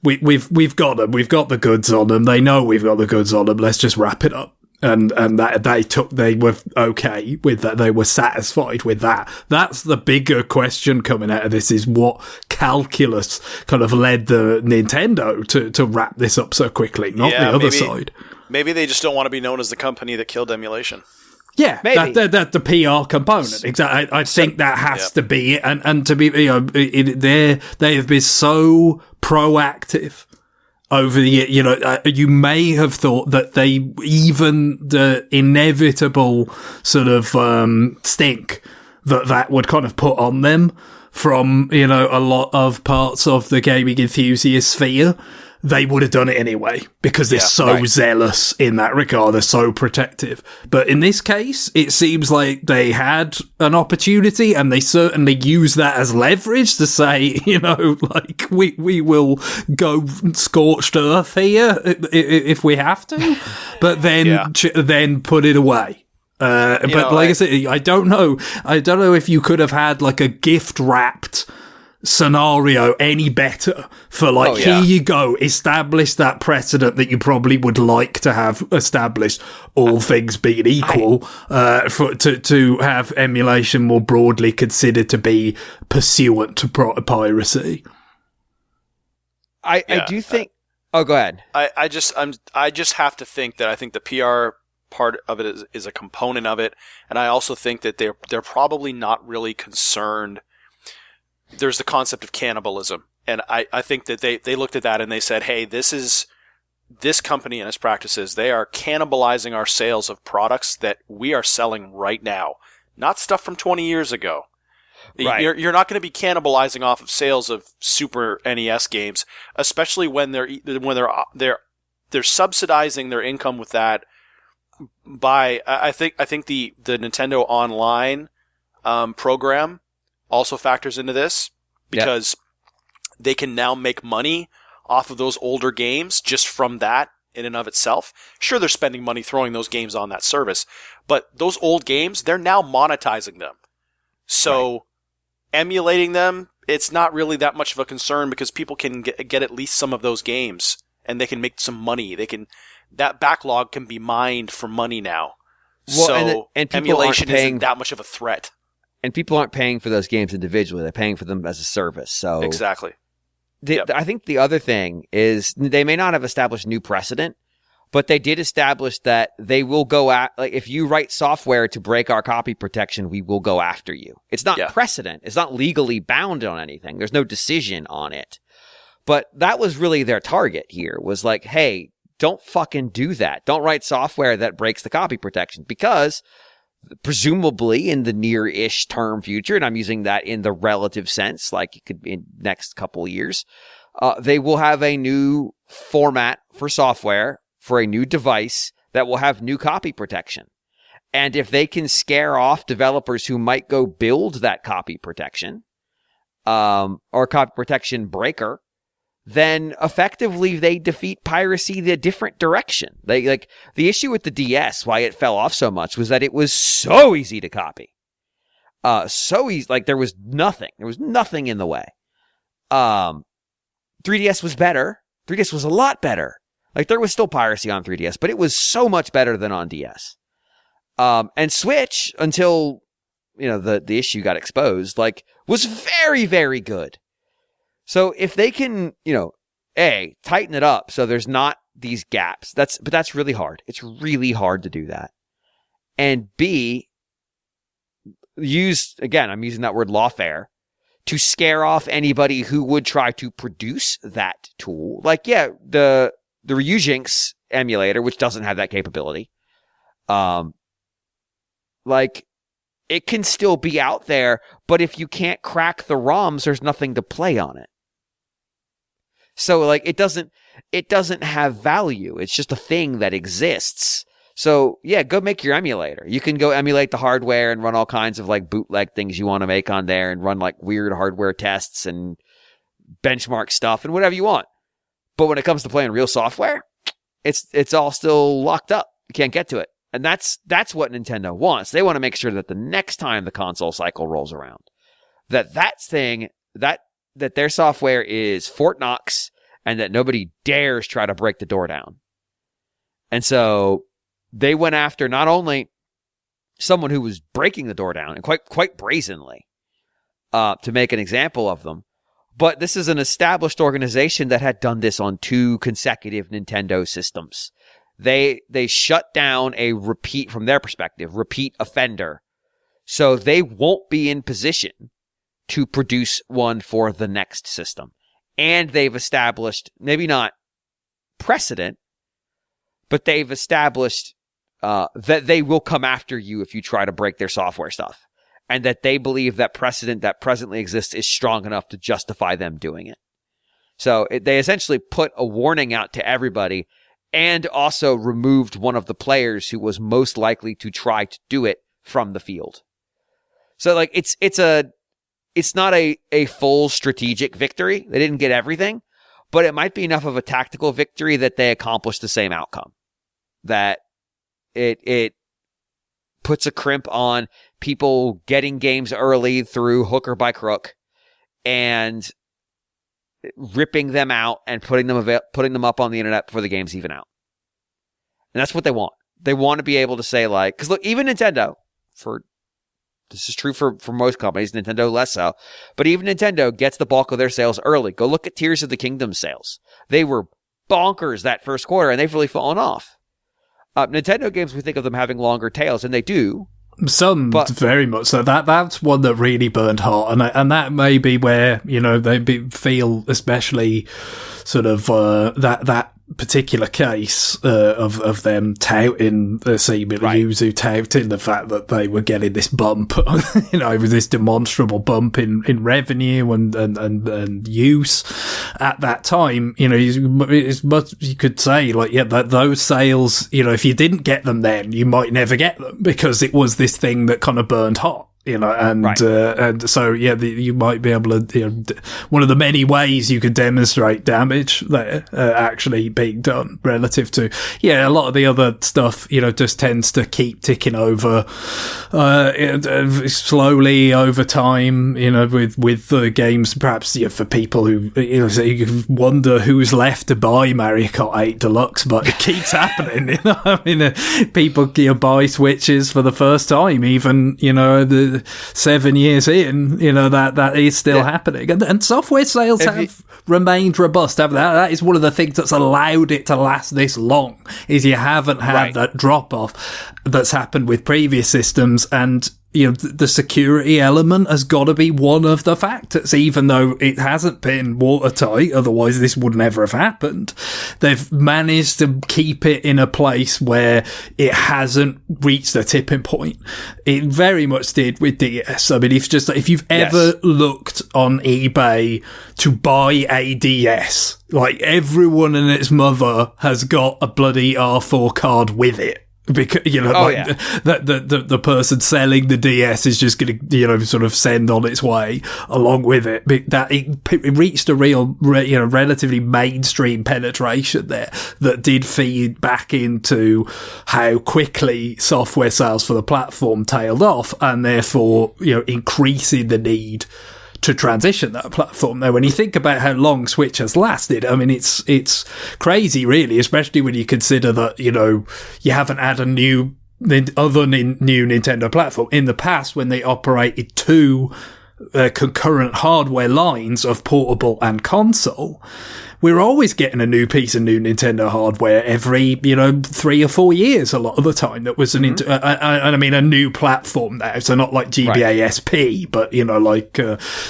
We've got them. We've got the goods on them. They know we've got the goods on them. Let's just wrap it up. And that they were okay with that. They were satisfied with that. That's the bigger question coming out of this, is what calculus kind of led the Nintendo to wrap this up so quickly, not the other side. Maybe they just don't want to be known as the company that killed emulation. Yeah, maybe that's the PR component. Exactly, I think that has to be it, and to be, they have been so proactive over the year. You may have thought that the inevitable sort of stink that would kind of put on them from a lot of parts of the gaming enthusiast sphere, they would have done it anyway, because they're so zealous in that regard. They're so protective. But in this case, it seems like they had an opportunity, and they certainly used that as leverage to say, we will go scorched earth here if we have to, but then put it away. I said, I don't know if you could have had like a gift wrapped scenario any better for here you go, establish that precedent that you probably would like to have established, all things being equal, to have emulation more broadly considered to be pursuant to piracy. I do think. Oh, go ahead. I just have to think that I think the PR part of it is a component of it, and I also think that they're probably not really concerned. There's the concept of cannibalism, And I think that they looked at that and they said, hey, this company and its practices, they are cannibalizing our sales of products that we are selling right now, not stuff from 20 years ago. Right. You're not going to be cannibalizing off of sales of Super NES games, especially when they're subsidizing their income with that by I think the Nintendo Online program also factors into this because they can now make money off of those older games just from that in and of itself. Sure, they're spending money throwing those games on that service, but those old games, they're now monetizing them. So emulating them, it's not really that much of a concern because people can get at least some of those games and they can make some money. That backlog can be mined for money now. Well, and emulation isn't that much of a threat. And people aren't paying for those games individually. They're paying for them as a service. So exactly. I think the other thing is they may not have established new precedent, but they did establish that they will go at, like, if you write software to break our copy protection, we will go after you. It's not precedent. It's not legally bound on anything. There's no decision on it. But that was really their target here, was like, hey, don't fucking do that. Don't write software that breaks the copy protection, because presumably in the near-ish term future, and I'm using that in the relative sense, like it could be in next couple of years, they will have a new format for software for a new device that will have new copy protection. And if they can scare off developers who might go build that copy protection, or copy protection breaker, then effectively they defeat piracy the different direction. The issue with the DS, why it fell off so much, was that it was so easy to copy. So easy, like there was nothing in the way. 3DS was better. 3DS was a lot better. Like there was still piracy on 3DS, but it was so much better than on DS. And Switch, until, the issue got exposed, like was very, very good. So if they can, tighten it up so there's not these gaps, but that's really hard. It's really hard to do that. And B, I'm using that word lawfare, to scare off anybody who would try to produce that tool. Like, the Ryujinx emulator, which doesn't have that capability, it can still be out there, but if you can't crack the ROMs, there's nothing to play on it. So, it doesn't have value. It's just a thing that exists. So, go make your emulator. You can go emulate the hardware and run all kinds of, bootleg things you want to make on there and run, weird hardware tests and benchmark stuff and whatever you want. But when it comes to playing real software, it's all still locked up. You can't get to it. And that's what Nintendo wants. They want to make sure that the next time the console cycle rolls around, that their software is Fort Knox and that nobody dares try to break the door down. And so they went after not only someone who was breaking the door down, and quite brazenly, to make an example of them, but this is an established organization that had done this on 2 consecutive Nintendo systems. They shut down from their perspective, repeat offender. So they won't be in position to produce one for the next system. And they've established, maybe not precedent, but they've established that they will come after you if you try to break their software stuff. And that they believe that precedent that presently exists is strong enough to justify them doing it. So they essentially put a warning out to everybody and also removed one of the players who was most likely to try to do it from the field. So it's not a full strategic victory. They didn't get everything, but it might be enough of a tactical victory that they accomplished the same outcome. That it puts a crimp on people getting games early through hook or by crook and ripping them out and putting them up on the internet before the game's even out. And that's what they want. They want to be able to say, because look, even Nintendo, this is true for most companies, Nintendo less so, but even Nintendo gets the bulk of their sales early. Go look at Tears of the Kingdom sales. They were bonkers that first quarter, and they've really fallen off. Nintendo games, we think of them having longer tails, and they do, Some very much so. That's one that really burned hot, and that may be where they feel especially sort of that particular case of them touting Yuzu touting the fact that they were getting this bump, with this demonstrable bump in revenue and use at that time. As much you could say, that those sales, if you didn't get them then, you might never get them because it was this thing that kind of burned hot. And so you might be able to, one of the many ways you could demonstrate damage there actually being done relative to, a lot of the other stuff, just tends to keep ticking over, slowly over time, with the games, perhaps, for people who, so you can wonder who's left to buy Mario Kart 8 Deluxe, but it keeps happening, people, buy Switches for the first time, even, the 7 years in, that is still happening. And software sales have remained robust. That is one of the things that's allowed it to last this long, is you haven't had that drop off that's happened with previous systems. And, the security element has got to be one of the factors, even though it hasn't been watertight. Otherwise, this would never have happened. They've managed to keep it in a place where it hasn't reached a tipping point. It very much did with DS. I mean, if you've ever looked on eBay to buy a DS, like everyone and its mother has got a bloody R4 card with it. Because, the person selling the DS is just going to, sort of send on its way along with it. That it reached a real, relatively mainstream penetration there that did feed back into how quickly software sales for the platform tailed off, and therefore, increasing the need to transition that platform. Now, when you think about how long Switch has lasted, I mean, it's crazy, really, especially when you consider that, you haven't had a new Nintendo platform. In the past, when they operated two concurrent hardware lines of portable and console, we're always getting a new piece of new Nintendo hardware every, 3 or 4 years a lot of the time. That was a new platform now. So not like GBA SP, but,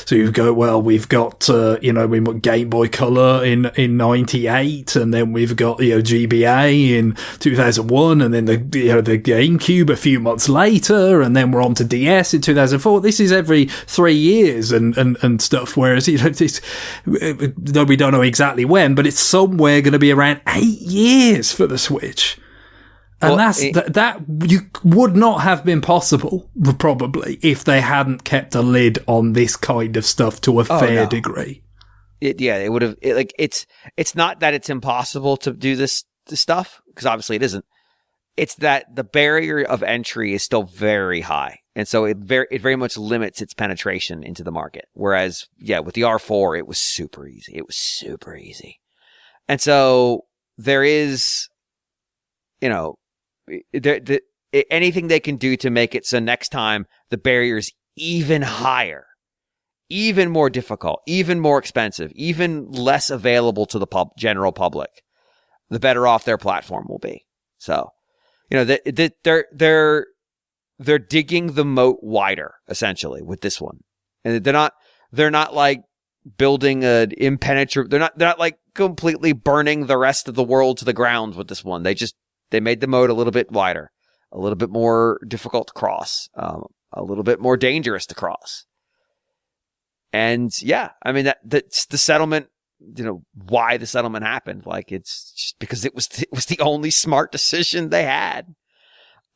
so you go, well, we've got, we've got Game Boy Color in 98, and then we've got, GBA in 2001, and then the GameCube a few months later, and then we're on to DS in 2004. This is every 3 years and stuff. Whereas, we don't know exactly when, but it's somewhere going to be around 8 years for the Switch. And that you would not have been possible, probably, if they hadn't kept a lid on this kind of stuff to a fair degree. It would have, it's not that it's impossible to do this stuff, because obviously it isn't. It's that the barrier of entry is still very high. And so it very much limits its penetration into the market. Whereas, with the R4, it was super easy. And so there is, anything they can do to make it so next time the barrier's even higher, even more difficult, even more expensive, even less available to the general public, the better off their platform will be. So, they're digging the moat wider, essentially, with this one. And they're not like building an impenetrable, they're not like completely burning the rest of the world to the ground with this one. They made the moat a little bit wider, a little bit more difficult to cross, a little bit more dangerous to cross. And that's the settlement, why the settlement happened. Like, it's just because it was the only smart decision they had.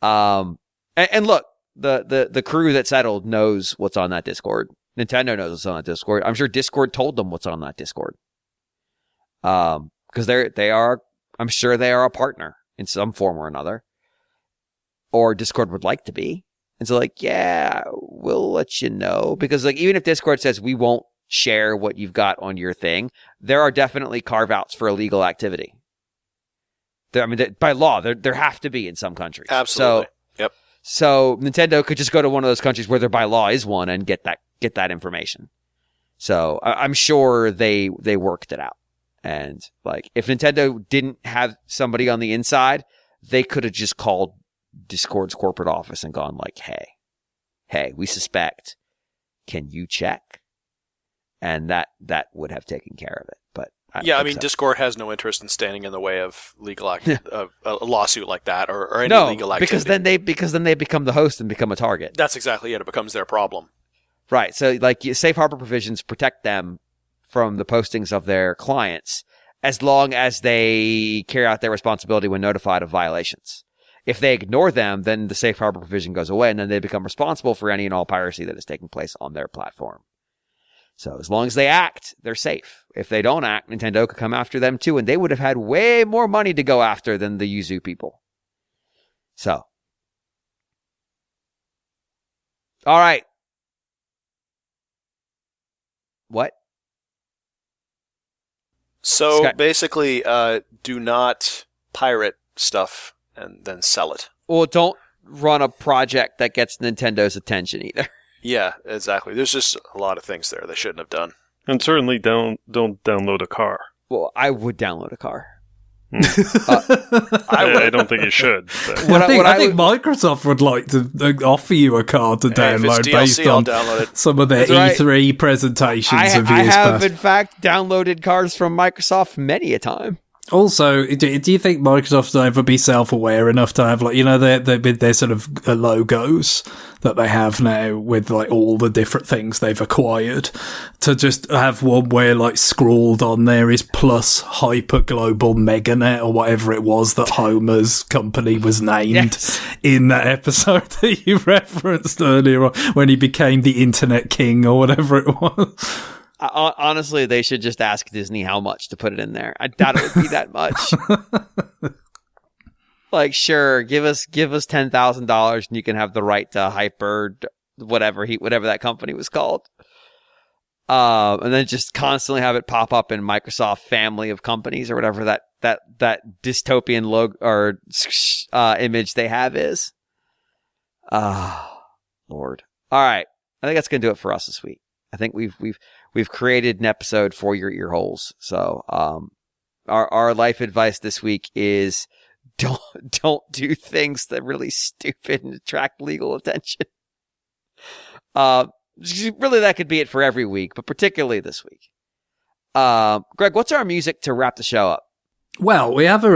And look, the crew that settled knows what's on that Discord. Nintendo knows what's on that Discord. I'm sure Discord told them what's on that Discord. Because I'm sure they are a partner in some form or another. Or Discord would like to be. And so we'll let you know. Because even if Discord says we won't share what you've got on your thing, there are definitely carve-outs for illegal activity. By law, there have to be in some countries. Absolutely. Yep. So Nintendo could just go to one of those countries where there by law is one and get that information. So I'm sure they worked it out. And if Nintendo didn't have somebody on the inside, they could have just called Discord's corporate office and gone like, hey, we suspect. Can you check? And that would have taken care of it. But I mean, Discord has no interest in standing in the way of legal of a lawsuit like that or any legal activity. Because then they become the host and become a target. That's exactly it. It becomes their problem. Right. So like safe harbor provisions protect them from the postings of their clients as long as they carry out their responsibility when notified of violations. If they ignore them, then the safe harbor provision goes away, and then they become responsible for any and all piracy that is taking place on their platform. So as long as they act, they're safe. If they don't act, Nintendo could come after them too, and they would have had way more money to go after than the Yuzu people. So. All right. What? So basically, do not pirate stuff and then sell it. Well, don't run a project that gets Nintendo's attention either. Yeah, exactly. There's just a lot of things there they shouldn't have done. And certainly don't download a car. Well, I would download a car. I don't think you should. I think Microsoft would like to offer you a car to download based on some of their E3 presentations of years past. I have, in fact, downloaded cars from Microsoft many a time. Also, do you think Microsoft will ever be self-aware enough to have, like, you know, their sort of logos that they have now with, like, all the different things they've acquired, to just have one where, like, scrawled on there is plus Hyper Global Meganet or whatever it was that Homer's company was named in that episode that you referenced earlier on when he became the Internet King or whatever it was. Honestly, they should just ask Disney how much to put it in there. I doubt it would be that much. Like, sure, give us $10,000 and you can have the right to Hyper, whatever that company was called. And then just constantly have it pop up in Microsoft family of companies or whatever that dystopian logo or image they have is. Lord. All right, I think that's gonna do it for us this week. I think we've created an episode for your ear holes. So, our life advice this week is don't do things that are really stupid and attract legal attention. Really, that could be it for every week, but particularly this week. Greg, what's our music to wrap the show up? Well, we had a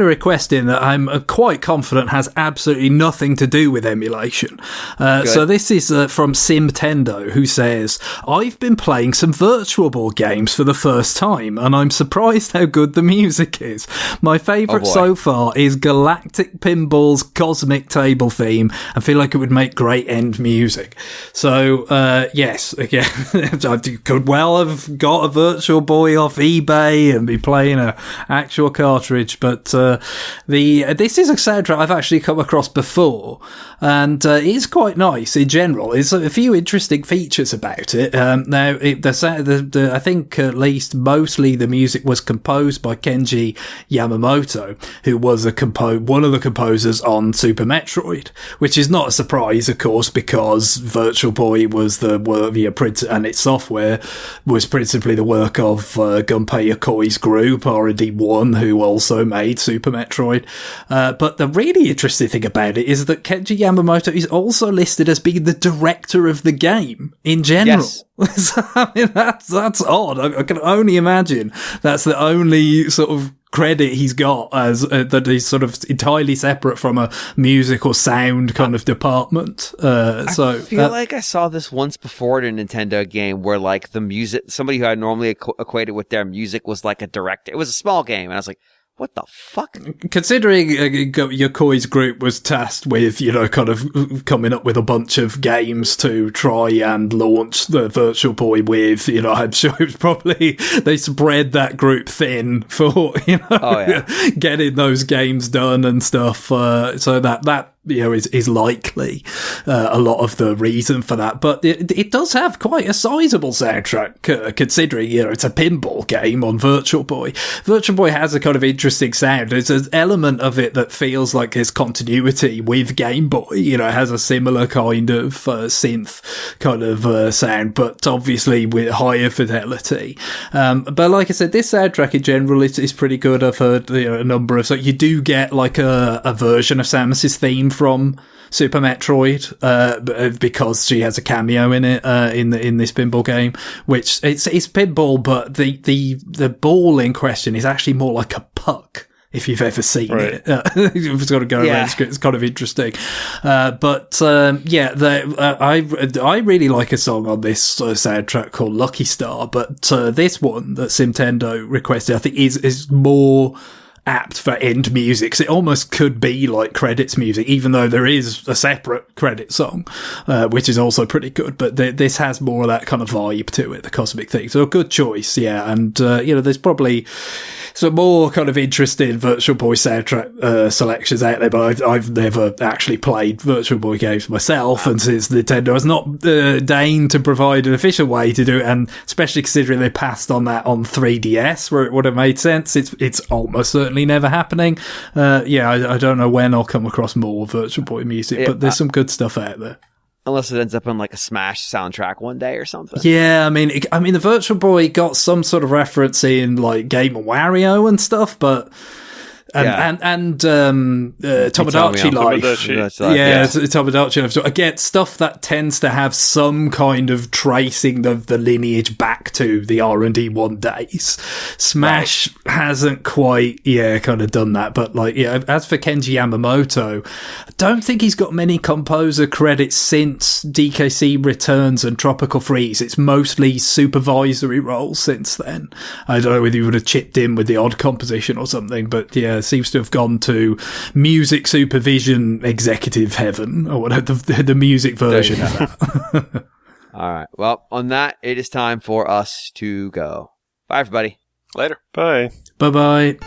request in that I'm quite confident has absolutely nothing to do with emulation. So this is from Simtendo, who says, I've been playing some Virtual Boy games for the first time, and I'm surprised how good the music is. My favourite so far is Galactic Pinball's Cosmic Table theme. I feel like it would make great end music. So, yes, again, I could well have got a Virtual Boy off eBay and be playing an actual cartridge, but this is a soundtrack I've actually come across before, and it's quite nice in general. There's a few interesting features about it. Now, I think at least mostly the music was composed by Kenji Yamamoto, who was one of the composers on Super Metroid, which is not a surprise, of course, because Virtual Boy was and its software was principally the work of Gunpei Yokoi's group, R&D1, who also made Super Metroid. But the really interesting thing about it is that Kenji Yamamoto is also listed as being the director of the game in general. Yes. So, I mean, that's odd. I can only imagine that's the only sort of credit he's got as that he's sort of entirely separate from a music or sound kind of department. I feel like I saw this once before in a Nintendo game where, like, the music, somebody who I normally equated with their music was like a director. It was a small game, and I was like, what the fuck? Considering Yokoi's group was tasked with, kind of coming up with a bunch of games to try and launch the Virtual Boy with, I'm sure it was probably, they spread that group thin for, getting those games done and stuff. So that is likely a lot of the reason for that. But it does have quite a sizable soundtrack, considering, it's a pinball game on Virtual Boy. Virtual Boy has a kind of interesting interesting sound. There's an element of it that feels like there's continuity with Game Boy. You know, it has a similar kind of synth kind of sound, but obviously with higher fidelity. But like I said, this soundtrack in general is pretty good. I've heard a number of, so you do get like a version of Samus's theme from Super Metroid, because she has a cameo in it, in this pinball game, which it's pinball, but the ball in question is actually more like a puck, if you've ever seen it. It's got to go around. It's kind of interesting. I really like a song on this soundtrack called Lucky Star, but this one that Simtendo requested, I think is more apt for end music, 'cause it almost could be like credits music, even though there is a separate credit song, which is also pretty good. But this has more of that kind of vibe to it, the cosmic thing. So a good choice, yeah. And there's probably some more kind of interesting Virtual Boy soundtrack selections out there, but I've never actually played Virtual Boy games myself, and since Nintendo has not deigned to provide an official way to do it, and especially considering they passed on that on 3DS, where it would have made sense, it's almost certainly never happening. I don't know when I'll come across more Virtual Boy music, but there's some good stuff out there. Unless it ends up on like a Smash soundtrack one day or something. Yeah, I mean, the Virtual Boy got some sort of reference in like Game & Wario and stuff, but Tomodachi Life. Tomodachi Life. So again, stuff that tends to have some kind of tracing of the lineage back to the R&D 1 days. Smash hasn't quite, kind of done that. But as for Kenji Yamamoto, I don't think he's got many composer credits since DKC Returns and Tropical Freeze. It's mostly supervisory roles since then. I don't know whether he would have chipped in with the odd composition or something, but seems to have gone to music supervision executive heaven, or whatever, the music version of that. All right. Well, on that, it is time for us to go. Bye, everybody. Later. Bye. Bye-bye.